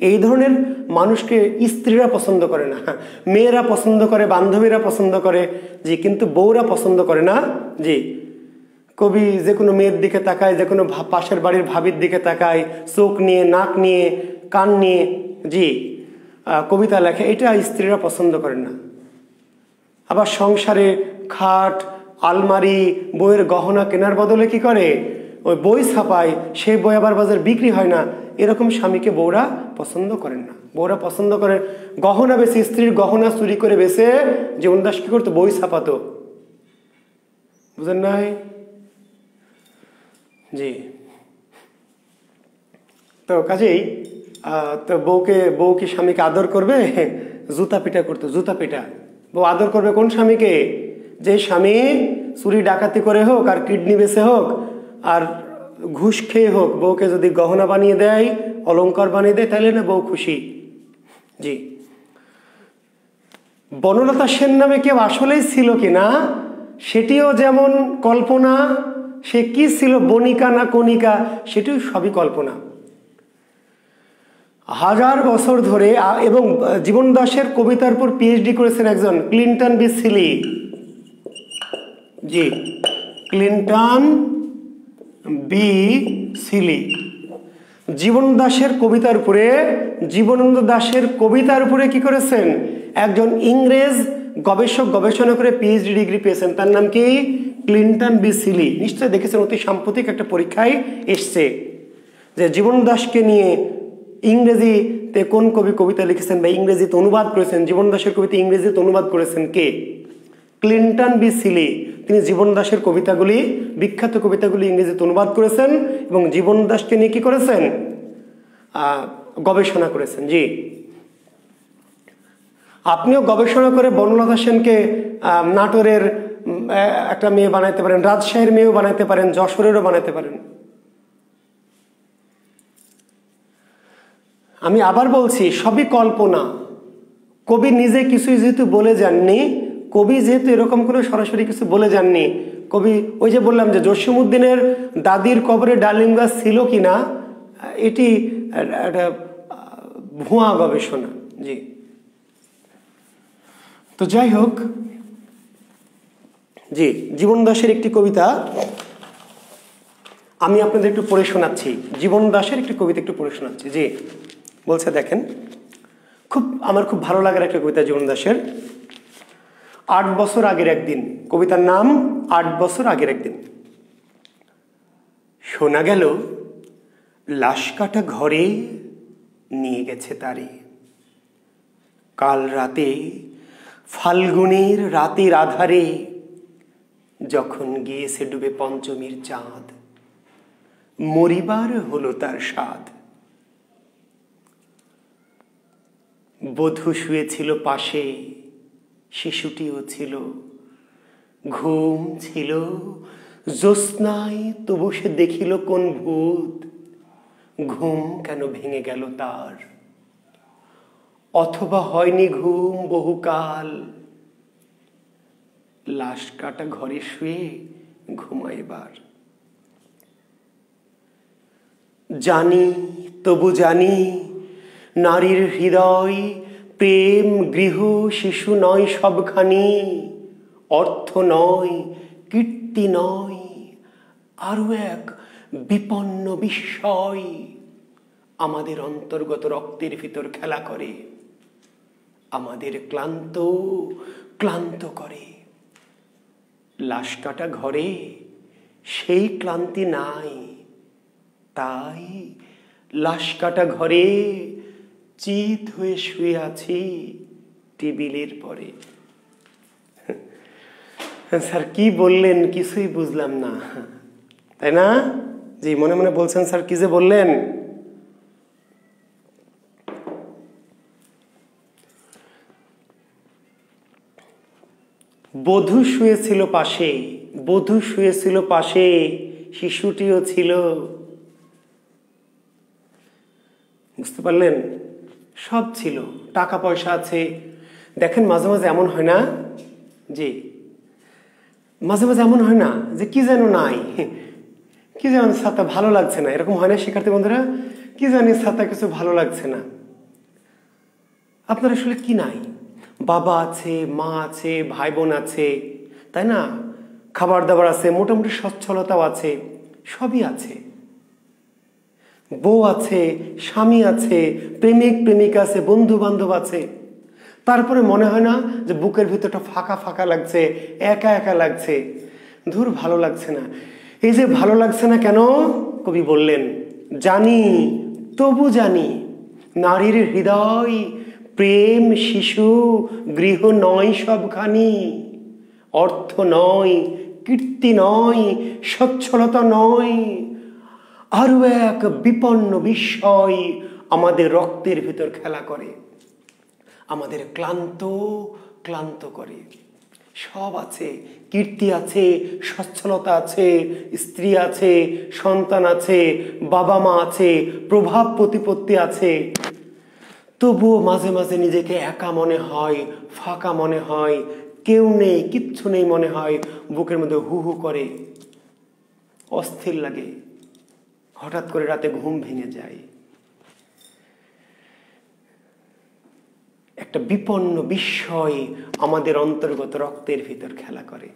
এই ধরনের মানুষকে স্ত্রীরা পছন্দ করে না, মেয়েরা পছন্দ করে, বান্ধবীরা পছন্দ করে, জি, কিন্তু বউরা পছন্দ করে না। জি, কবি যে কোনো মেয়ের দিকে তাকায়, যে কোনো পাশের বাড়ির ভাবির দিকে তাকায়, চোখ নিয়ে, নাক নিয়ে, কান নিয়ে, জি, কবিতা লেখে, এটা স্ত্রীরা পছন্দ করেন না। আবার সংসারে খাট, আলমারি, বইয়ের গহনা কেনার বদলে কি করে, ওই বই ছাপায়, সেই বই আবার বাজার বিক্রি হয় না, এরকম স্বামীকে বউরা পছন্দ করেন না। বউরা পছন্দ করে গহনা বেশি, স্ত্রীর গহনা চুরি করে বেছে জীবন দাস কি করতো, বই ছাপাতো, বুঝেন নাই? জি, তো কাজেই তো বউ কি স্বামীকে আদর করবে? জুতা পিটা করতো, বউ আদর করবে কোন স্বামীকে? যে স্বামী চুরি ডাকাতি করে হোক, আর কিডনি বেচে হোক, আর ঘুষ খেয়ে হোক, বউকে যদি গহনা বানিয়ে দেয়, অলংকার বানিয়ে দেয়, তাহলে না বউ খুশি। জি, বনলতা সেন নামে কেউ আসলেই ছিল কিনা সেটিও যেমন কল্পনা, সে কি ছিল, বণিকা না কণিকা, সেটিও সবই কল্পনা। 1000 বছর ধরে, এবং জীবন দাসের কবিতার উপর পিএইচডি করেছেন একজন ক্লিন্টন বি সিলি। জি, ক্লিন্টন বি সিলি। জীবনানন্দ দাশের কবিতার উপরে, জীবনানন্দ দাশের কবিতার উপরে কি করেছেন? একজন ইংরেজ গবেষক গবেষণা করে পিএইচডি ডিগ্রি পেয়েছেন, তার নাম কি? Clinton B Seely. নিশ্চয়ই দেখেছেন, অতি সাম্প্রতিক একটা পরীক্ষায় এসছে যে জীবনানন্দ দাশকে নিয়ে ইংরেজিতে কোন কবি কবিতা লিখেছেন বা ইংরেজিতে অনুবাদ করেছেন। জীবনানন্দ দাশের কবিতা ইংরেজিতে অনুবাদ করেছেন কে? Clinton B Seely. তিনি জীবনানন্দ দাশের কবিতাগুলি, বিখ্যাত কবিতাগুলি ইংরেজিতে অনুবাদ করেছেন এবং জীবনানন্দ দাশকে নিয়ে কি করেছেন? গবেষণা করেছেন। জি, আপনিও গবেষণা করে বনলতা সেনকে নাটোরের একটা মেয়ে বানাইতে পারেন, রাজশাহীর মেয়েও বানাইতে পারেন, যশোরেরও বানাইতে পারেন। আমি আবার বলছি, সবই কল্পনা। কবি নিজে কিছুই যেহেতু বলে যাননি, কবি যেহেতু এরকম কোনো সরাসরি কিছু বলে যাননি, কবি ওই যে বললাম যে জসীমউদ্দিনের দাদির কবরে ডালিম গাছ ছিল কিনা, এটি একটা ভুয়া গবেষণা। জি, তো যাই হোক, জি, জীবনানন্দ দাশের একটি কবিতা আমি আপনাদের একটু পড়ে শোনাচ্ছি। জীবনানন্দ দাশের একটি কবিতা একটু পড়ে শোনাচ্ছি। জি, বলছে, দেখেন, আমার খুব ভালো লাগার একটা কবিতা জীবনানন্দ দাশের। 8 বছর আগের একদিন, কবিতার নাম 8 বছর আগের একদিন। শোনা গেল লাশ কাটা ঘরে নিয়ে গেছে তারে, কাল রাতে ফাল্গুনের রাতের আধারে, যখন গিয়েছে ডুবে পঞ্চমীর চাঁদ, মরিবার হলো তার স্বাদ। বধূ শুয়েছিল পাশে, শিশুটিও ছিল, ঘুম ছিল জ্যোৎস্নায়, তবু সে দেখিল কোন ভূত, ঘুম কেন ভেঙে গেল তার, অথবা হয়নি ঘুম বহুকাল, লাশ কাটা ঘরে শুয়ে ঘুমাইবার। জানি, তবু জানি, নারীর হৃদয় প্রেম গৃহ শিশু নয় সবখানি, অর্থ নয়, কীর্তি নয়, আরো এক বিপন্ন বিস্ময় আমাদের অন্তর্গত রক্তের ভিতর খেলা করে, আমাদের ক্লান্ত ক্লান্ত করে। লাশ কাটা ঘরে সেই ক্লান্তি নাই, তাই লাশ কাটা ঘরে চিত হয়ে শুয়ে আছি টেবিলের পরে। স্যার কি বললেন কিছুই বুঝলাম না, তাই না? জি, মনে মনে বলছেন স্যার কি যে বললেন। বধূ শুয়েছিল পাশে, বধূ শুয়েছিল পাশে, শিশুটিও ছিল। বুঝতে পারলেন? সব ছিল, টাকা পয়সা আছে। দেখেন, মাঝে মাঝে এমন হয় না, জি, মাঝে মাঝে এমন হয় না যে কি যেন নাই, কি যেন ছাতা ভালো লাগছে না, এরকম হয় না শিক্ষার্থী বন্ধুরা? কি জানি ছাতা কিছু ভালো লাগছে না। আপনার আসলে কি নাই? বাবা আছে, মা আছে, ভাই বোন আছে, তাই না? খাবার দাবার আছে, মোটামুটি সচ্ছলতাও আছে, সবই আছে। বউ আছে, স্বামী আছে, প্রেমিক প্রেমিকা আছে, বন্ধু বান্ধব আছে। তারপরে মনে হয় না যে বুকের ভিতরটা ফাঁকা ফাঁকা লাগছে, একা একা লাগছে, ধুর ভালো লাগছে না। এই যে ভালো লাগছে না কেন, কবি বললেন, জানি, তবু জানি, নারীর হৃদয় প্রেম শিশু গৃহ নয় সবখানি, অর্থ নয়, কীর্তি নয়, সচ্ছলতা নয়, আরো এক বিপন্ন বিস্ময় আমাদের রক্তের ভিতর খেলা করে, আমাদের ক্লান্ত ক্লান্ত করে। সব আছে, কীর্তি আছে, সচ্ছলতা আছে, স্ত্রী আছে, সন্তান আছে, বাবা মা আছে, প্রভাব প্রতিপত্তি আছে, তবুও মাঝে মাঝে নিজেকে একা মনে হয়, ফাঁকা মনে হয়, কেউ নেই, কিচ্ছু নেই মনে হয়, বুকের মধ্যে হু হু করে, অস্থির লাগে, হঠাৎ করে রাতে ঘুম ভেঙে যায়। একটা বিপন্ন বিস্ময় আমাদের অন্তর্গত রক্তের ভিতর খেলা করে।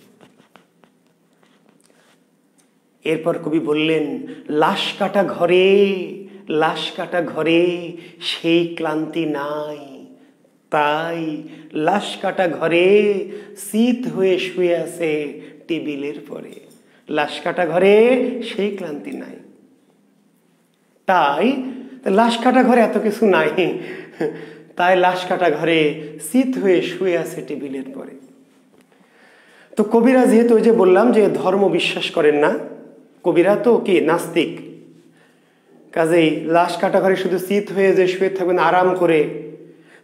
এরপর কবি বললেন, লাশ কাটা ঘরে, লাশ কাটা ঘরে সেই ক্লান্তি নাই, তাই লাশ কাটা ঘরে শীত হয়ে শুয়ে আছে টেবিলের পরে। লাশ কাটা ঘরে সেই ক্লান্তি নাই, তাই লাশ কাটা ঘরে এত কিছু নাই, তাই লাশ কাটা ঘরে শীত হয়ে শুয়ে আছে টেবিলের পরে। তো কবিরা যেহেতু ওই যে বললাম যে ধর্ম বিশ্বাস করেন না, কবিরা তো কি নাস্তিক, কাজেই লাশ কাটা ঘরে শুধু শীত হয়ে যে শুয়ে থাকবেন আরাম করে,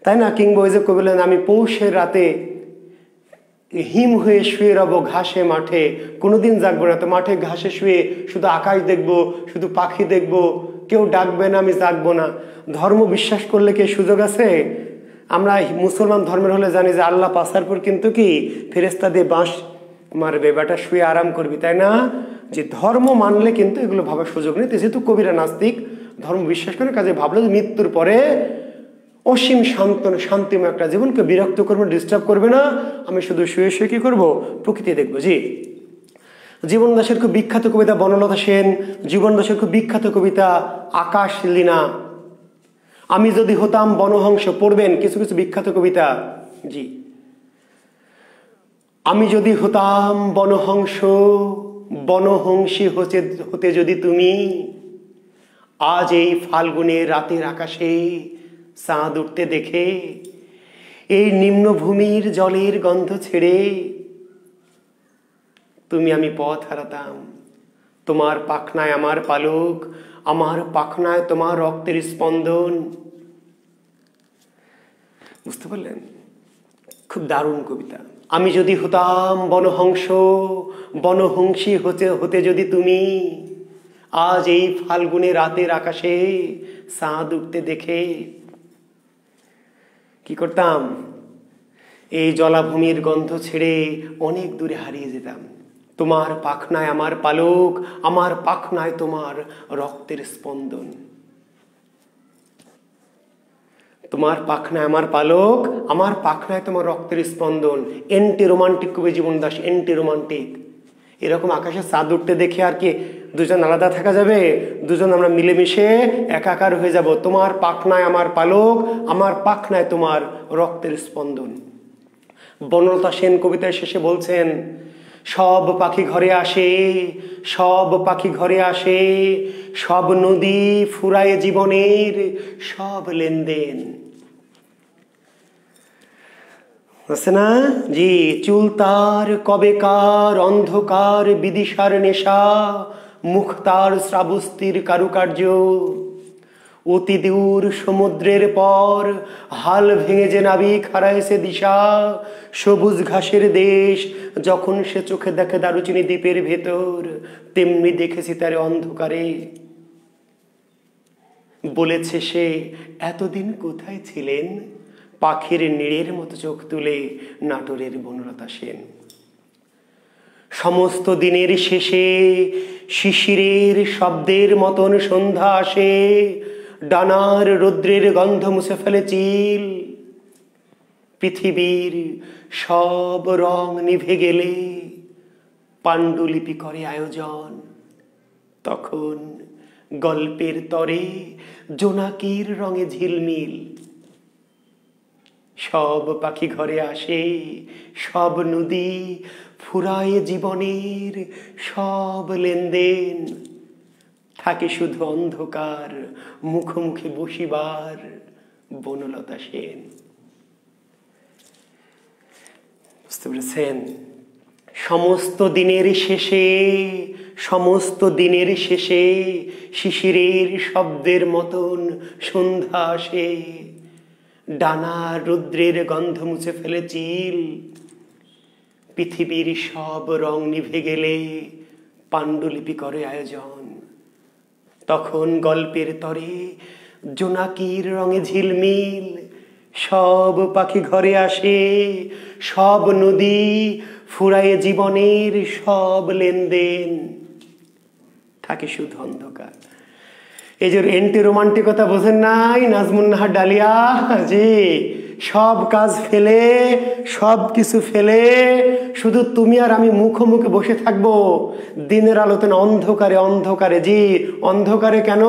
তাই না? কিংবা ওই যে কবি বললেন, আমি পৌষের রাতে হিম হয়ে শুয়ে রব ঘাসে মাঠে, কোনোদিন জাগবো না। তো মাঠে ঘাসে শুয়ে শুধু আকাশ দেখবো, শুধু পাখি দেখবো, কেউ ডাকবে না, আমি জাগবো না। ধর্ম বিশ্বাস করলে কি সুযোগ আছে? আমরা মুসলমান ধর্মের হলে জানি যে আল্লাহ পাসার পর কিন্তু কি ফেরেস্তা দিয়ে বাঁশ মারবে, বেটা শুয়ে আরাম করবি, তাই না? যে ধর্ম মানলে কিন্তু এগুলো ভাবার সুযোগ নেই। যেহেতু কবিরা নাস্তিক, ধর্ম বিশ্বাস করে, কাজে ভাবলো যে মৃত্যুর পরে অসীম শান্তিময় একটা জীবনকে বিরক্ত করবে, ডিস্টার্ব করবে না, আমি শুধু শুয়ে শুয়ে কি করবো, প্রকৃতি দেখবো। জি, জীবন দাসের খুব বিখ্যাত কবিতা বনলতা সেন, জীবন দাসের খুব বিখ্যাত কবিতা আকাশ লীনা, আমি যদি হতাম বনহংস, পড়বেন কিছু কিছু বিখ্যাত কবিতা। জি, আমি যদি হতাম বনহংস, বনহংসী হতে যদি তুমি, আজ এই ফাল্গুনের রাতের আকাশে চাঁদ উঠতে দেখে, এই নিম্নভূমির জলের গন্ধ ছেড়ে তুমি আমি পথ হারাতাম, তোমার পাখনায় আমার পালক, আমার পাখনায় তোমার রক্তের স্পন্দন। বুঝতে পারলেন? খুব দারুণ কবিতা। আমি যদি হতাম বনহংস, বনহংসী হতে যদি তুমি, আজ এই ফাল্গুনে রাতের আকাশে চাঁদ উঠতে দেখে কি করতাম? এই জলাভূমির গন্ধ ছেড়ে অনেক দূরে হারিয়ে যেতাম। তোমার পাখনায় আমার পালক, আমার পাখনায় তোমার রক্তের স্পন্দন। তোমার পাখনায় আমার পালক, আমার পাখনায় তোমার রক্তের স্পন্দন। এন্টি রোমান্টিক কবি জীবন দাস, এন্টি রোমান্টিক। এরকম আকাশে চাঁদ উঠতে দেখে আর কি দুজন আলাদা থাকা যাবে? দুজন আমরা মিলেমিশে একাকার হয়ে যাব। তোমার পাখনায় আমার পালক, আমার পাখনায় তোমার রক্তের স্পন্দন। বনলতা সেন কবিতায় শেষে বলছেন, সব পাখি ঘরে আসে, সব পাখি ঘরে আসে, সব নদী ফুরায় জীবনের সব লেনদেন। আছে না? জি, চুল তার কবেকার অন্ধকার বিদিশার নেশা, মুখ তার শ্রাবস্তির কারুকার্য, অতি দূর সমুদ্রের পর হাল ভেঙে যে নাবিক হারাইছে দিশা, সবুজ ঘাসের দেশ যখন সে চোখে দেখে দারুচিনি দ্বীপের ভেতর, তেমনি দেখেছি তার অন্ধকারে। বলেছে সে, এতদিন কোথায় ছিলেন? পাখির নীড়ের মতো চোখ তুলে নাটোরের বনলতা সেন। সমস্ত দিনের শেষে শিশিরের শব্দের মতন সন্ধ্যা আসে, ডানার রৌদ্রের গন্ধ মুছে ফেলে চিল। পৃথিবীর সব রং নিভে গেলে পাণ্ডুলিপি করে আয়োজন, তখন গল্পের তরে জোনাকির রঙে ঝিলমিল। সব পাখি ঘরে আসে, সব নদী ফুরায় জীবনের সব লেনদেন, থাকে শুধু অন্ধকার মুখোমুখি বসিবার বনলতা সেন। বুঝতে পেরেছেন? সমস্ত দিনের শেষে, সমস্ত দিনের শেষে শিশিরের শব্দের মতন সন্ধ্যা আসে, ডানা রৌদ্রের গন্ধ মুছে ফেলে চিল। পৃথিবীর সব রং নিভে গেলে পাণ্ডুলিপি করে আয়োজন, তখন গল্পের তরে জোনাকির রঙে ঝিলমিল। সব পাখি ঘরে আসে, সব নদী ফুরায় জীবনের সব লেনদেন, থাকে শুধু অন্ধকার। এই যে এন্টি রোমান্টিকতা বোঝেন নাই নাজমুন নাহার ডালিয়া? জি, সব কাজ ফেলে, সব কিছু ফেলে শুধু তুমি আর আমি মুখোমুখি বসে থাকবো দিনের আলোতে না, অন্ধকারে। অন্ধকারে, জি অন্ধকারে। কেন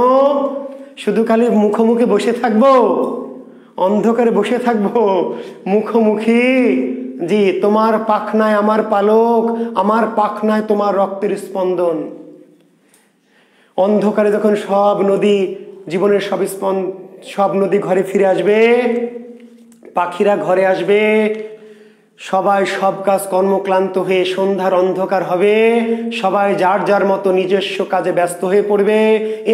শুধু খালি মুখোমুখি বসে থাকবো? অন্ধকারে বসে থাকবো মুখোমুখি। জি, তোমার পাখনায় আমার পালক, আমার পাখনায় তোমার রক্তের স্পন্দন। অন্ধকারে যখন সব নদী, জীবনের সব নদী ঘরে ফিরে আসবে, পাখিরা ঘরে আসবে, সবাই সব কাজ কর্মক্লান্ত হয়ে সন্ধ্যার অন্ধকার হবে, সবাই যার যার মতো নিজস্ব কাজে ব্যস্ত হয়ে পড়বে।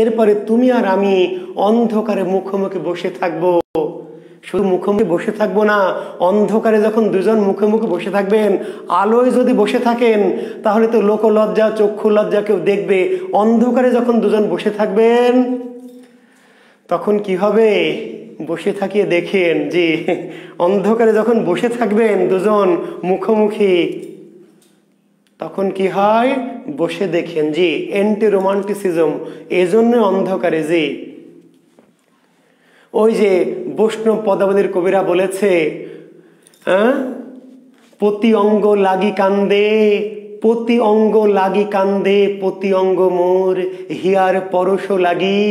এরপরে তুমি আর আমি অন্ধকারে মুখোমুখি বসে থাকবো। শুধু মুখোমুখি বসে থাকবো না, অন্ধকারে যখন দুজন মুখোমুখি বসে থাকবেন, আলোয় যদি বসে থাকেন তাহলে তো লোকলজ্জা, চক্ষু লজ্জা কেউ দেখবে। অন্ধকারে যখন দুজন বসে থাকবেন তখন কি হবে? বসে থাকিয়ে দেখেন, জি অন্ধকারে যখন বসে থাকবেন দুজন মুখোমুখি, তখন কি হয়? বসে দেখেন। জি, অ্যান্টি রোমান্টিসিজম এজন্য অন্ধকারে। জি, ওই যে বৈষ্ণব পদাবলীর কবিরা বলেছে, প্রতি অঙ্গ লাগি কান্দে, প্রতি অঙ্গ লাগি কান্দে, প্রতি অঙ্গ মোর হিয়ার পরশ লাগি,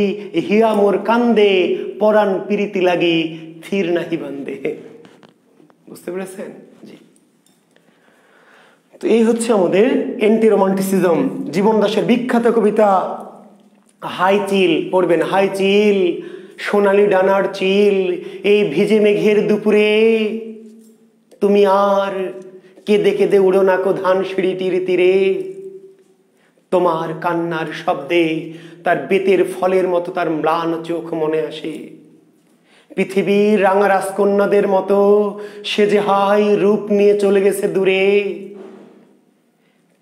হিয়া মোর কান্দে, পরাণ প্রীতি লাগি, থির নাহি বান্দে। বুঝতে পেরেছেন? জি, তো এই হচ্ছে আমাদের অ্যান্টি রোমান্টিসিজম। জীবন দাসের বিখ্যাত কবিতা হাই চিল পড়বেন। হাই চিল, সোনালি ডানার চিল, এই ভিজে মেঘের দুপুরে তুমি আর কেঁদে কেঁদে উড়ো না কো ধান সিঁড়িটির তীরে, তোমার কান্নার শব্দে তার বেতের ফলের মতো তার ম্লান চোখ মনে আসে। পৃথিবীর রাঙা রাজকন্যাদের মতো সে যে হাই রূপ নিয়ে চলে গেছে দূরে,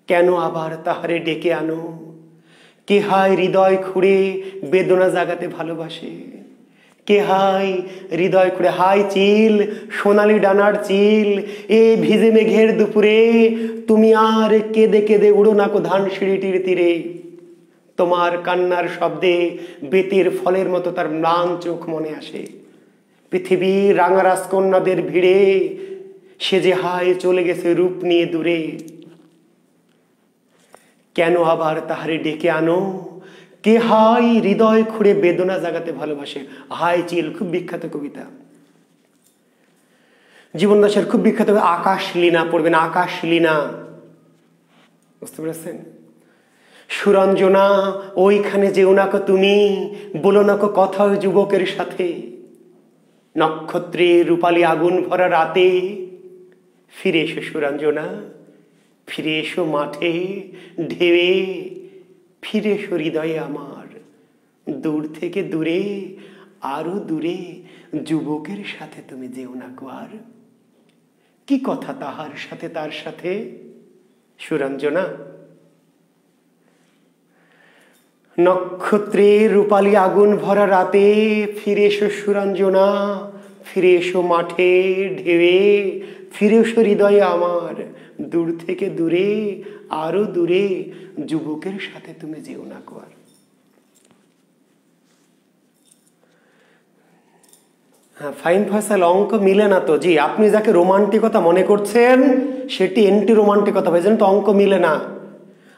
কেন আবার তাহারে ডেকে আনো? কে হায় হৃদয় খুঁড়ে বেদনা জাগাতে ভালোবাসে? কে হাই হৃদয় খুঁড়ে? হাই চিল, সোনালি ডানার চিল, এ ভিজে মেঘের দুপুরে তুমি আর কেঁদে কেঁদে উড়ো না কো ধান সিঁড়িটির তীরে, তোমার কান্নার শব্দে বেতের ফলের মতো তার ম্লান চোখ মনে আসে। পৃথিবীর রাঙা রাজকন্যাদের ভিড়ে সে যে হায় চলে গেছে রূপ নিয়ে দূরে, কেন আবার তাহারে ডেকে আনো? কে হাই হৃদয় খুঁড়ে বেদনা জাগাতে ভালোবাসে। হাই চিল খুব বিখ্যাত কবিতা। জীবন দাসের খুব বিখ্যাত আকাশ লীনা পড়বেন। আকাশ লীনা, বুঝতে পেরেছেন? সুরঞ্জনা ওইখানে যেও না কো তুমি, বলো না কো কথা ওই যুবকের সাথে, নক্ষত্রের রূপালী আগুন ভরা রাতে ফিরে এসো সুরঞ্জনা, ফিরে এসো মাঠে ঢেউয়ে, ফিরে এসো হৃদয়ে আমার, দূর থেকে দূরে, আরো দূরে যুবকের সাথে তুমি যেও না কো আর। কি কথা তাহার সাথে তার সাথে? সুরঞ্জনা, নক্ষত্রের রূপালী আগুন ভরা রাতে ফিরে এসো সুরঞ্জনা, ফিরে এসো মাঠে ঢেউয়ে, ফিরে এসো হৃদয়ে আমার, দূর থেকে দূরে, আরো দূরে যুবকের সাথে তুমি যেও না কো আর। হ্যাঁ, ফাইন ফয়সাল, অঙ্ক মিলে না তো। জি, আপনি যাকে রোমান্টিকতা মনে করছেন সেটি অ্যান্টি রোমান্টিকতা, ভাই জানেন তো অঙ্ক মিলে না।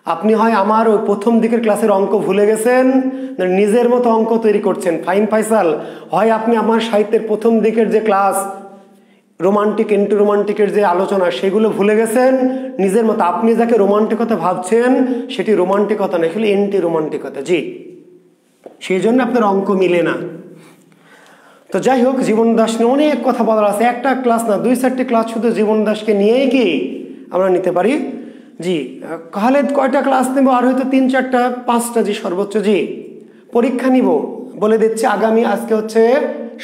আপনি হয় আমার ওই প্রথম দিকের ক্লাসের অঙ্ক ভুলে গেছেন, নিজের মতো অঙ্ক তৈরি করছেন। ফাইন ফয়সাল, হয় আপনি আমার সাহিত্যের প্রথম দিকের যে ক্লাস রোমান্টিক অ্যান্টি রোমান্টিকের যে আলোচনা সেগুলো ভুলে গেছেন নিজের মতো। আপনি যাকে রোমান্টিকতা ভাবছেন সেটি রোমান্টিকতা না, আসলে অ্যান্টি রোমান্টিকতা। জি, সেই জন্য আপনার অঙ্ক মিলে না। তো যাই হোক, জীবন দাস নিয়ে অনেক কথা বলার আছে। একটা ক্লাস না, 2-4টি ক্লাস শুধু জীবন দাসকে নিয়েই কি আমরা নিতে পারি। জি, তাহলে কয়টা ক্লাস নেব? আর হয়তো 3-4টা 5টা, জি সর্বোচ্চ। জি, পরীক্ষা নিব বলে দিচ্ছি। আগামী আজকে হচ্ছে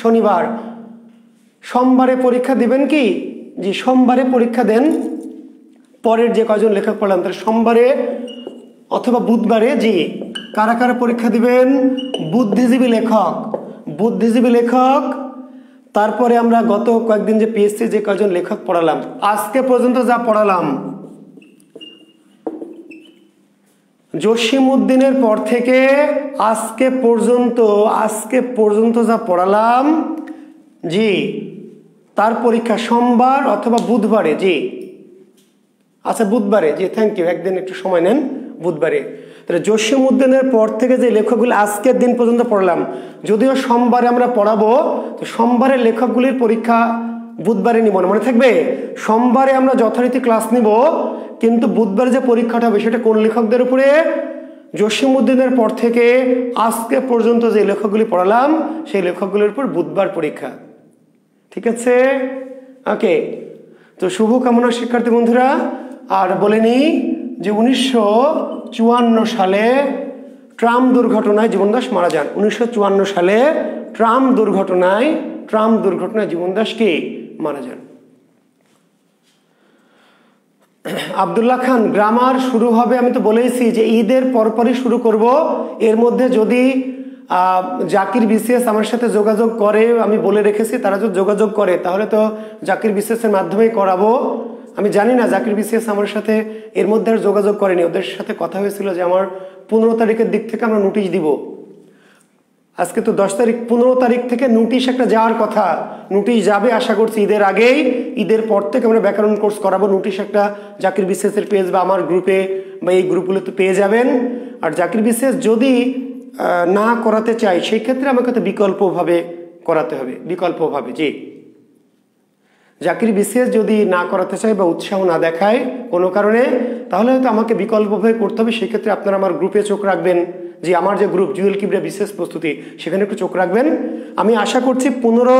শনিবার, সোমবারে পরীক্ষা দিবেন কি? জি, সোমবারে পরীক্ষা দেন। পরের যে কয়জন লেখক পড়লাম তাহলে সোমবারে অথবা বুধবারে। জি, কারা কারা পরীক্ষা দিবেন? বুদ্ধিজীবী লেখক, বুদ্ধিজীবী লেখক। তারপরে আমরা গত কয়েকদিন যে পিএসসি যে কয়জন লেখক পড়ালাম, আজকে পর্যন্ত যা পড়ালাম, জসিমউদ্দিনের পর থেকে আজকে পর্যন্ত যা পড়ালাম, জি তার পরীক্ষা সোমবার অথবা বুধবারে। জি আচ্ছা বুধবারে, জি থ্যাংক ইউ, একদিন একটু সময় নেন, বুধবারে। তাহলে জসীমউদ্দিনের পর থেকে যে লেখকগুলি আজকের দিন পর্যন্ত পড়লাম, যদিও সোমবারে আমরা পড়াবো, তো সোমবারের লেখকগুলির পরীক্ষা বুধবারে নিব না, মনে থাকবে। সোমবারে আমরা যথারীতি ক্লাস নিব, কিন্তু বুধবারে যে পরীক্ষাটা হবে সেটা কোন লেখকদের উপরে? জসীমউদ্দিনের পর থেকে আজকে পর্যন্ত যে লেখকগুলি পড়ালাম সেই লেখকগুলির উপর বুধবার পরীক্ষা। ঠিক আছে, ওকে। তো শুভকামনা শিক্ষার্থী বন্ধুরা। আর বলে নিই যে 1954 সালে ট্রাম দুর্ঘটনায় জীবনদাস মারা যান। 1954 সালে ট্রাম দুর্ঘটনায় জীবনদাস কি মারা যান। আব্দুল্লাহ খান, গ্রামার শুরু হবে, আমি তো বলেইছি যে ঈদের পরপরই শুরু করব। এর মধ্যে যদি জাকির বিসিএস আমার সাথে যোগাযোগ করে, আমি বলে রেখেছি, তারা যদি যোগাযোগ করে তাহলে তো জাকির বিসিএস এর মাধ্যমেই করাবো। আমি জানি না জাকির বিসিএস আমার সাথে এর মধ্যে আর যোগাযোগ করেনি। ওদের সাথে কথা হয়েছিল যে আমার 15 তারিখের দিক থেকে আমরা নোটিশ দিব। আজকে তো 10 তারিখ, 15 তারিখ থেকে নোটিশ একটা যাওয়ার কথা। নোটিশ যাবে আশা করছি ঈদের আগেই। ঈদের পর থেকে আমরা ব্যাকরণ কোর্স করাবো। নোটিশ একটা জাকির বিসিএস এর পেজ বা আমার গ্রুপে বা এই গ্রুপগুলোতে পেয়ে যাবেন। আর জাকির বিসিএস যদি না করাতে চাই সেই ক্ষেত্রে আমাকে তো বিকল্পভাবে করাতে হবে, বিকল্পভাবে। জি, জাকির বিসিএস যদি না করাতে চাই বা উৎসাহ না দেখায় কোনো কারণে, তাহলে হয়তো আমাকে বিকল্পভাবে করতে হবে। সেক্ষেত্রে আপনারা আমার গ্রুপে চোখ রাখবেন, যে আমার যে গ্রুপ জুয়েল কিবরিয়া বিসিএস প্রস্তুতি, সেখানে একটু চোখ রাখবেন। আমি আশা করছি 14,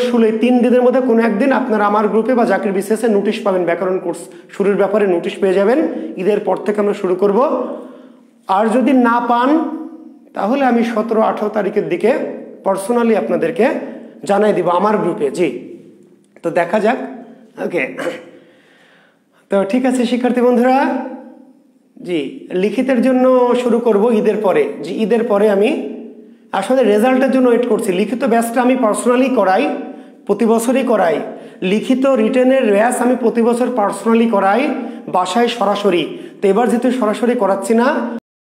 16 3 দিনের মধ্যে কোনো একদিন আপনারা আমার গ্রুপে বা জাকির বিসিএস এর নোটিশ পাবেন। ব্যাকরণ কোর্স শুরুর ব্যাপারে নোটিশ পেয়ে যাবেন। ঈদের পর থেকে আমরা শুরু করব। আর যদি না পান তাহলে আমি 17-18 তারিখের দিকে পার্সোনালি আপনাদেরকে জানাই দিব আমার গ্রুপে। জি, তো দেখা যাক। ওকে, তো ঠিক আছে শিক্ষার্থী বন্ধুরা। জি, লিখিতের জন্য শুরু করব ঈদের পরে। জি, ঈদের পরে আমি আসলে রেজাল্টের জন্য ওয়েট করছি। লিখিত ব্যাচটা আমি পার্সোনালি করাই, প্রতি বছরই করাই। লিখিত রিটেনের র্যাস আমি প্রতি বছর পার্সোনালি করাই, বাসায় সরাসরি। তো এবার যেহেতু সরাসরি করাচ্ছি না,